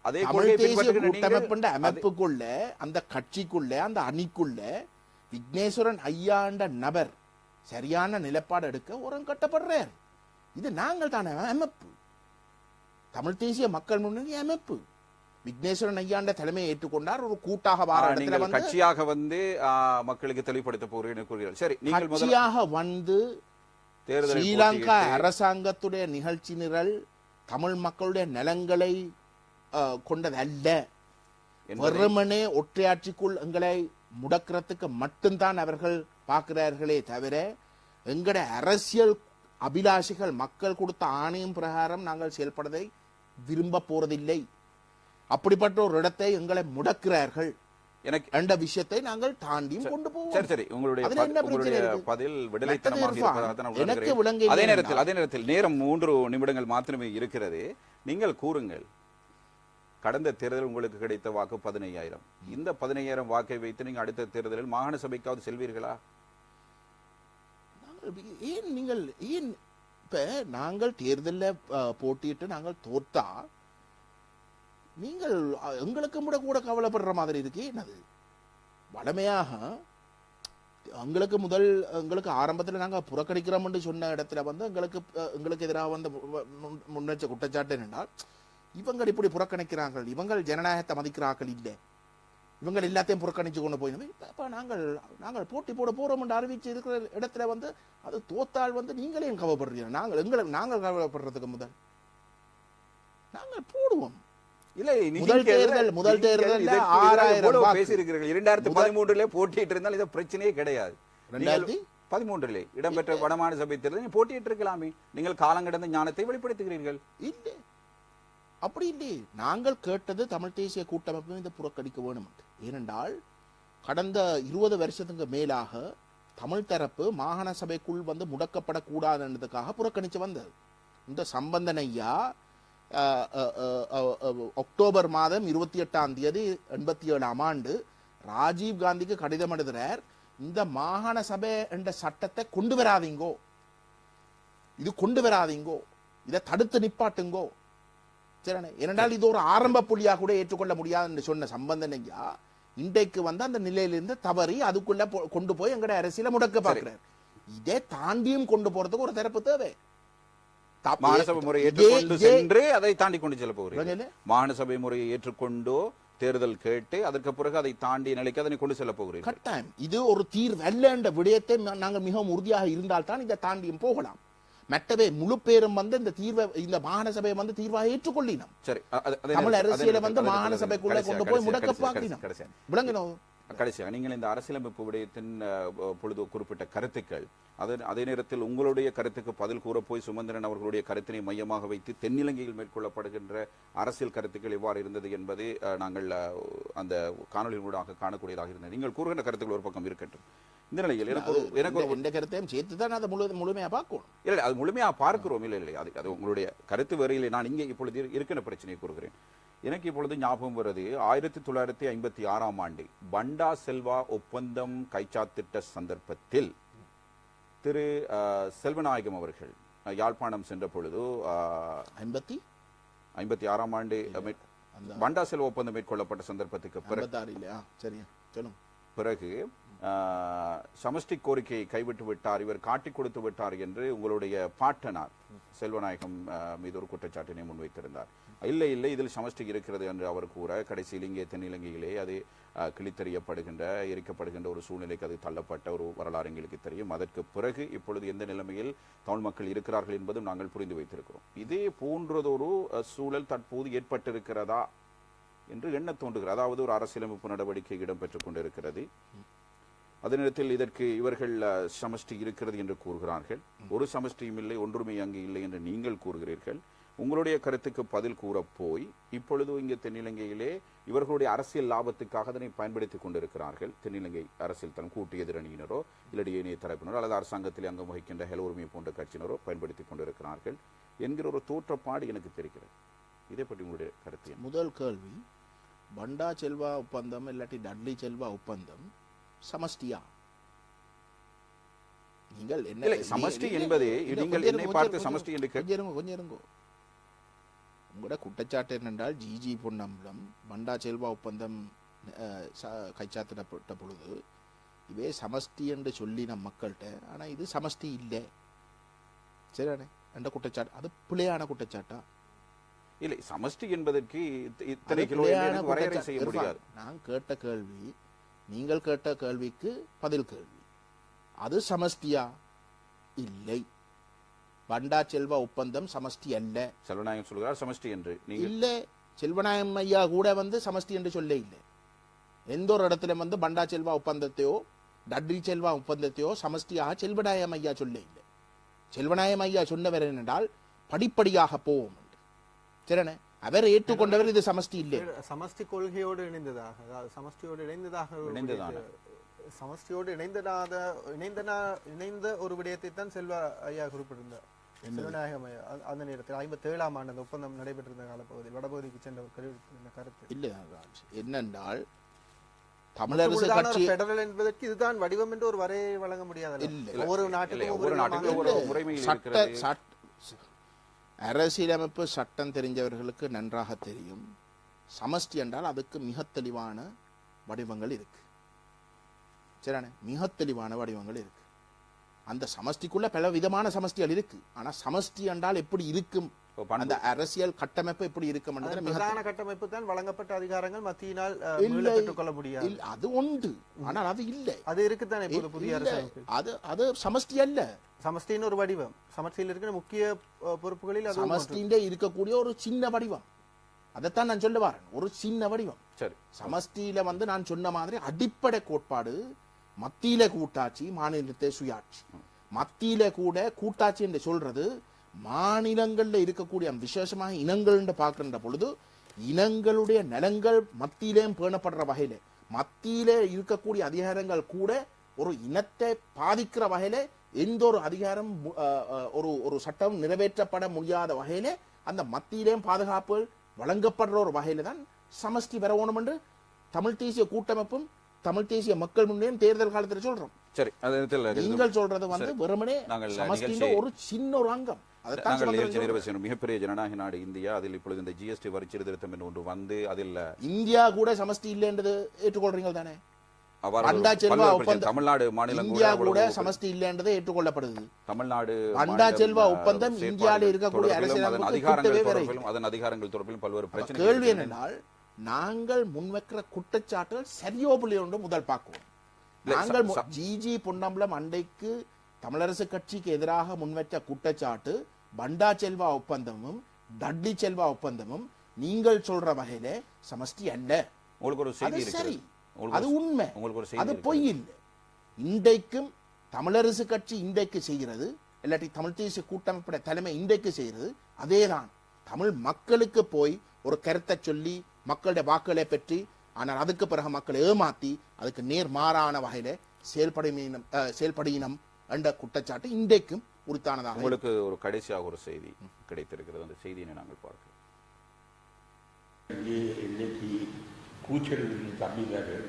அதே கூட்டமைப்பு அமைப்புக்குள்ள அந்த கட்சிக்குள்ள அந்த அணிக்குள்ள விக்னேஸ்வரன் ஐயாண்ட நபர் சரியான நிலைப்பாடு எடுக்க ஓரம் கட்டப்படுறார். இது நாங்கள் தானே அமைப்பு. தமிழ் தேசிய மக்கள் முன்னணி அமைப்பு. விக்னேஸ்வரன் ஐயாண்ட தலைமையை ஏற்றுக்கொண்டார். ஒரு கூட்டாக கட்சியாக வந்து மக்களுக்கு தெளிவுபடுத்த போறீர்கள். சரி, நீங்கள் கட்சியாக வந்து ஸ்ரீலங்கா அரசாங்கத்துடைய நிகழ்ச்சி நிரல் தமிழ் மக்களுடைய நலன்களை கொண்டதல்ல. வெறுமனே ஒற்றையாட்சிக்குள் எங்களை முடக்கிறதுக்கு மட்டும்தான் அவர்கள் பார்க்கிறார்களே தவிர எங்கட அரசியல் அபிலாஷிகள் மக்கள் கொடுத்த ஆணையம் பிரகாரம் நாங்கள் செயல்படுவதை விரும்ப போறதில்லை. அப்படிப்பட்ட ஒரு இடத்தை எங்களை முடக்கிறார்கள். எனக்கு என்ற விஷயத்தை நாங்கள் தாண்டியும் கொண்டு போவோம். சரி சரி, உங்களுடைய பதில் விடலைத்தனமாக. அதே நேரத்தில் நேரம் 3 நிமிடங்கள் மாத்திரமே இருக்கிறது. நீங்கள் கூறுங்கள், கடந்த தேர்தல் உங்களுக்கு கிடைத்த வாக்கு 15,000. இந்த 15,000 வாக்கை வைத்து நீங்க அடுத்த தேர்தலில் மாகாண சபைக்காவது செல்வீர்களா? ஏன் நீங்கள் இப்ப நாங்கள் தேர்தலில் போட்டியிட்டு நாங்கள் தோற்றா நீங்கள் எங்களுக்கு கூட கவலைப்படுற மாதிரி இருக்கு. என்னது வளமையாக எங்களுக்கு ஆரம்பத்தில் நாங்கள் புறக்கணிக்கிறோம் சொன்ன இடத்துல வந்து எங்களுக்கு எதிராக வந்து முன்னெச்ச குற்றச்சாட்டு என்னென்றால் இவங்க இப்படி புறக்கணிக்கிறார்கள், இவங்க ஜனநாயகத்தை மதிக்கிறார்கள் இல்லை, இவங்க எல்லாத்தையும் புறக்கணிச்சு கொண்டு போயினது. இப்போ நாங்கள் போட்டி போட போறோம் என்று அறிவிச்சு இருக்கிற இடத்துல வந்து அது தோத்தால் வந்து நீங்களே கவலைப்படுறீங்க. நாங்கள் கவலைப்படுறதுக்கு முதல் நாங்கள் போடுவோம். இல்லை, முதல் தேர்தல் 6000 பேசியிருக்கிறீர்கள். 2013 போட்டிட்டு இருந்தால் இது பிரச்சனையே கிடையாது. 2013 இடம்பெற்ற வடமாகாண சபை தேர்தல் போட்டியிட்டு இருக்கலாமே. நீங்கள் காலங்கடந்த ஞானத்தை வெளிப்படுத்துகிறீர்கள். இல்லை, அப்படி இல்லை. நாங்கள் கேட்டது தமிழ் தேசிய கூட்டமைப்பு இந்த புறக்கணிக்க வேணும். ஏனென்றால் கடந்த 20 வருஷத்துக்கு மேலாக தமிழ் தரப்பு மாகாண சபைக்குள் வந்து முடக்கப்படக்கூடாதுன்றதுக்காக புறக்கணிச்சு வந்தது. இந்த சம்பந்தன் ஐயா அக்டோபர் மாதம் 28ஆம் தேதி 87ஆம் ஆண்டு ராஜீவ் காந்திக்கு கடிதம் எழுதுறார். இந்த மாகாண சபை என்ற சட்டத்தை கொண்டு வராதீங்கோ, இது கொண்டு வராதீங்கோ, இதை தடுத்து நிப்பாட்டுங்கோ. சரி, ஏனென்றால் இது ஒரு ஆரம்ப புள்ளியாக கூட ஏற்றுக்கொள்ள முடியாது என்று சொன்ன சம்பந்தன் ஐயா இன்றைக்கு வந்து அந்த நிலையிலிருந்து தவறி அதுக்குள்ள கொண்டு போய் எங்கட அரசியல முடக்க பார்க்கிறார். இதே தாண்டியும் கொண்டு போறதுக்கு ஒரு தரப்பு தேவை. மாகாண சபை முறையை ஏற்றுக்கொண்டு சென்று அதை தாண்டி கொண்டு செல்ல போகிறீர்கள். மாகாண சபை முறையை ஏற்றுக்கொண்டோ தேர்தல் கேட்டு அதற்கு பிறகு அதை தாண்டிய நிலைக்கு அதனை கொண்டு செல்ல போகிறீர்கள். கட்டாயம் இது ஒரு தீர்வு அல்ல என்ற விடயத்தை நாங்கள் மிகவும் உறுதியாக இருந்தால்தான் இதை தாண்டியும் போகலாம். மற்றவே முழு பேரும் வந்து இந்த தீர்வை இந்த மாகாண சபையை வந்து தீர்வாக ஏற்றுக்கொள்ளினோம். சரி, தமிழ் அரசியலை வந்து மாகாண சபைக்குள்ள கொண்டு போய் முடக்க பார்க்கணும். விளங்கினோம். கடைசியாக நீங்கள் இந்த அரசியலமைப்பு விடயத்தின் பொழுது குறிப்பிட்ட கருத்துக்கள், அதே நேரத்தில் உங்களுடைய கருத்துக்கு பதில் கூற போய் சுமந்திரன் அவர்களுடைய கருத்தினை மையமாக வைத்து தென்னிலங்கையில் மேற்கொள்ளப்படுகின்ற அரசியல் கருத்துக்கள் எவ்வாறு இருந்தது என்பது நாங்கள் அந்த காணொலியூடாக காணக்கூடியதாக இருந்தது. நீங்கள் கூறுகின்ற கருத்துக்கள் ஒரு பக்கம் இருக்கட்டும். இந்த நிலையில் எனக்கு எந்த கருத்தையும் சேர்த்து தான் அதை முழுமையாக பார்க்கணும். இல்லை, அது முழுமையாக பார்க்கிறோம். இல்லை, அது உங்களுடைய கருத்து வேறையில் நான் இங்கே இப்பொழுது இருக்கிற பிரச்சனையை கூறுகிறேன். எனக்கு இப்பொழுது ஞாபகம் வருது 1956ஆம் ஆண்டு பண்டா செல்வா ஒப்பந்தம் கைச்சாத்திட்ட சந்தர்ப்பத்தில் திரு செல்வநாயகம் அவர்கள் யாழ்ப்பாணம் சென்ற பொழுது 56ஆம் ஆண்டு பண்டா செல்வா ஒப்பந்தம் மேற்கொள்ளப்பட்ட சந்தர்ப்பத்துக்கு பிறகு சமஷ்டி கோரிக்கையை கைவிட்டு விட்டார், இவர் காட்டிக் கொடுத்து விட்டார் என்று உங்களுடைய பாட்டனார் செல்வநாயகம் மீது ஒரு குற்றச்சாட்டினை முன்வைத்திருந்தார். இல்லை, இதில் சமஷ்டி இருக்கிறது என்று அவர் கூற கடைசியில் இங்கே தென்னிலங்கையிலே அது கிழித்தறியப்படுகின்ற எரிக்கப்படுகின்ற ஒரு சூழ்நிலைக்கு அது தள்ளப்பட்ட ஒரு வரலாறு எங்களுக்கு தெரியும். அதற்கு பிறகு இப்பொழுது எந்த நிலைமையில் தமிழ் மக்கள் இருக்கிறார்கள் என்பதும் நாங்கள் புரிந்து வைத்திருக்கிறோம். இதே போன்றதொரு சூழல் தற்போது ஏற்பட்டிருக்கிறதா என்று எண்ண தோன்றுகிறது. அதாவது ஒரு அரசியலமைப்பு நடவடிக்கை இடம்பெற்றுக் கொண்டிருக்கிறது. அதே நேரத்தில் இதற்கு இவர்கள் சமஷ்டி இருக்கிறது என்று கூறுகிறார்கள். ஒரு சமஷ்டியும் இல்லை, ஒன்றுமே அங்கு இல்லை என்று நீங்கள் கூறுகிறீர்கள். உங்களுடைய கருத்துக்கு பதில் கூற போய் இப்பொழுது இங்கே தென்னிலங்கையிலே இவர்களுடைய அரசியல் லாபத்துக்காக அதனை பயன்படுத்திக் கொண்டிருக்கிறார்கள். தென்னிலங்கை அரசியல் தரம் கூட்டு எதிரணியினரோ இல்லடி ஏனைய தரப்பினரோ அல்லது அரசாங்கத்தில் அங்கம் வகிக்கின்ற ஹெல உரிமை போன்ற கட்சியினரோ பயன்படுத்திக் கொண்டிருக்கிறார்கள் என்கிற ஒரு தோற்றப்பாடு எனக்கு தெரிகிறது. இதை பற்றி உங்களுடைய கருத்து? முதல் கேள்வி, பண்டா செல்வா ஒப்பந்தம் இல்லாட்டி டட்லி செல்வா ஒப்பந்தம் சமஷ்டியா? நீங்கள் என்ன சமஷ்டி என்பது நீங்கள் என்னை பார்த்து சமஷ்டி என்று கொஞ்சம் இருங்கோ. உங்களோட குற்றச்சாட்டு என்னென்றால் ஜிஜி பொன்னம்பலம் பண்டா செல்வா ஒப்பந்தம் கைச்சாத்திடப்பட்ட பொழுது இவே சமஷ்டி என்று சொல்லி நம் மக்கள்கிட்ட, ஆனா இது சமஷ்டி இல்லை சரியானே என்ற குற்றச்சாட்டு, அது பிழையான குற்றச்சாட்டா? இல்லை, சமஷ்டி என்பதற்கு இத்தனை கிலோ வரையறை செய்ய முடியாது. நான் கேட்ட கேள்வி, நீங்கள் கேட்ட கேள்விக்கு பதில் கேள்வி. அது சமஷ்டியா? இல்லை, பண்டா செல்வா ஒப்பந்தம் சமஷ்டி அல்ல. செல்வநாயகம் சொல்கிறார் சமஷ்டி என்று. இல்ல, செல்வநாயகம் ஐயா கூட வந்து சமஷ்டி என்று சொல்ல இல்லை. எந்த ஒரு இடத்துல வந்து பண்டா செல்வா ஒப்பந்தத்தையோ டட்ரி செல்வா ஒப்பந்தத்தையோ சமஷ்டியாக செல்வநாயகம் ஐயா சொல்ல இல்லை. செல்வநாயகம் ஐயா சொன்னவர் என்னென்றால் படிப்படியாக போவோம் சரிண்ணே, அவர் ஏற்றுக்கொண்டவர் இது சமஷ்டி இல்லை. சமஷ்டி கொள்கையோடு இணைந்ததாக சமஷ்டியோடு இணைந்த ஒரு விடயத்தை தான் செல்வா ஐயா குறிப்பிட்டிருந்தார். செல்வநாயகம் ஐயா அந்த நேரத்தில் 57ஆம் ஆண்டு அந்த ஒப்பந்தம் நடைபெற்றிருந்த காலப்பகுதியில் வடபகுதிக்கு சென்ற ஒரு கருத்து இல்லை என்னென்றால் தமிழரசு கட்சி பெடரல் என்பதற்கு இதுதான் வடிவம் என்று ஒரு வரையை வழங்க முடியாது. ஒவ்வொரு நாட்டுக்கும் அரசியலமைப்பு சட்டம் தெரிஞ்சவர்களுக்கு நன்றாக தெரியும். சமஷ்டி என்றால் அதுக்கு மிக தெளிவான வடிவங்கள் இருக்கு சரிண்ணே, மிக தெளிவான வடிவங்கள் இருக்கு. அந்த சமஷ்டிக்குள்ள பல விதமான சமஷ்டிகள் இருக்கு. ஆனா சமஷ்டி என்றால் எப்படி இருக்கும், அந்த அரசியல் கட்டமைப்பு எப்படி இருக்கும், பிரதான கட்டமைப்பு தான் வழங்கப்பட்ட அதிகாரங்கள் மத்தியினால் பெற்றுக்கொள்ள முடியாது. அது உண்டு, ஆனால் அது இல்லை. அது இருக்குத்தானே புதிய அரசியல். அது சமஷ்டி அல்ல. சமஷ்டியின் ஒரு வடிவம், சமஷ்டியில் இருக்கிற முக்கிய பொறுப்புகளில் சமஷ்டியிலே இருக்கக்கூடிய ஒரு சின்ன வடிவம். அதைத்தான் நான் சொல்ல வரேன், ஒரு சின்ன வடிவம். சரி, சமஷ்டியில வந்து நான் சொன்ன மாதிரி அடிப்படை கோட்பாடு மத்தியில கூட்டாட்சி, மாநிலத்தை சுயாட்சி. மத்தியில கூட கூட்டாட்சி என்று சொல்றது மாநிலங்கள்ல இருக்கக்கூடிய விசேஷமாக இனங்கள் பார்க்கின்ற பொழுது இனங்களுடைய நலங்கள் மத்தியிலேயும் பேணப்படுற வகையில, மத்தியிலே இருக்கக்கூடிய அதிகாரங்கள் கூட ஒரு இனத்தை பாதிக்கிற வகையில எந்த ஒரு அதிகாரம் ஒரு சட்டம் நிறைவேற்றப்பட முடியாத வகையில அந்த மத்தியிலேயும் பாதுகாப்புகள் வழங்கப்படுற ஒரு வகையில தான் சமஷ்டி வரணும் என்று தமிழ் தேசிய கூட்டமைப்பும் தமிழ் தேசிய மக்கள் முன்னேயும் தேர்தல் காலத்தில் சொல்றோம். சரி, நீங்கள் சொல்றது வந்து வெறுமனே சமஷ்டியின் ஒரு சின்ன ஒரு அங்கம். மிகப்பெரிய ஜனநாயக நாடு இந்தியா. அதில் இப்பொழுது இந்த ஜிஎஸ்டி வரி சீர்திருத்தம் என்று ஒன்று வந்து அதில் இந்தியா கூட சமஷ்டி இல்லை என்றது ஏற்றுக்கொள்றீங்க தானே? தமிழ்நாடு மாநிலம் இந்தியா கூட சமஷ்டி இல்லை என்றதை ஏற்றுக்கொள்ளப்படுது. தமிழ்நாடு பண்டா செல்வா ஒப்பந்தம் இந்தியாவில் இருக்கக்கூடிய அதன் அதிகாரங்கள் தொடர்பிலும் பல்வேறு பிரச்சனை. கேள்வி என்னென்னால் நாங்கள் முன்வைக்கிற குற்றச்சாட்டுகள் சரியோ பிள்ளையோ முதல் பார்க்குவோம். நாங்கள் ஜிஜி பொன்னம்பலம் அண்டைக்கு தமிழரசு கட்சிக்கு எதிராக முன்வைத்த குற்றச்சாட்டு பண்டா செல்வா ஒப்பந்தமும் டட்லி செல்வா ஒப்பந்தமும் நீங்கள் சொல்ற வகையில சமஷ்டி அல்ல. உங்களுக்கு ஒரு செய்தி சரி, இருக்கிறது. அது உண்மை, உங்களுக்கு ஒரு அது செய்தி பொய் இல்லை. இன்றைக்கும் தமிழரசு கட்சி இன்றைக்கு செய்கிறது, இல்லாட்டி தமிழ் தேசிய கூட்டமைப்புடைய தலைமை இன்றைக்கு செய்கிறது அதேதான். தமிழ் மக்களுக்கு போய் ஒரு கருத்தை சொல்லி மக்களுடைய வாக்குகளை பெற்றி, ஆனால் அதுக்கு பிறகு மக்களை ஏமாத்தி அதுக்கு நேர்மாறான வகையில செயல்படியினம் என்ற குற்றச்சாட்டு இன்றைக்கும் உறுத்தானதாக. உங்களுக்கு ஒரு கடைசியாக ஒரு செய்தி கிடைத்திருக்கிறது, அந்த செய்தியை நாங்கள் பார்க்கிறோம். இன்னைக்கு கூச்சலில் தமிழர்கள்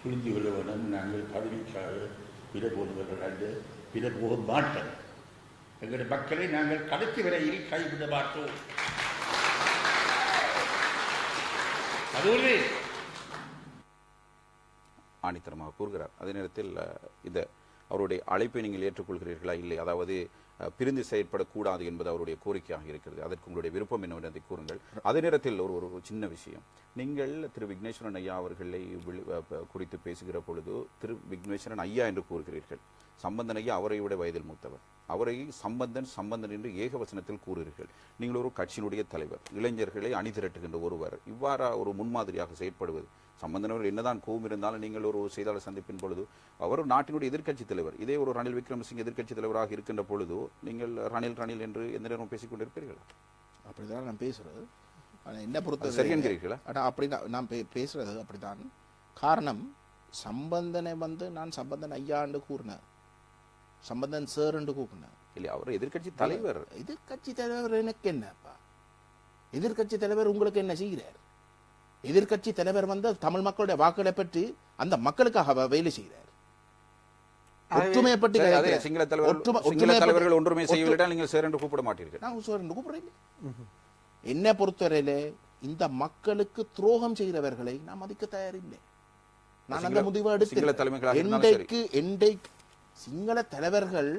புரிந்து கொள்ள வேண்டும். நாங்கள் பதவிக்காக விட போடுவர்கள் அல்ல, விட போக மாட்டோம். எங்களுடைய மக்களை நாங்கள் கடைசி வரையில் கைவிட மாட்டோம். அதுவே ஆணித்தரமாக கூறுகிறார். அதே நேரத்தில் இந்த அவருடைய அழைப்பை நீங்கள் ஏற்றுக்கொள்கிறீர்களா இல்லை, அதாவது பிரிந்து செயற்படக்கூடாது என்பது அவருடைய கோரிக்கையாக இருக்கிறது. அதற்கு உங்களுடைய விருப்பம் என்னவென்றதை கூறுங்கள். அதே நேரத்தில் ஒரு சின்ன விஷயம், நீங்கள் திரு விக்னேஸ்வரன் ஐயா அவர்களை குறித்து பேசுகிற பொழுது திரு விக்னேஸ்வரன் ஐயா என்று கூறுகிறீர்கள். சம்பந்தன் ஐயா அவரை விட வயதில் மூத்தவர். அவரை சம்பந்தன் என்று ஏகவசனத்தில் கூறுகிறீர்கள். நீங்கள் ஒரு கட்சியினுடைய தலைவர், இளைஞர்களை அணிதிரட்டுகின்ற ஒருவர், இவ்வாறா ஒரு முன்மாதிரியாக செயற்படுவது? சம்பந்தன் அவர்கள் என்னதான் கோபம் இருந்தாலும் நீங்கள் ஒரு செய்தியாளர் சந்திப்பின் பொழுது அவர் நாட்டினுடைய எதிர்க்கட்சி தலைவர், இதே ஒரு ரணில் விக்ரமசிங்க எதிர்க்கட்சி தலைவராக இருக்கின்ற பொழுது நீங்கள் ரணில் என்று எந்த நேரம் பேசிக் கொண்டிருப்பீர்களா? அப்படிதான் நான் பேசுறது. என்ன பொறுத்த சரி என்கிறீர்களா? அப்படிதான் நான் பேசுறது அப்படித்தான். காரணம், சம்பந்தனை நான் சம்பந்தன் ஐயாண்டு கூறினேன், சம்பந்தன் சார் என்று கூப்பினேன். இல்லை, அவர் எதிர்க்கட்சி தலைவர். எதிர்க்கட்சி தலைவர் எனக்கு என்னப்பா? எதிர்க்கட்சி தலைவர் உங்களுக்கு என்ன செய்கிறார்? எதிர்க்கட்சி தலைவர் தமிழ் மக்களுடைய வாக்குகளை பற்றி அந்த மக்களுக்காக வேலை செய்கிறார். ஒற்றுமையை பற்றி சிங்கள தலைவர்கள் ஒன்றுமே செய்யவில்லை, நீங்கள் சார் என்று கூப்பிட மாட்டீர்கள். நான் சார் என்று கூப்பிடுறேன். என்ன பொறுத்தவரையில இந்த மக்களுக்கு துரோகம் செய்கிறவர்களை நான் மதிக்க தயாரில்லை. நான் அந்த முடிவை எடுத்து சிங்கள தலைவர்கள்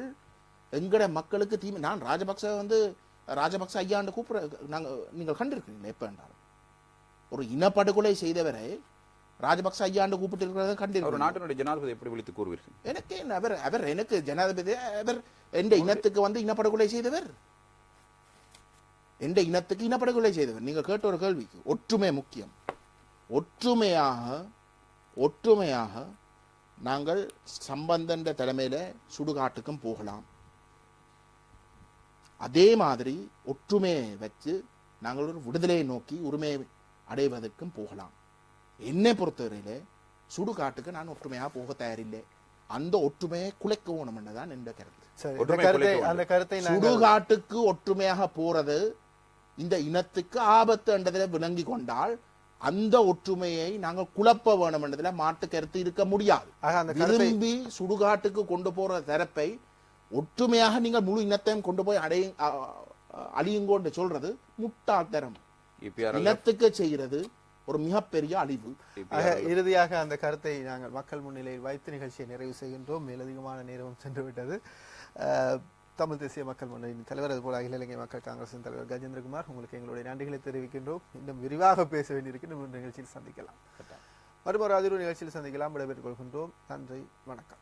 எங்கட மக்களுக்கு தீமை. நான் ராஜபக்ச ஐயாண்டு கூப்பிட நீங்கள் கண்டிருக்கீங்களா? எப்ப என்றாலும் ஒரு இனப்படுகொலை செய்தவரை ராஜபக்ச ஐயாண்டு கூப்பிட்டு இருக்கிறத கண்டிருக்கிறேன். நாட்டினுடைய ஜனாதிபதி எப்படி விழித்து கூறுவீர்கள்? எனக்கு அவர் எனக்கு ஜனாதிபதி, அவர் எந்த இனத்துக்கு இனப்படுகொலை செய்தவர், எந்த இனத்துக்கு இனப்படுகொலை செய்தவர். நீங்க கேட்ட ஒரு கேள்விக்கு ஒற்றுமை முக்கியம். ஒற்றுமையாக நாங்கள் சம்பந்தன் தலைமையில சுடுகாட்டுக்கும் போகலாம். அதே மாதிரி ஒற்றுமையை வச்சு நாங்கள் ஒரு விடுதலையை நோக்கி உரிமையை அடைவதற்கும் போகலாம். என்னை பொறுத்தவரையில சுடுகாட்டுக்கு நான் ஒற்றுமையாக போக தயாரில்லை. அந்த ஒற்றுமையை குலைக்க வேணும் என்றுதான் என்ற கருத்து. சுடுகாட்டுக்கு ஒற்றுமையாக போறது இந்த இனத்துக்கு ஆபத்து என்றதை விளங்கி கொண்டால் அந்த ஒற்றுமையை நாங்கள் குழப்ப வேணும் என்றதுல மாட்டு கருத்து இருக்க முடியாது. விரும்பி சுடுகாட்டுக்கு கொண்டு போற தரப்பை ஒற்றுமையாக நீங்கள் முழு இனத்தையும் கொண்டு போய் அழியுங்கோன்னு சொல்றது முட்டாள்தரம். இனத்துக்கு செய்கிறது ஒரு மிகப்பெரிய அழிவு. இறுதியாக அந்த கருத்தை நாங்கள் மக்கள் முன்னிலையில் வைத்து நிகழ்ச்சியை நிறைவு செய்கின்றோம். மேலதிகமான நேரமும் சென்று விட்டது. தமிழ் தேசிய மக்கள் முன்னணியின் தலைவர், அதுபோல அகில இலங்கை மக்கள் காங்கிரசின் தலைவர் கஜேந்திரகுமார், உங்களுக்கு எங்களுடைய நன்றிகளை தெரிவிக்கின்றோம். இன்னும் விரிவாக பேச வேண்டியிருக்கு. இன்னும் நிகழ்ச்சியில் சந்திக்கலாம். மறுபடியும் நிகழ்ச்சியில் சந்திக்கலாம். விடைபெற்றுக் கொள்கின்றோம். நன்றி, வணக்கம்.